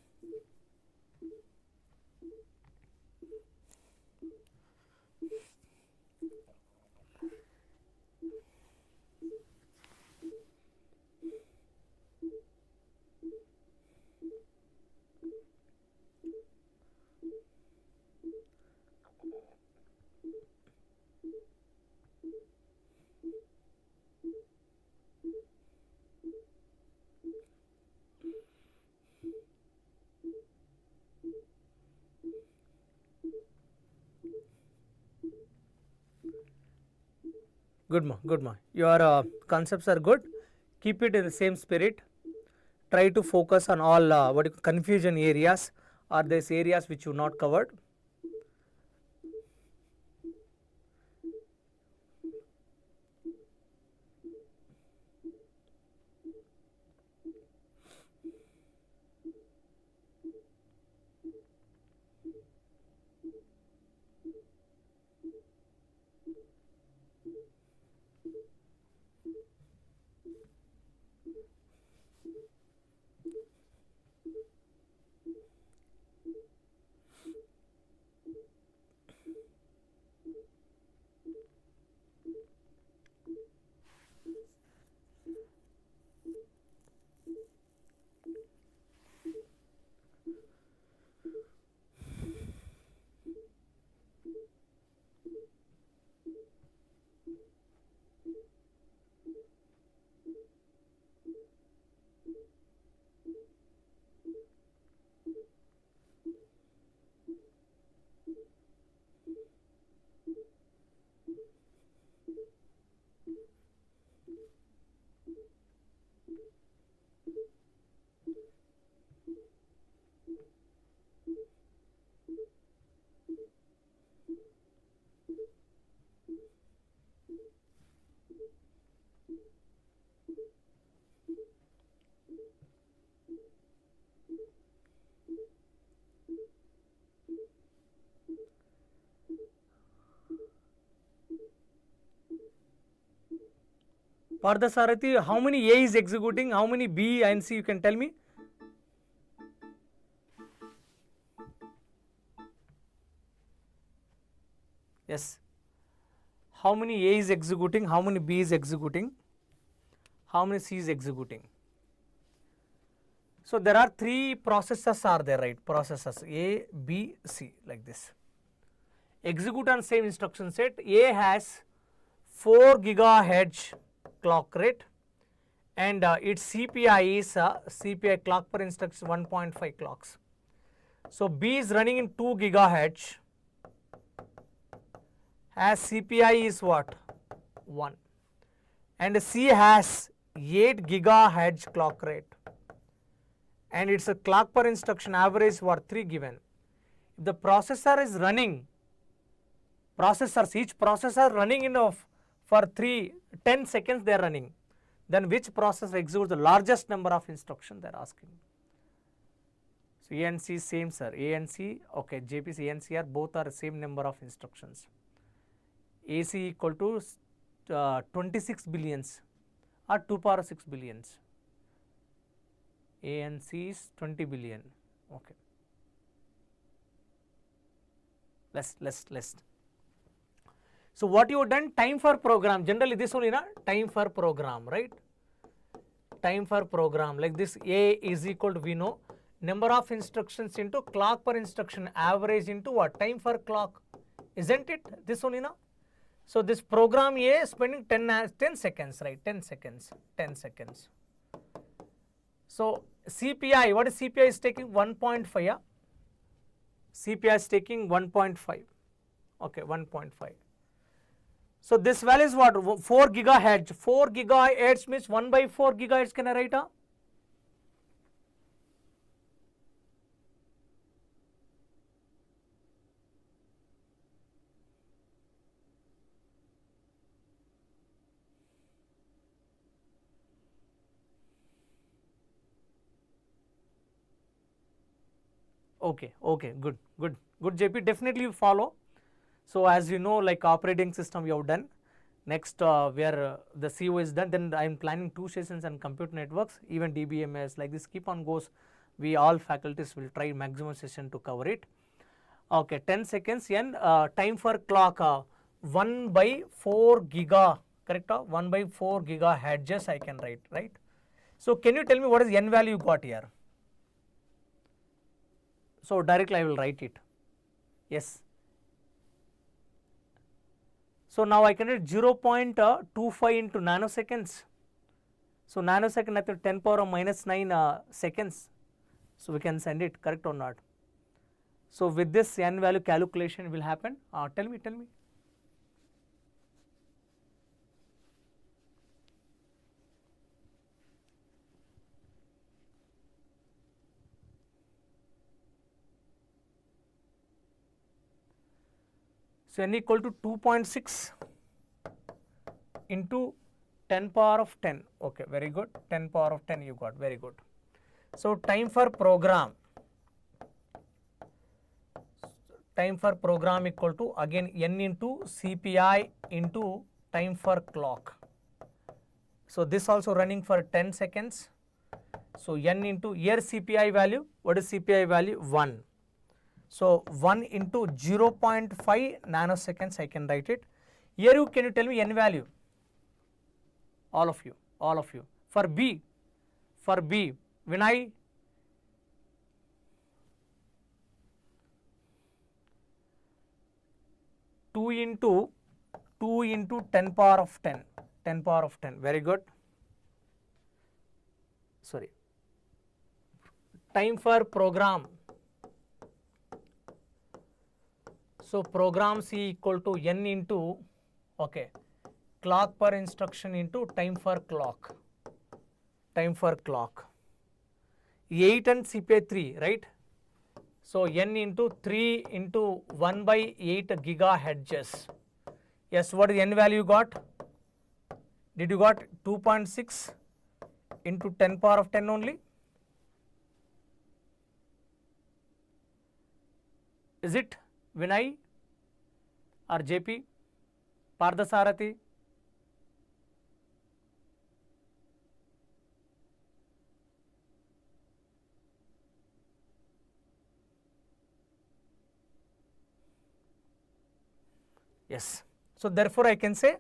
Good ma. Your concepts are good. Keep it in the same spirit. Try to focus on all confusion areas or these areas which you not covered. Partha how many A is executing, how many B and C, you can tell me? Yes. how many A is executing, how many B is executing, how many C is executing. So there are three processors are there, right? Processors A, B, C, like this. Execute on same instruction set. A has 4 gigahertz clock rate, and its CPI is CPI clock per instruction 1.5 clocks. So B is running in 2 gigahertz, as CPI is what? 1, and C has 8 gigahertz clock rate, and its a clock per instruction average what? 3 given. If the processor is running, each processor running in for 10 seconds they are running, then which processor executes the largest number of instructions they are asking. So A and C same, sir. A and C, okay, JPC A and C are both are same number of instructions. AC equal to 26 billions or 2 power 6 billions. A and C is 20 billion. Okay. Less. So what you have done? Time for program. Generally this only na time for program, right? Time for program like this. A is equal to, we know, number of instructions into clock per instruction average into what? Time for clock, isn't it? This only na. So this program A is spending 10 seconds, right? 10 seconds. So CPI, what is CPI is taking? 1.5, yeah? CPI is taking 1.5. Okay, 1.5. So this value is what? 4 gigahertz. 4 gigahertz means 1 by 4 gigahertz. Can I write? Okay, good JP, definitely you follow. So as you know, like operating system we have done. Next where the CO is done, then I am planning 2 sessions on computer networks, even DBMS, like this keep on goes. We all faculties will try maximum session to cover it. Okay, 10 seconds and time for clock 1 by 4 giga, correct? 1 by 4 gigahertz I can write, right? So can you tell me what is n value you got here? So directly I will write it. Yes. So now I can write 0.25 into nanoseconds. So nanosecond at 10 power minus 9 seconds. So we can send it, correct or not? So with this n value calculation will happen. Tell me. So n equal to 2.6 into 10 power of 10. Okay, very good. 10 power of 10 you got, very good. So time for program equal to again n into CPI into time for clock. So this also running for 10 seconds. So n into here CPI value, what is CPI value? 1. So 1 into 0.5 nanoseconds I can write it. Here you can you tell me n value? All of you. For B, when I two into 10 power of 10, very good. Sorry. Time for program. So program C equal to n into, okay, clock per instruction into time for clock. 8 and CPI 3, right? So n into 3 into 1 by 8 gigahertz. Yes, what is n value you got? Did you got 2.6 into 10 power of 10 only? Is it Vinay or JP? Pardasarathi? Yes. So therefore I can say,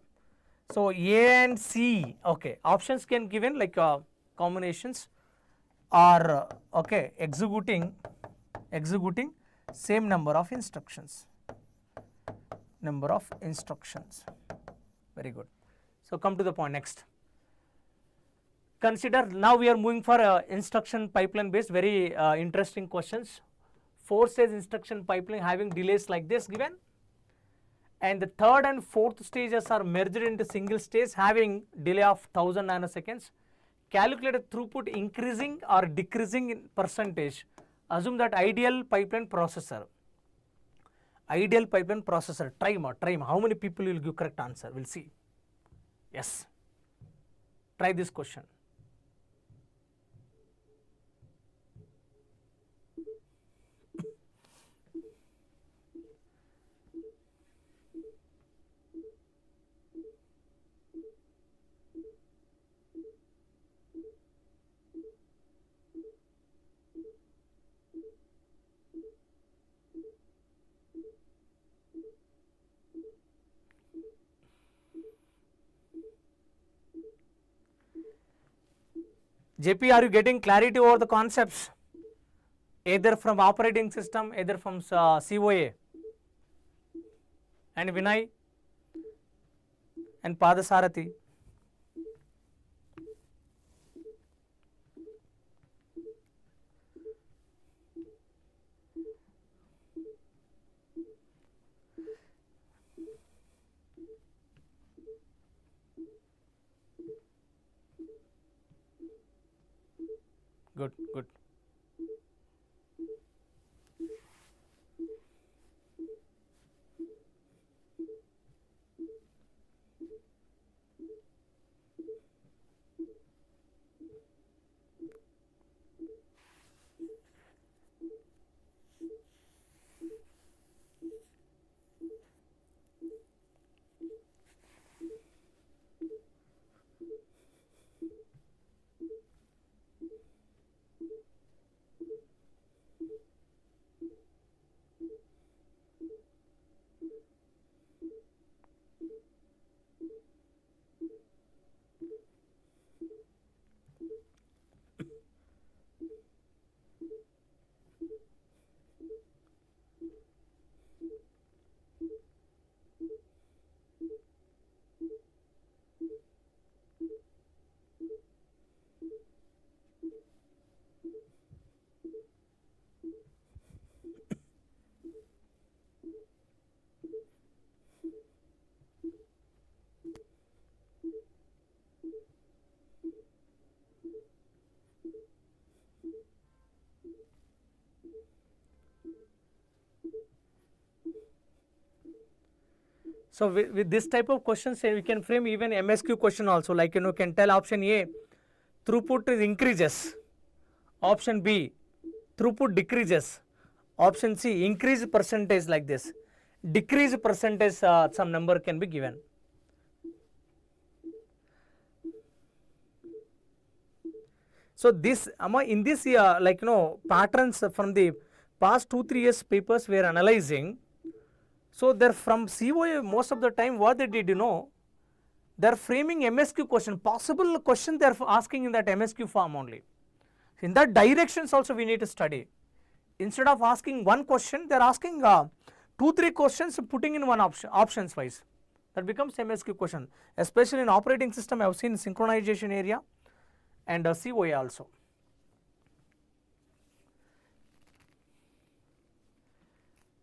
so A and C, okay, options can given like combinations are okay, executing same number of instructions, very good. So come to the point next. Consider, now we are moving for instruction pipeline based, very interesting questions. 4-stage instruction pipeline having delays like this given, and the third and fourth stages are merged into single stage having delay of 1000 nanoseconds. Calculated throughput increasing or decreasing in percentage. Assume that ideal pipeline processor. Try how many people will give correct answer, we'll see. Yes, try this question. JP, are you getting clarity over the concepts? Either from operating system, either from COA. And Vinay and Padasarathi. Good, good. So with this type of questions, we can frame even MSQ question also, like can tell option A, throughput is increases, option B, throughput decreases, option C, increase percentage like this, decrease percentage some number can be given. So this in this like patterns from the past 2-3 years papers we are analyzing. So they're from COA most of the time what they did, they're framing MSQ question, possible question they're asking in that MSQ form only. In that directions also we need to study. Instead of asking one question, they're asking 2-3 questions putting in one options wise. That becomes MSQ question. Especially in operating system I have seen synchronization area and COA also.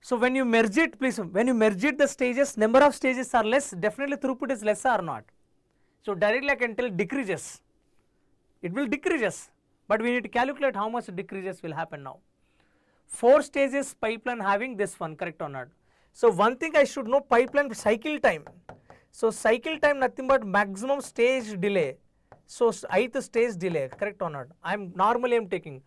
So when you merge it, please, when you merge it the stages, number of stages are less, definitely throughput is less or not. So directly I can tell decreases, it will decreases, but we need to calculate how much decreases will happen now. 4 stages pipeline having this one, correct or not? So one thing I should know, pipeline cycle time. So cycle time nothing but maximum stage delay. So ith stage delay, correct or not? Normally I'm taking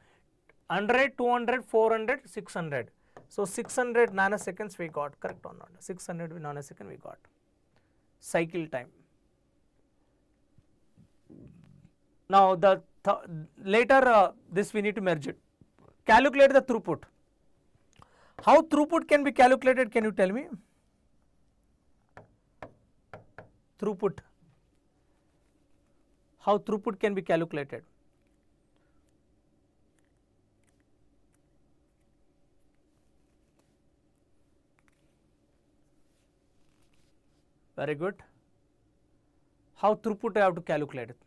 100, 200, 400, 600. So 600 nanoseconds we got, correct or not? 600 nanosecond we got. Cycle time. Now the later this we need to merge it. Calculate the throughput. How throughput can be calculated, can you tell me? throughput. How throughput can be calculated? Very good. How throughput I have to calculate it?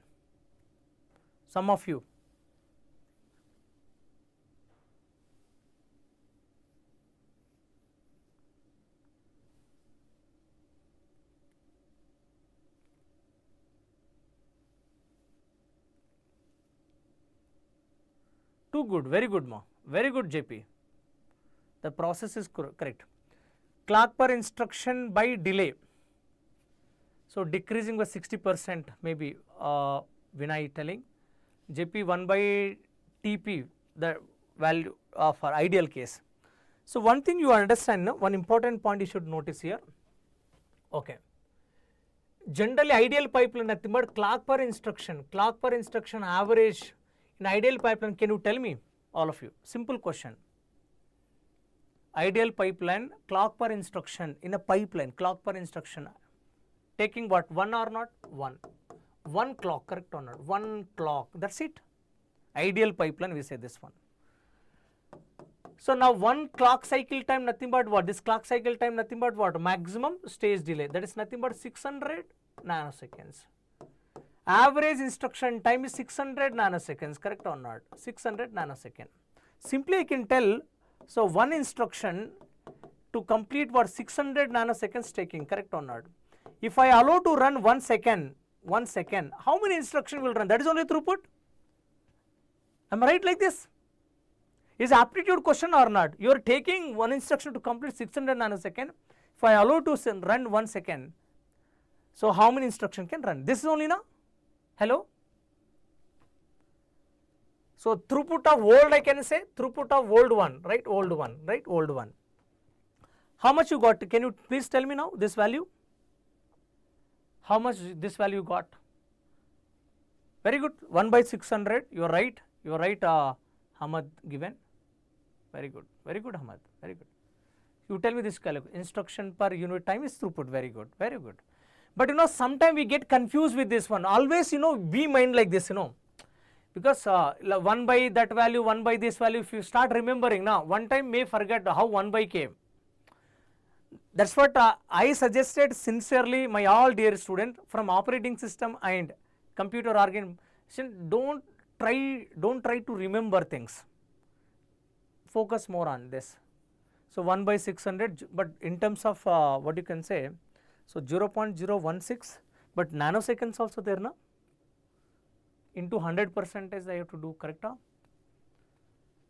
Some of you. Too good, very good ma, very good JP. The process is correct. Clock per instruction by delay. So decreasing by 60% maybe Vinay telling. JP 1 by TP, the value of our ideal case. So one thing you understand, no? One important point you should notice here. Okay. Generally ideal pipeline nothing but clock per instruction average in ideal pipeline. Can you tell me, all of you? Simple question. Ideal pipeline, clock per instruction in a pipeline, clock per instruction, taking what, 1 or not? 1. 1 clock, correct or not? 1 clock, that's it. Ideal pipeline, we say this one. So now 1 clock cycle time, nothing but what? This clock cycle time, nothing but what? Maximum stage delay, that is nothing but 600 nanoseconds. Average instruction time is 600 nanoseconds, correct or not? 600 nanosecond. Simply I can tell, so one instruction to complete what, 600 nanoseconds taking, correct or not? If I allow to run 1 second, how many instruction will run? That is only throughput. Am I right like this? Is aptitude question or not? You are taking one instruction to complete 600 nanosecond. If I allow to run 1 second, so how many instruction can run? This is only now. Hello? So throughput of old, I can say throughput of old one, right? Old one, right? Old one. How much you got? Can you please tell me now this value? How much this value you got? Very good. 1 by 600. You are right. You are right, Hamad given. Very good. Very good, Hamad. Very good. You tell me this instruction per unit time is throughput. Very good. Very good. But you know, sometimes we get confused with this one. Always, you know, be mind like this, you know. Because 1 by that value, 1 by this value, if you start remembering now, one time may forget how 1 by came. That's what I suggested sincerely, my all dear student, from operating system and computer organization, don't try to remember things. Focus more on this. So 1 by 600, but in terms of what you can say, so 0.016, but nanoseconds also there na? Into 100% I have to do, correct?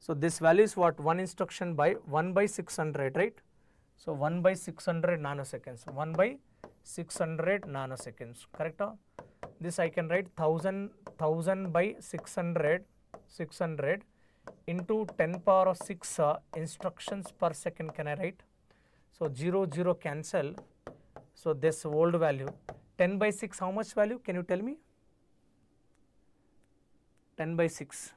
So this value is what? 1 instruction by 1 by 600, right? So 1 by 600 nanoseconds, 1 by 600 nanoseconds, correct? This I can write 1000 by 600 into 10 power of 6 instructions per second can I write. So 0 cancel. So this old value 10 by 6, how much value? Can you tell me? 10 by 6.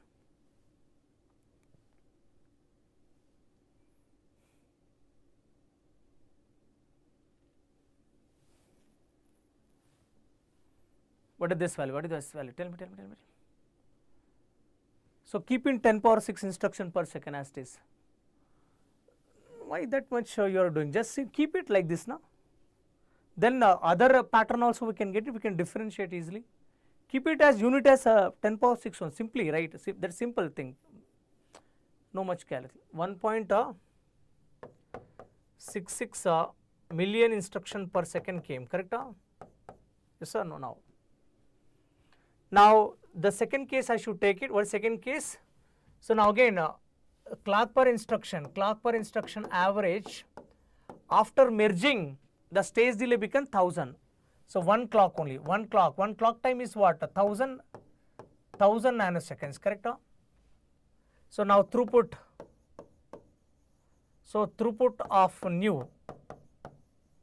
What is this value? What is this value? Tell me. So keep in 10 power 6 instruction per second as it is. Why that much you are doing? Just keep it like this now. Then other pattern also we can get it, we can differentiate easily. Keep it as unit as 10 power 6 one, simply, right? That simple thing. No much calculation. 1.66 million instruction per second came, correct? Yes or no? Now. Now the second case I should take it. What is second case? So now again clock per instruction average after merging the stage delay become 1000. So 1 clock only, 1 clock time is what? 1000 nanoseconds, correct? So now throughput. So throughput of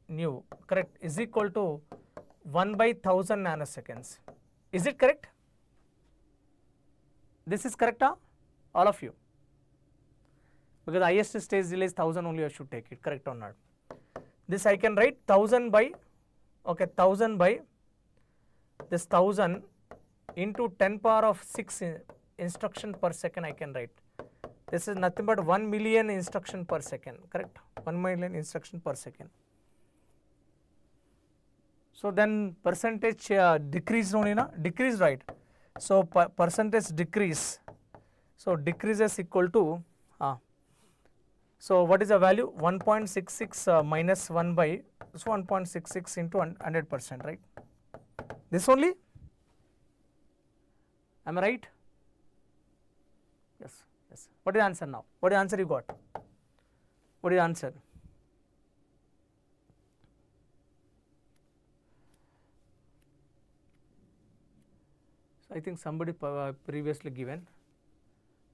new correct is equal to 1 by 1000 nanoseconds. Is it correct? This is correct, all of you? Because highest stage delay is 1000 only, I should take it, correct or not? This I can write 1000 by, okay, 1000 by this 1000 into 10 power of 6 instruction per second I can write. This is nothing but 1 million instruction per second, correct? 1 million instruction per second. So then percentage decrease only, na? Decrease, right? So percentage decrease. So decrease is equal to, so what is the value? 1.66 minus 1 by, so 1.66 into 100%, right? This only? Am I right? Yes, yes. What is the answer now? What is the answer you got? What is the answer? So I think somebody previously given,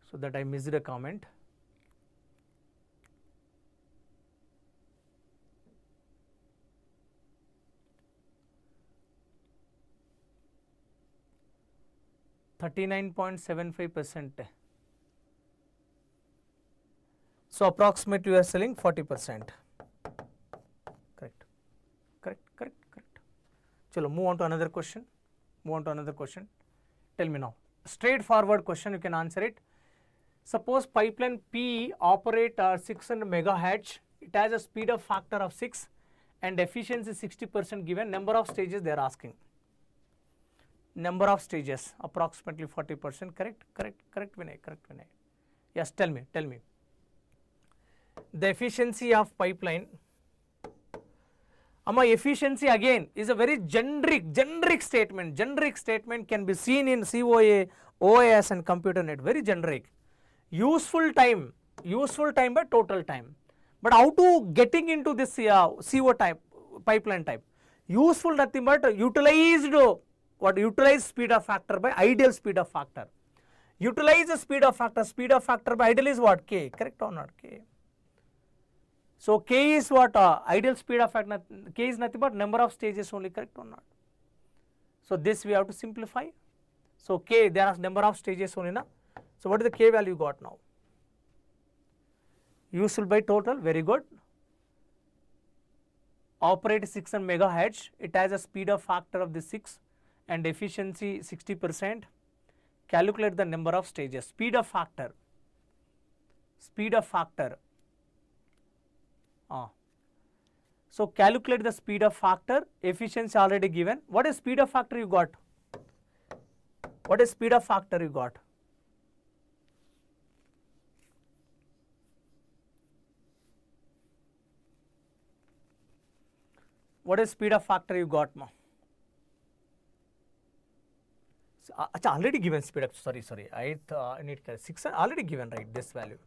so that I missed a comment. %39.75%. So approximately you are selling 40%. Correct. Chalo, move on to another question. Tell me now. Straightforward question, you can answer it. Suppose pipeline P operate 600 megahertz. It has a speed of factor of 6 and efficiency 60% given. Number of stages they are asking. Number of stages approximately 40%. Correct, Vinay. Yes, tell me. The efficiency of pipeline. Efficiency again is a very generic statement. Generic statement can be seen in COA, OAS and computer net. Very generic. Useful time by total time. But how to getting into this CO type, pipeline type? Useful nothing but utilized speed of factor by ideal speed of factor. Utilize the speed of factor by ideal is what? K, correct or not? K. So K is what? Ideal speed of factor, K is nothing but number of stages only, correct or not? So this we have to simplify. So K, there are number of stages only, na? So what is the K value got now? Useful by total, very good. Operate 600 megahertz, it has a speed of factor of the 6 and efficiency 60%. Calculate the number of stages. Speed of factor. So calculate the speed of factor. Efficiency already given. What is speed of factor you got? What is speed of factor you got? What is speed of factor you got, ma? Already given speed up. Sorry. I need 6 already given, right? This value.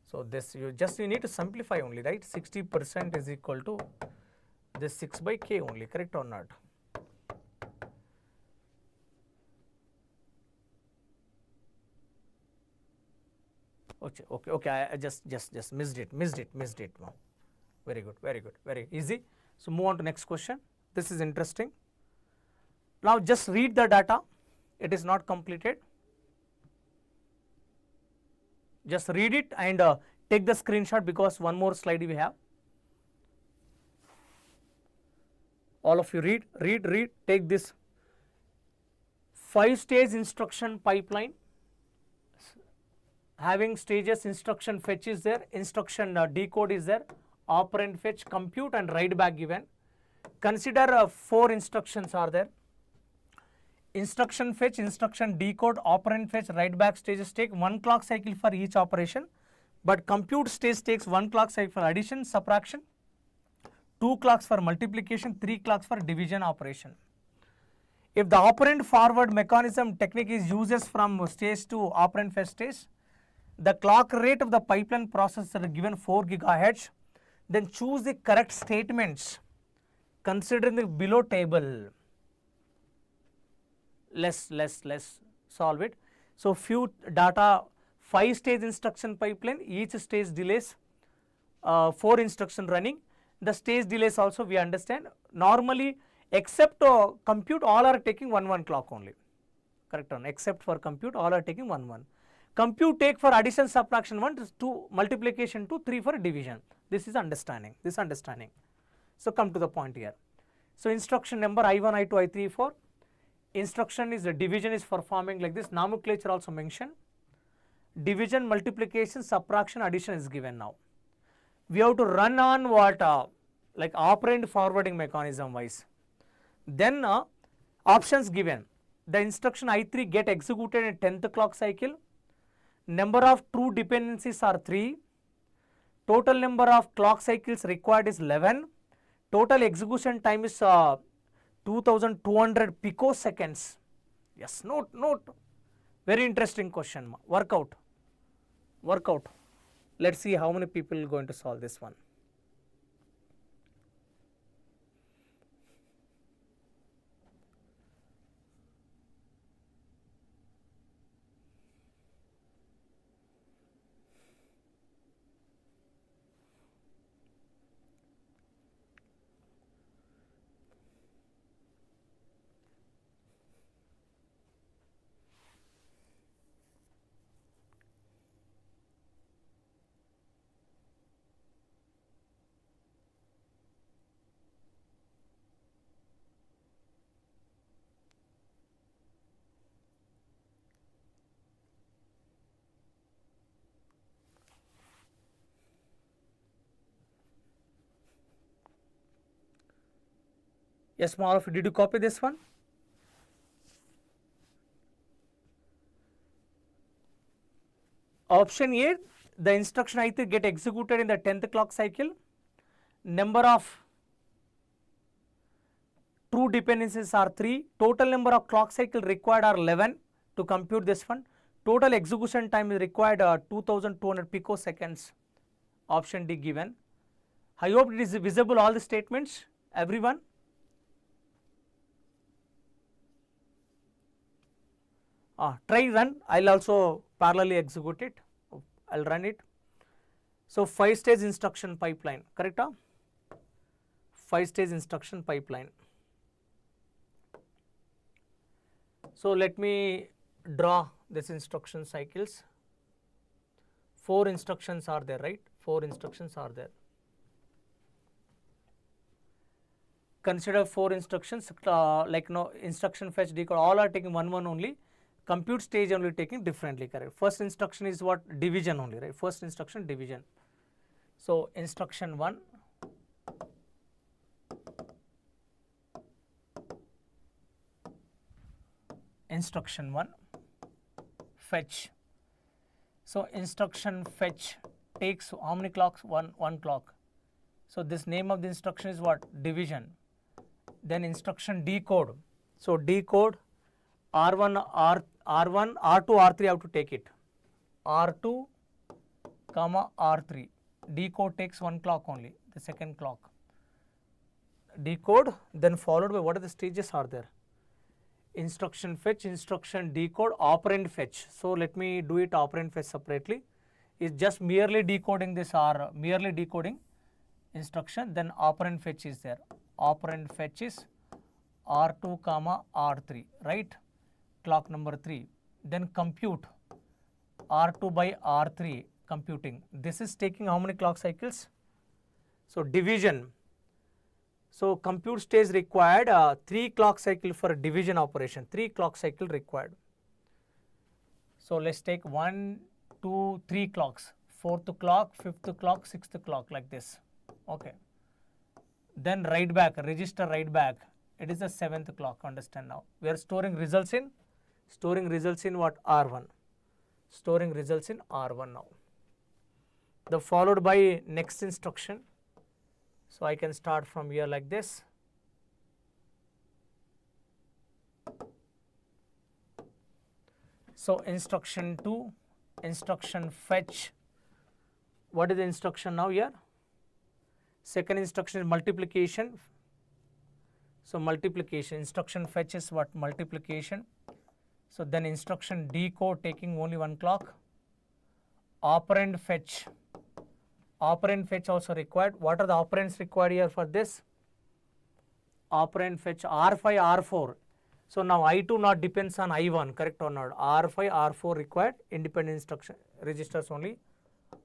So this you need to simplify only, right? 60% is equal to this 6 by K only, correct or not? Okay. I just missed it. Very good. Very easy. So move on to next question. This is interesting. Now just read the data. It is not completed. Just read it and take the screenshot because one more slide we have. All of you read. Take this 5-stage instruction pipeline. Having stages, instruction fetch is there, instruction decode is there, operand fetch, compute and write back given. Consider 4 instructions are there. Instruction fetch, instruction decode, operand fetch, write back stages take 1 clock cycle for each operation, but compute stage takes 1 clock cycle for addition, subtraction, 2 clocks for multiplication, 3 clocks for division operation. If the operand forward mechanism technique is uses from stage to operand fetch stage, the clock rate of the pipeline processor given 4 gigahertz, then choose the correct statements considering the below table. Let's solve it. So few data, 5-stage instruction pipeline, each stage delays 4 instruction running. The stage delays also we understand. Normally except compute all are taking 1 clock only. Correct on. Except for compute all are taking 1. Compute take for addition, subtraction 1, 2 multiplication 2, 3 for division. This is understanding. So come to the point here. So instruction number I1, I2, I3, I4. instruction is the division is performing like this. Nomenclature also mentioned. Division, multiplication, subtraction, addition is given now. We have to run on what like operand forwarding mechanism wise. Then options given. The instruction I3 get executed in 10th clock cycle. Number of true dependencies are 3. Total number of clock cycles required is 11. Total execution time is 2200 picoseconds. Yes, note. Very interesting question. Work out. Let's see how many people are going to solve this one. Yes, more of you, did you copy this one? Option A, the instruction I3 get executed in the 10th clock cycle. Number of true dependencies are 3. Total number of clock cycle required are 11 to compute this one. Total execution time is required 2200 picoseconds. Option D given. I hope it is visible all the statements, everyone. Try run, I will also parallelly execute it, I will run it. So 5-stage instruction pipeline, correct? 5-stage instruction pipeline. So let me draw this instruction cycles. 4 instructions are there, right? 4 instructions are there. Consider 4 instructions, like instruction fetch, decode, all are taking one only. Compute stage only taking differently, correct? First instruction is what? Division only, right? First instruction division. So instruction 1, fetch. So instruction fetch takes how many clocks? One clock. So this name of the instruction is what? Division. Then instruction decode. So decode R1, R1, R2, R3 have to take it. R2, R3. Decode takes 1 clock only, the second clock. Decode, then followed by what are the stages are there? Instruction fetch, instruction decode, operand fetch. So let me do it operand fetch separately. It's just merely decoding this or merely decoding instruction, then operand fetch is there. Operand fetch is R2, R3, right? Clock number 3. Then compute R2 by R3 computing. This is taking how many clock cycles? So division. So compute stage required 3 clock cycle for division operation. 3 clock cycle required. So let's take 1, 2, 3 clocks. 4th clock, 5th clock, 6th clock, like this. Okay. Then write back, register write back. It is the 7th clock. Understand now. We are storing results in what? R1. Storing results in R1 now. The followed by next instruction. So I can start from here like this. So instruction 2, instruction fetch. What is the instruction now here? Second instruction is multiplication. So multiplication, instruction fetch is what? Multiplication. So then instruction decode taking only 1 clock. Operand fetch. Operand fetch also required. What are the operands required here for this? Operand fetch R5, R4. So now I2 not depends on I1, correct or not? R5, R4 required, independent instruction registers only.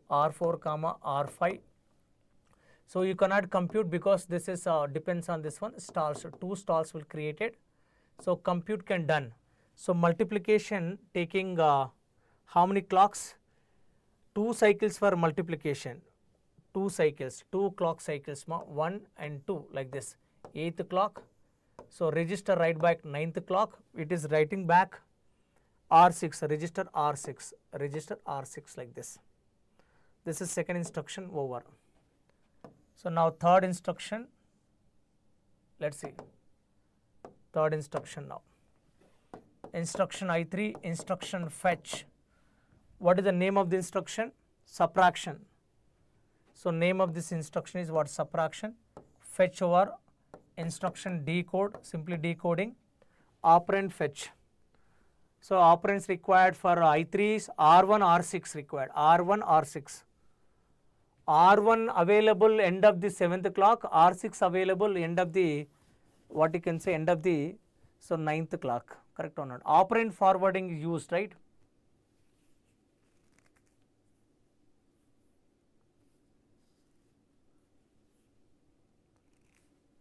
R4, R5. So you cannot compute because this is depends on this one, stalls. 2 stalls will created. So compute can done. So multiplication taking how many clocks? 2 cycles for multiplication, 2 cycles, 2 clock cycles, 1 and 2 like this, 8th clock. So register write back 9th clock, it is writing back R6, register R6, register R6 like this. This is second instruction over. So now third instruction, let's see, third instruction now. Instruction I3, instruction fetch. What is the name of the instruction? Subtraction. So name of this instruction is what? Subtraction. Fetch over instruction decode, simply decoding. Operand fetch. So operands required for I3 is R1, R6 required, R1, R6. R1 available end of the 7th clock, R6 available end of the, what you can say, end of the, so 9th clock, correct or not? Operand forwarding is used, right?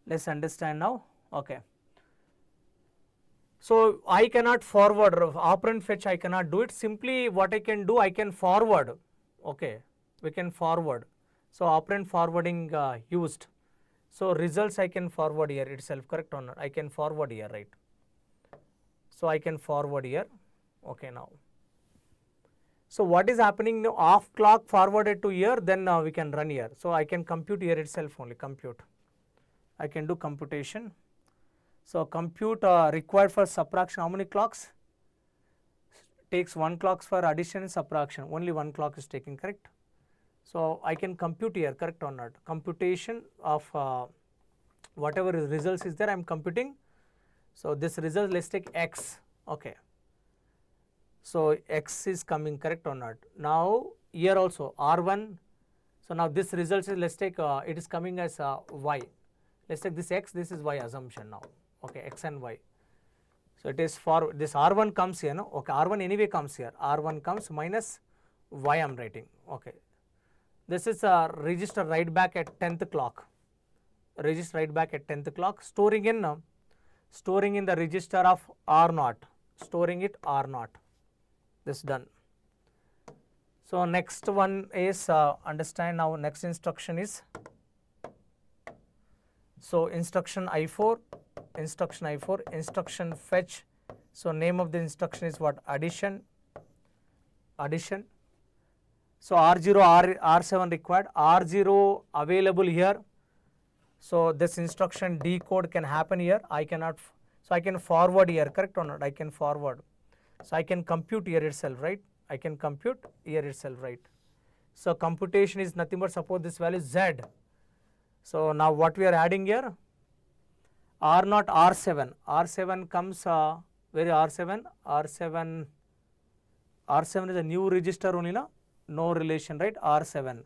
Let's understand now, okay. So I cannot forward, operand fetch I cannot do it, simply what I can do, I can forward, okay, we can forward. So operand forwarding used. So results I can forward here itself, correct or not? I can forward here, right? So I can forward here, okay now. So what is happening now? Off clock forwarded to here, then we can run here. So I can compute here itself only, compute. I can do computation. So compute required for subtraction, how many clocks? Takes 1 clock for addition and subtraction, only 1 clock is taken, correct? So I can compute here, correct or not? Computation of whatever results is there, I am computing. So this result, let's take x, okay. So x is coming, correct or not? Now here also R1, so now this result is, let's take it is coming as y. Let's take this x, this is y assumption now, okay, x and y. So it is for this R1 comes here, no? Okay, R1 anyway comes here, R1 comes minus y I am writing, okay. This is a register write back at 10th clock, register write back at 10th clock, storing in the register of R0, storing it R0, this done. So next one is understand now, next instruction is, so instruction I4, instruction fetch. So name of the instruction is what? Addition, addition. So R0, R7 required, R0 available here. So this instruction decode can happen here, I cannot, so I can forward here, correct or not? I can forward. So I can compute here itself, right? I can compute here itself, right? So computation is nothing but suppose this value is Z. So now what we are adding here? R0, R7, R7 comes, where is R7? R7 is a new register only, no relation, right? R7,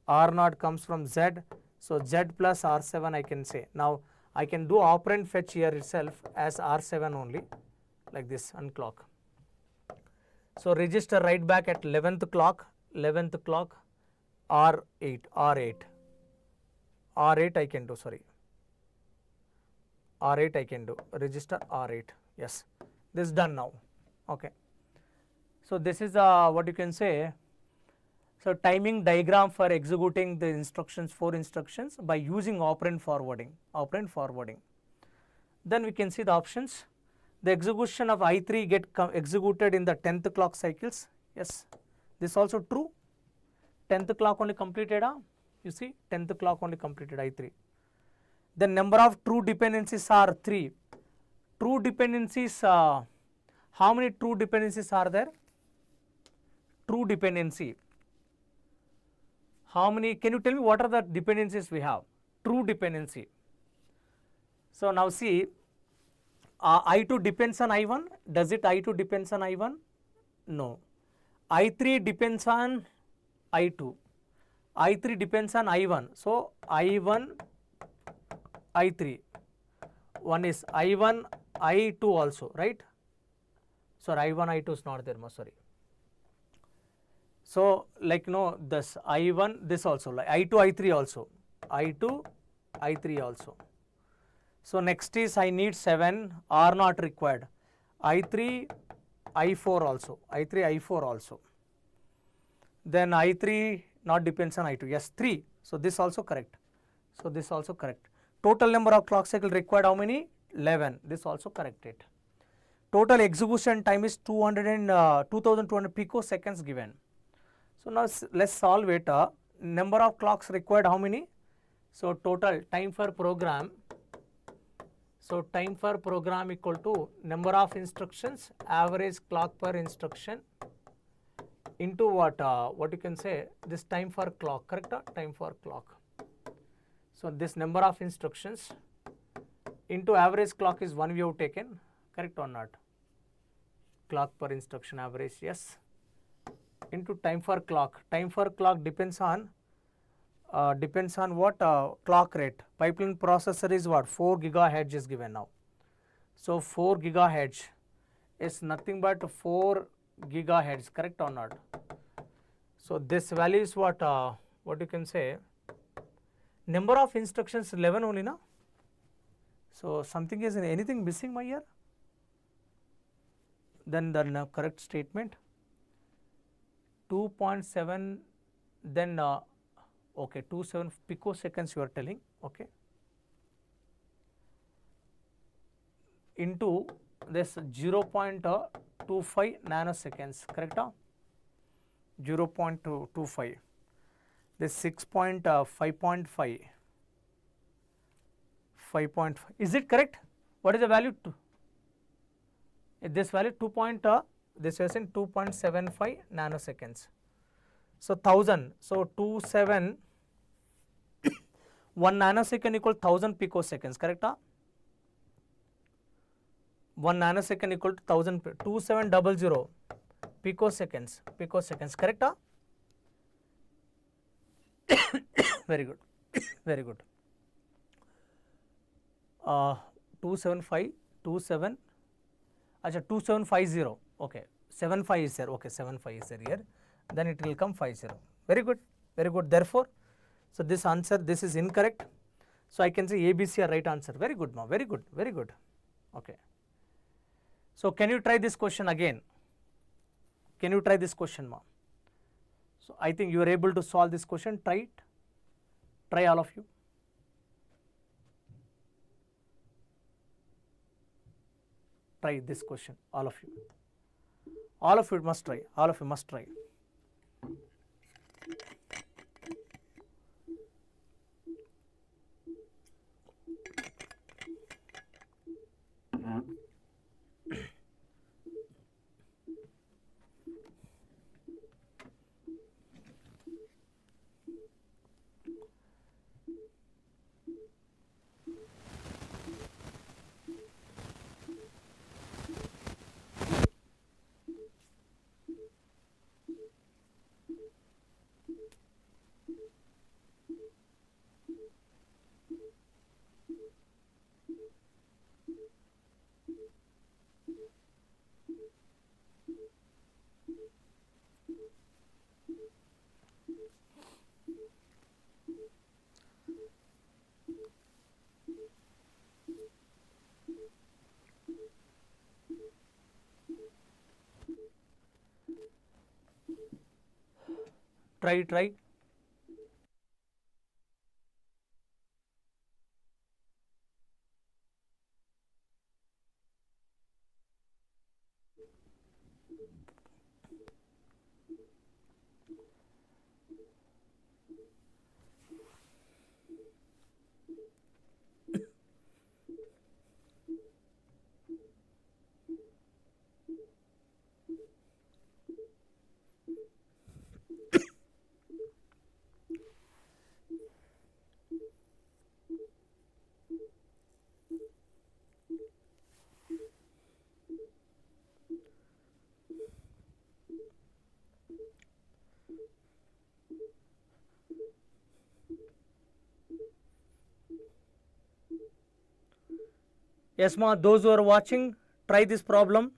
R0 comes from Z, so Z plus R7 I can say. Now I can do operand fetch here itself as R7 only, like this, unclock. So register write back at 11th clock, R8 I can do, sorry. R8 I can do, register R8, yes, this is done now, okay. So this is what you can say, so timing diagram for executing the instructions, 4 instructions by using operand forwarding, Then we can see the options. The execution of I3 get executed in the 10th clock cycles, yes, this also true, 10th clock only completed, you see 10th clock only completed I3. The number of true dependencies are 3. True dependencies, how many true dependencies are there? True dependency. How many, can you tell me what are the dependencies we have? True dependency. So now see, I2 depends on I1. Does it I2 depends on I1? No. I3 depends on I2. I3 depends on I1. So I1, I3. One is I1, I2 also, right? Sorry, I1, I2 is not there, sorry. So like this I1, this also, like I2, I3 also, I2, I3 also. So next is I need 7, R not required. I3, I4 also, I3, I4 also. Then I3 not depends on I2, yes 3. So this also correct. So this also correct. Total number of clock cycle required how many? 11. This also corrected. Total execution time is 2200 picoseconds given. So now let's solve it. Number of clocks required how many? So total time for program. So time for program equal to number of instructions, average clock per instruction into what you can say, this time for clock, correct? Time for clock. So this number of instructions into average clock is 1 we have taken, correct or not? Clock per instruction average, yes. Into time for clock. Time for clock depends on what clock rate. Pipeline processor is what? 4 gigahertz is given now. So 4 gigahertz is nothing but 4 gigahertz, correct or not? So this value is what you can say, number of instructions 11 only, na? So something is anything missing my here? Then the correct statement 2.7, then okay, 27 picoseconds you are telling, okay, into this 0.25 nanoseconds, correct? 0.25, this 5.5, is it correct? What is the value? This value this is in 2.75 nanoseconds. So 1000, so 27, 1 nanosecond equal 1000 picoseconds, correct? 1 nanosecond equal to 1000, 2700 picoseconds, correct? Very good, very good. 2750, okay, 75 is there, okay, 75 is there here, then it will come 50. Very good, very good. Therefore, so this answer, this is incorrect. So I can say ABC are right answer. Very good, ma, very good, very good. Okay. So can you try this question again? Can you try this question, ma? So I think you are able to solve this question. Try it. Try all of you. Try this question, all of you. All of you must try. All of you must try. Try. Yes, ma, those who are watching, try this problem.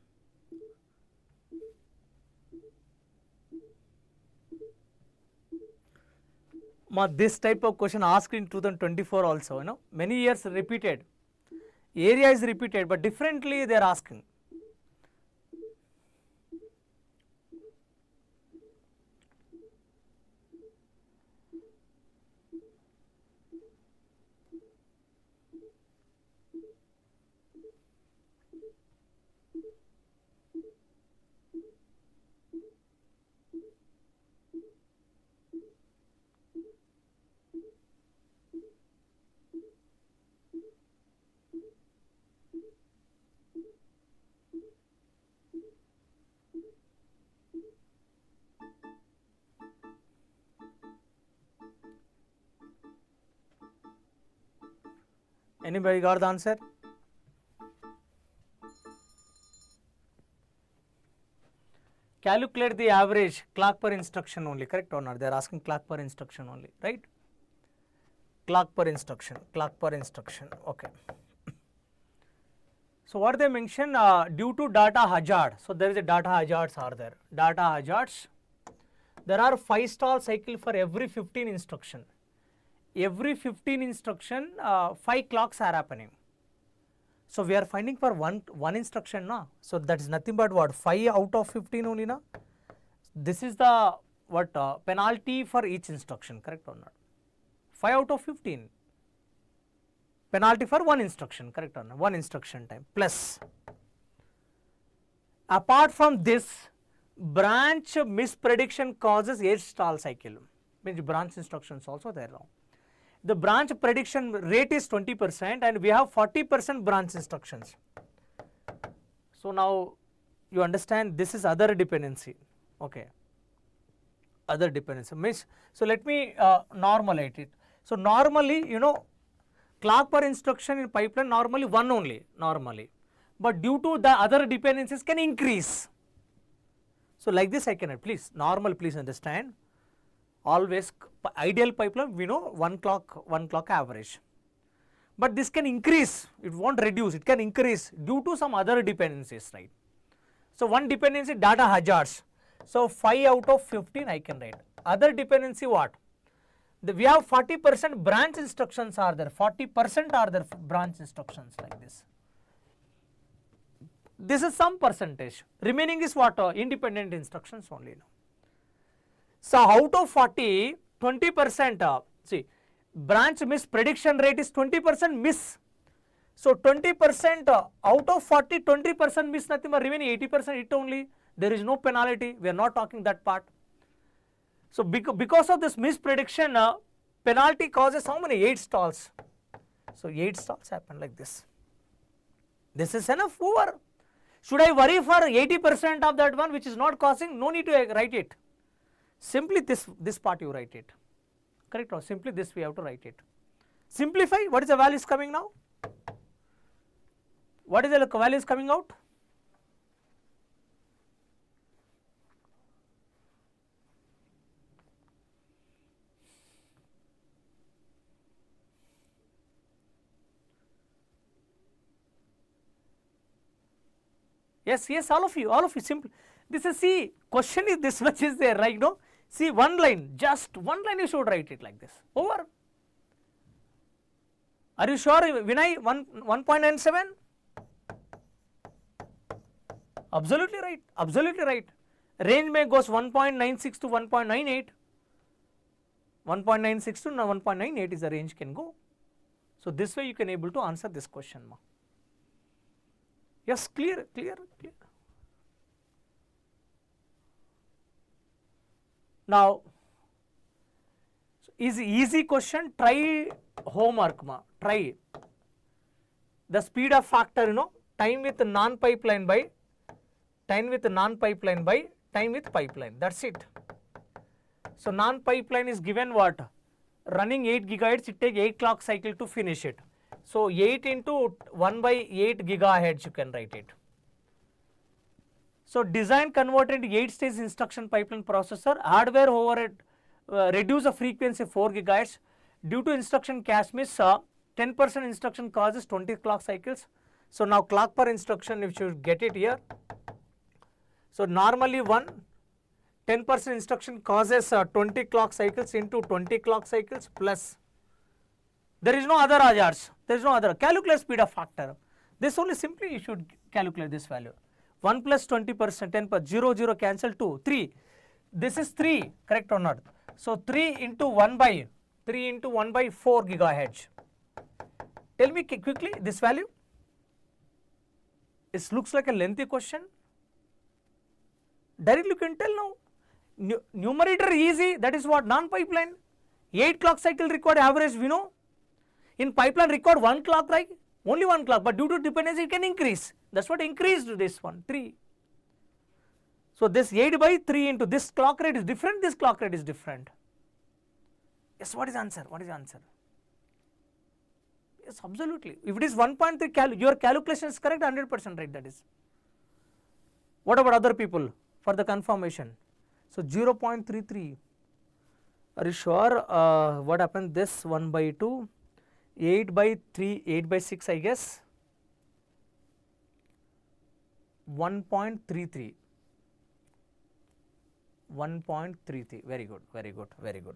Ma, this type of question asked in 2024 also, many years repeated. area is repeated but differently they are asking. Anybody got the answer? Calculate the average clock per instruction only, correct or not? They are asking clock per instruction only, right? Clock per instruction, okay. So what they mention, due to data hazard, so there is a data hazards are there. Data hazards, there are 5 stall cycle for every 15 instruction. Every 15 instruction, 5 clocks are happening. So we are finding for one instruction, na? So that is nothing but what, 5 out of 15 only, na? This is the what penalty for each instruction, correct or not? 5 out of 15 penalty for one instruction, correct or not? One instruction time plus. Apart from this, branch misprediction causes 8 stall cycle, means branch instructions also there now. The branch prediction rate is 20% and we have 40% branch instructions. So now you understand this is other dependency, okay. Other dependency means, so let me normalize it. So normally, you know, clock per instruction in pipeline normally 1 only, normally, but due to the other dependencies can increase. So like this I cannot, please, normal, please understand. Always ideal pipeline we know 1 clock average, but this can increase, it won't reduce, it can increase due to some other dependencies, right? So one dependency data hazards, so 5 out of 15 I can write. Other dependency what? We have 40% branch instructions are there, 40% are there branch instructions like this. This is some percentage, remaining is what, independent instructions only now. So out of 40, 20%, see, branch miss prediction rate is 20% miss. So 20% out of 40, 20% miss, nothing but remaining 80% it only. There is no penalty, we are not talking that part. So because of this miss prediction, penalty causes how many? 8 stalls. So 8 stalls happen like this. This is enough, over. Should I worry for 80% of that one which is not causing? No need to write it. Simply this part you write it, correct, or simply this we have to write it. Simplify, what is the values coming now? What is the values coming out? Yes, all of you, simple. This is, see, question is this much is there, right? No, see, one line, just one line you should write it like this, over. Are you sure, Vinay, 1.97? Absolutely right, absolutely right. Range may goes 1.96 to 1.98. 1.96 to 1.98 is the range can go. So this way you can able to answer this question, ma. Yes, clear. Now, is easy question, try homework, ma, try. The speed of factor, you know, time with non-pipeline by time with pipeline, that's it. So non-pipeline is given what? Running 8 gigahertz, it take 8 clock cycle to finish it. So 8 into 1 by 8 gigahertz you can write it. So design converted 8-stage instruction pipeline processor, hardware overhead, reduce the frequency 4 gigahertz. Due to instruction cache miss, 10% instruction causes 20 clock cycles. So now clock per instruction, if you get it here. So normally 10% instruction causes 20 clock cycles into 20 clock cycles plus. There is no other hazards, there is no other. Calculate speed of factor. This only simply you should calculate this value. 1 plus 20%, 10%, 0, 0 cancel 2, 3. This is 3, correct or not? So 3 into 1 by 4 gigahertz. Tell me quickly this value. It looks like a lengthy question. Directly you can tell now. Numerator easy, that is what, non-pipeline. 8 clock cycle required average, we know. In pipeline required 1 clock, right? Only 1 clock, but due to dependency it can increase. That's what increased this one, 3. So this 8 by 3 into this clock rate is different, this clock rate is different. Yes, what is the answer? What is the answer? Yes, absolutely. If it is 1.3, your calculation is correct, 100% right, that is. What about other people for the confirmation? So 0.33. Are you sure? What happened? This 1 by 2, 8 by 3, 8 by 6, I guess. 1.33. 1.33. Very good, very good, very good.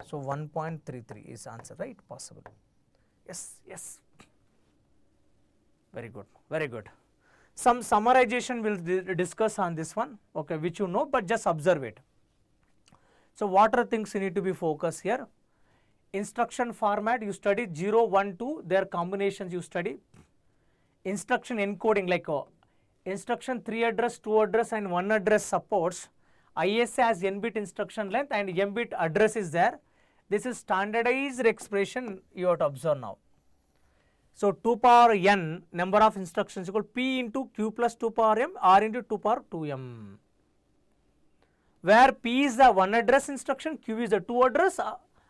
So 1.33 is answer, right? Possible. Yes, yes. Very good, very good. Some summarization we'll discuss on this one, okay, which you know, but just observe it. So what are things you need to be focused here? Instruction format, you study 0, 1, 2, their combinations you study. Instruction encoding, like instruction 3 address, 2 address and 1 address supports. IISc has n bit instruction length and m bit address is there. This is standardized expression you have to observe now. So 2 power n number of instructions equal p into q plus 2 power m r into 2 power 2m. Where p is the 1 address instruction, q is the 2 address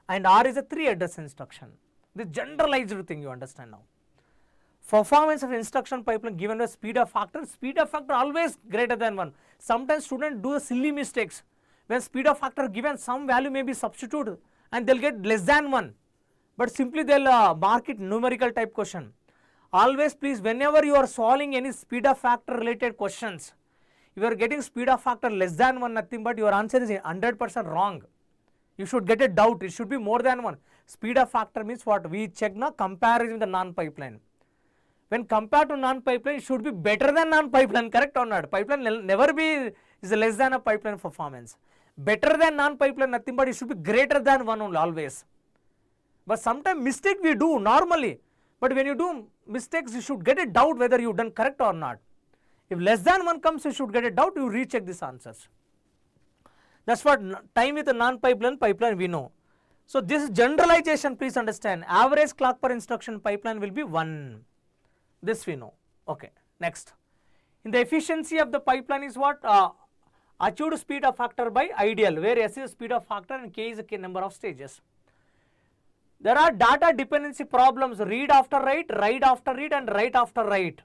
and r is a 3 address instruction. This generalized thing you understand now. Performance of instruction pipeline given a speed of factor always greater than 1. Sometimes students do silly mistakes. When speed of factor given, some value may be substituted and they'll get less than 1. But simply they'll mark it numerical type question. Always please, whenever you are solving any speed of factor related questions, if you are getting speed of factor less than 1, nothing but your answer is 100% wrong. You should get a doubt, it should be more than 1. Speed of factor means what? We check now comparison with the non-pipeline. When compared to non-pipeline, it should be better than non-pipeline, correct or not? Pipeline never be is less than a pipeline performance. Better than non-pipeline, nothing but it should be greater than 1 only always. But sometimes mistake we do normally. But when you do mistakes, you should get a doubt whether you done correct or not. If less than 1 comes, you should get a doubt, you recheck these answers. That's what time with a non-pipeline, pipeline we know. So this generalization, please understand. Average clock per instruction pipeline will be 1. This we know. Okay, next. In the efficiency of the pipeline is what? Achieved speed of factor by ideal, where S is speed of factor and K is the number of stages. There are data dependency problems, read after write, write after read and write after write.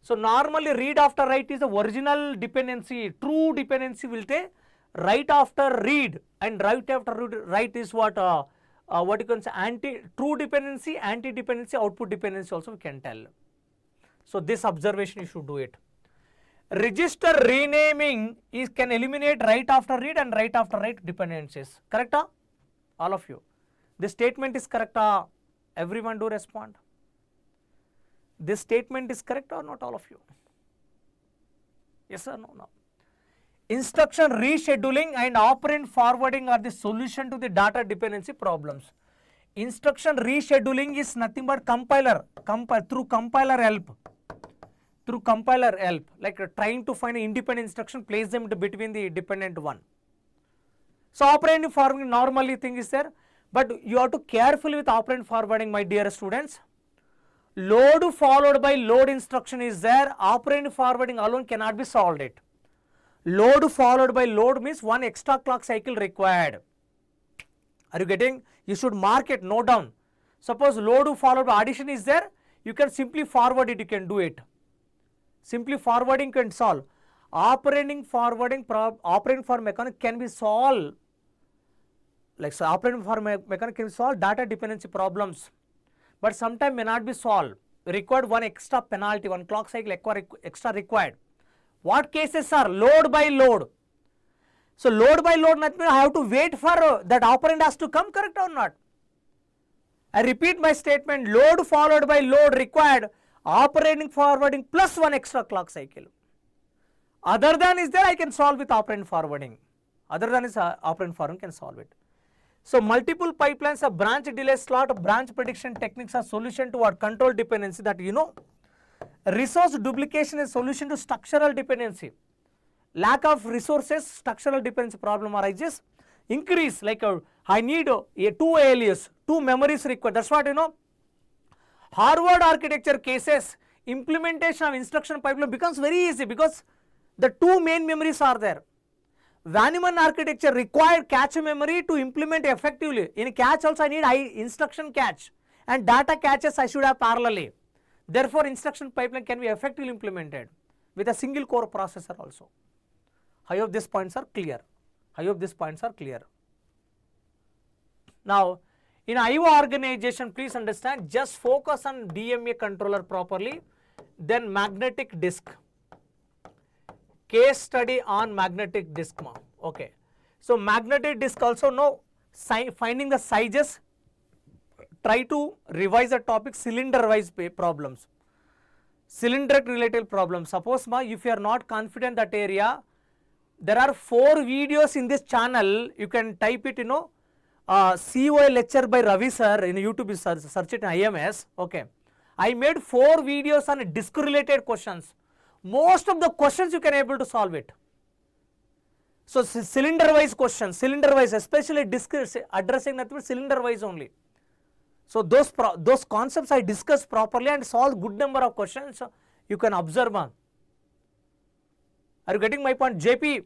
So normally read after write is the original dependency, true dependency will take write after read and write after write is what you can say true dependency, anti-dependency, output dependency also we can tell. So this observation you should do it. Register renaming can eliminate write after read and write after write dependencies. Correct? All of you. This statement is correct. Everyone do respond. This statement is correct or not, all of you? Yes or no? No. Instruction rescheduling and operand forwarding are the solution to the data dependency problems. Instruction rescheduling is nothing but compiler help. Through compiler help, like trying to find an independent instruction, place them between the dependent one. So operand forwarding normally thing is there, but you have to carefully with operand forwarding, my dear students. Load followed by load instruction is there. Operand forwarding alone cannot be solved it. Load followed by load means 1 extra clock cycle required. Are you getting? You should mark it, note down. Suppose load followed by addition is there, you can simply forward it, you can do it. Simply forwarding can solve. Operand for mechanic can be solved. Like so operand for mechanic can solve data dependency problems. But sometimes may not be solved. Required 1 extra penalty, 1 clock cycle extra required. What cases are? Load by load. So load by load means I have to wait for that operand has to come, correct or not? I repeat my statement, load followed by load required. Operating forwarding plus one extra clock cycle. Other than is there, I can solve with operand forwarding. Other than is operand forwarding can solve it. So multiple pipelines, a branch delay slot, branch prediction techniques are solution to what control dependency, that you know. Resource duplication is solution to structural dependency. Lack of resources, structural dependency problem arises. Increase, like I need two ALUs, two memories required. That's what you know. Harvard architecture cases, implementation of instruction pipeline becomes very easy because the two main memories are there. Vanneman architecture required cache memory to implement effectively. In cache also I need instruction cache, and data caches I should have parallelly. Therefore, instruction pipeline can be effectively implemented with a single core processor also. I hope these points are clear. I hope these points are clear. Now, in IO organization, please understand, just focus on DMA controller properly, then magnetic disk. Case study on magnetic disk. Okay. So, magnetic disk also know finding the sizes, try to revise the topic cylinder wise problems, cylinder related problems. Suppose if you are not confident that area, there are 4 videos in this channel. You can type it, you know, COA lecture by Ravi sir in YouTube, search it in IMS. Okay. I made 4 videos on disk related questions. Most of the questions you can able to solve it. So cylinder wise questions, cylinder wise, especially disk addressing nothing but cylinder wise only. So those concepts I discussed properly and solve good number of questions. So you can observe on. Are you getting my point? JP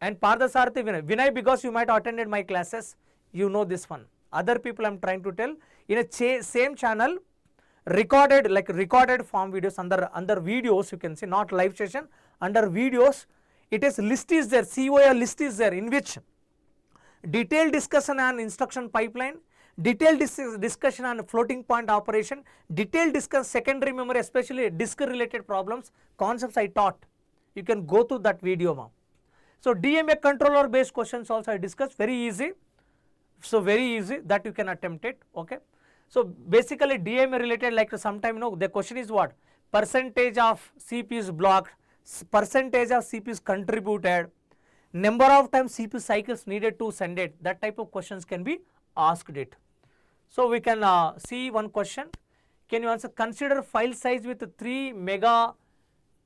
and Pardasarthi Vinay, because you might have attended my classes, you know this one. Other people I am trying to tell, in a same channel, recorded, like recorded form videos, under videos you can see, not live session, under videos it is list is there, COA list is there, in which detailed discussion on instruction pipeline, detailed discussion on floating point operation, detailed discuss secondary memory, especially disk related problems, concepts I taught. You can go to that video. So DMA controller based questions also I discussed, very easy. So very easy that you can attempt it. Okay. So basically DMA related, like sometime you know the question is what? Percentage of CPUs blocked, percentage of CPUs contributed, number of times CPU cycles needed to send it. That type of questions can be asked it. So we can see one question. Can you answer? Consider file size with 3 mega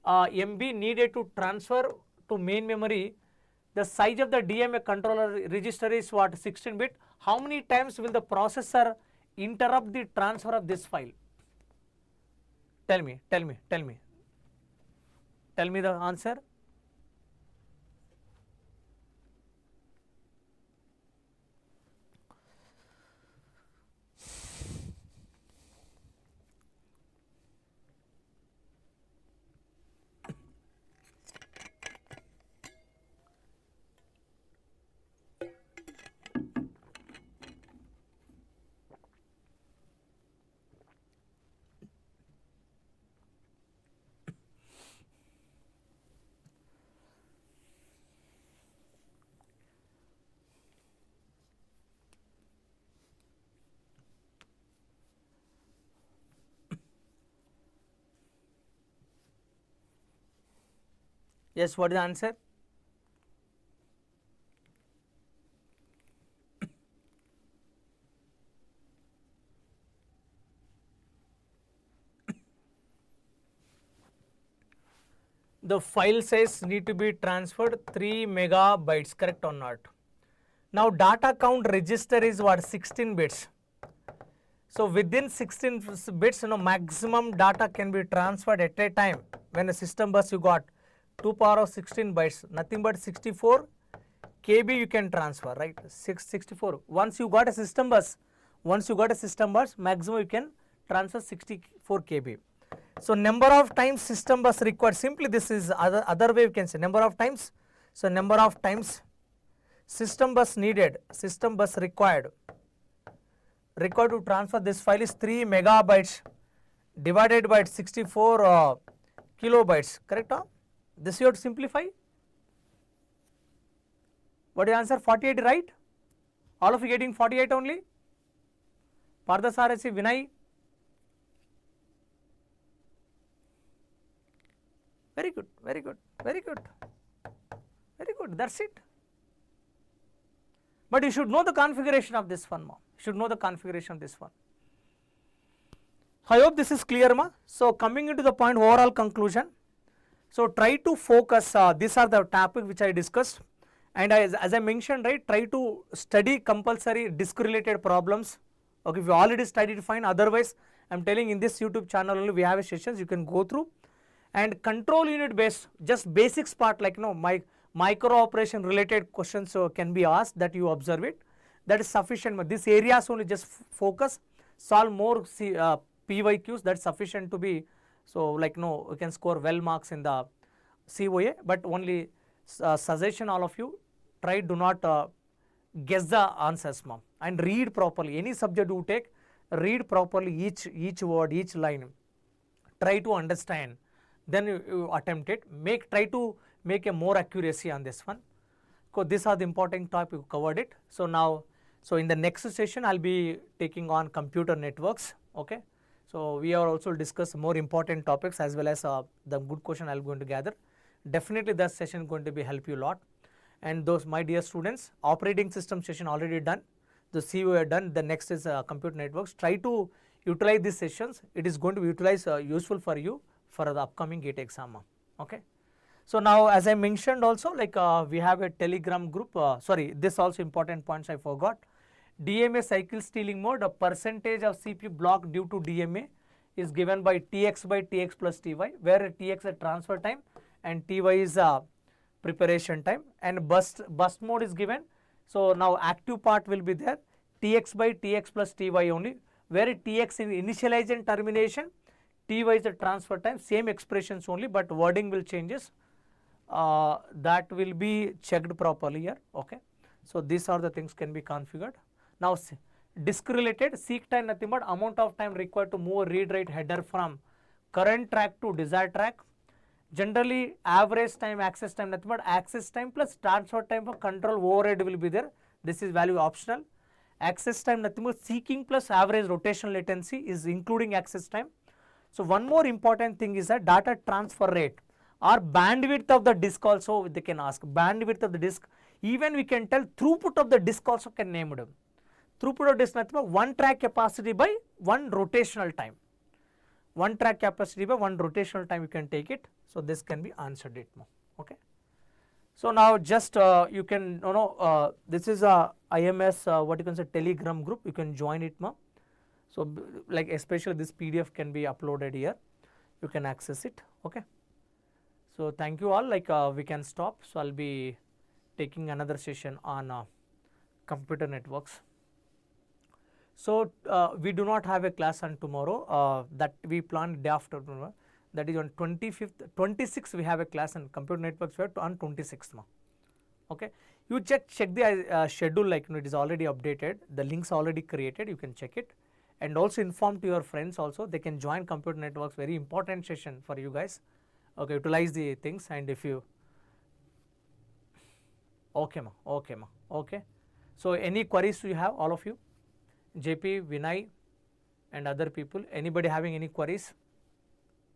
MB needed to transfer to main memory. The size of the DMA controller register is what? 16-bit. How many times will the processor interrupt the transfer of this file? Tell me the answer. Yes, what is the answer? The file size need to be transferred 3 megabytes, correct or not? Now data count register is what? 16 bits. So within 16 bits, you know, maximum data can be transferred at a time. When the system bus you got 2 power of 16 bytes, nothing but 64 KB you can transfer, right? 64. Once you got a system bus, maximum you can transfer 64 KB. So number of times system bus required, simply this is other way you can say number of times. So number of times system bus needed, system bus required to transfer this file is 3 megabytes divided by 64 kilobytes, correct? This you have to simplify. What is the answer? 48, right? All of you getting 48 only? Pardasarasi, Vinay? Very good, very good, very good, very good. That's it. But you should know the configuration of this one, ma. You should know the configuration of this one. I hope this is clear, ma. So coming into the point, overall conclusion. So try to focus. These are the topic which I discussed, and as I mentioned, right, try to study compulsory disk related problems. Okay, if you already studied, fine. Otherwise, I'm telling in this YouTube channel only we have a sessions you can go through, and control unit based, just basics part like micro operation related questions can be asked, that you observe it. That is sufficient. This areas only just focus, solve more PYQs. That's sufficient to be. So like you can score well marks in the COA, but only suggestion all of you, try do not guess the answers, ma'am, and read properly. Any subject you take, read properly each word, each line, try to understand, then you attempt it. Try to make a more accuracy on this one, because these are the important topic, you covered it. So now, so in the next session I'll be taking on computer networks. Okay, so we are also discuss more important topics as well as the good question I'm going to gather. Definitely that session going to be help you a lot. And those, my dear students, operating system session already done, the COA done, the next is computer networks. Try to utilize these sessions. It is going to be utilized useful for you for the upcoming GATE exam. Okay. So now, as I mentioned also, like we have a Telegram group. Sorry, this also important points I forgot. DMA cycle stealing mode, a percentage of CPU block due to DMA is given by Tx by Tx plus Ty, where Tx is transfer time and Ty is preparation time, and burst mode is given. So now active part will be there, Tx by Tx plus Ty only, where Tx in initialization and termination, Ty is the transfer time, same expressions only, but wording will changes. That will be checked properly here. Okay, so these are the things can be configured. Now disk related, seek time nothing but amount of time required to move read write header from current track to desired track. Generally average time, access time nothing but access time plus transfer time for control override will be there. This is value optional. Access time nothing but seeking plus average rotational latency is including access time. So one more important thing is that data transfer rate or bandwidth of the disk also they can ask. Bandwidth of the disk, even we can tell throughput of the disk also can name them. Throughput of disk nothing but one track capacity by one rotational time. One track capacity by one rotational time you can take it. So this can be answered it more. Okay. So now just you can this is a IMS what you can say Telegram group. You can join it more. So like especially this PDF can be uploaded here. You can access it. Okay. So thank you all. Like we can stop. So I'll be taking another session on computer networks. So we do not have a class on tomorrow. That we plan day after tomorrow. That is on 25th, 26th we have a class on computer networks on 26th. Okay, you check the schedule, like it is already updated. The links already created. You can check it, and also inform to your friends also. They can join computer networks. Very important session for you guys. Okay, utilize the things, and if you okay ma, okay ma, okay. So any queries you have, all of you, JP, Vinay, and other people, anybody having any queries,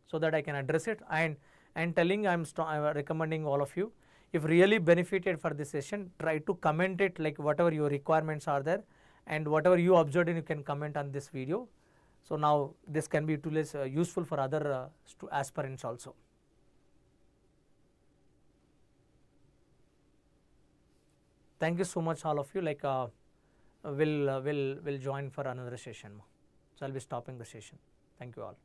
so that I can address it. And telling I'm recommending all of you, if really benefited for this session, try to comment it like whatever your requirements are there, and whatever you observed you can comment on this video. So now this can be utilized useful for other aspirants also. Thank you so much all of you. Like we'll join for another session. So I'll be stopping the session. Thank you all.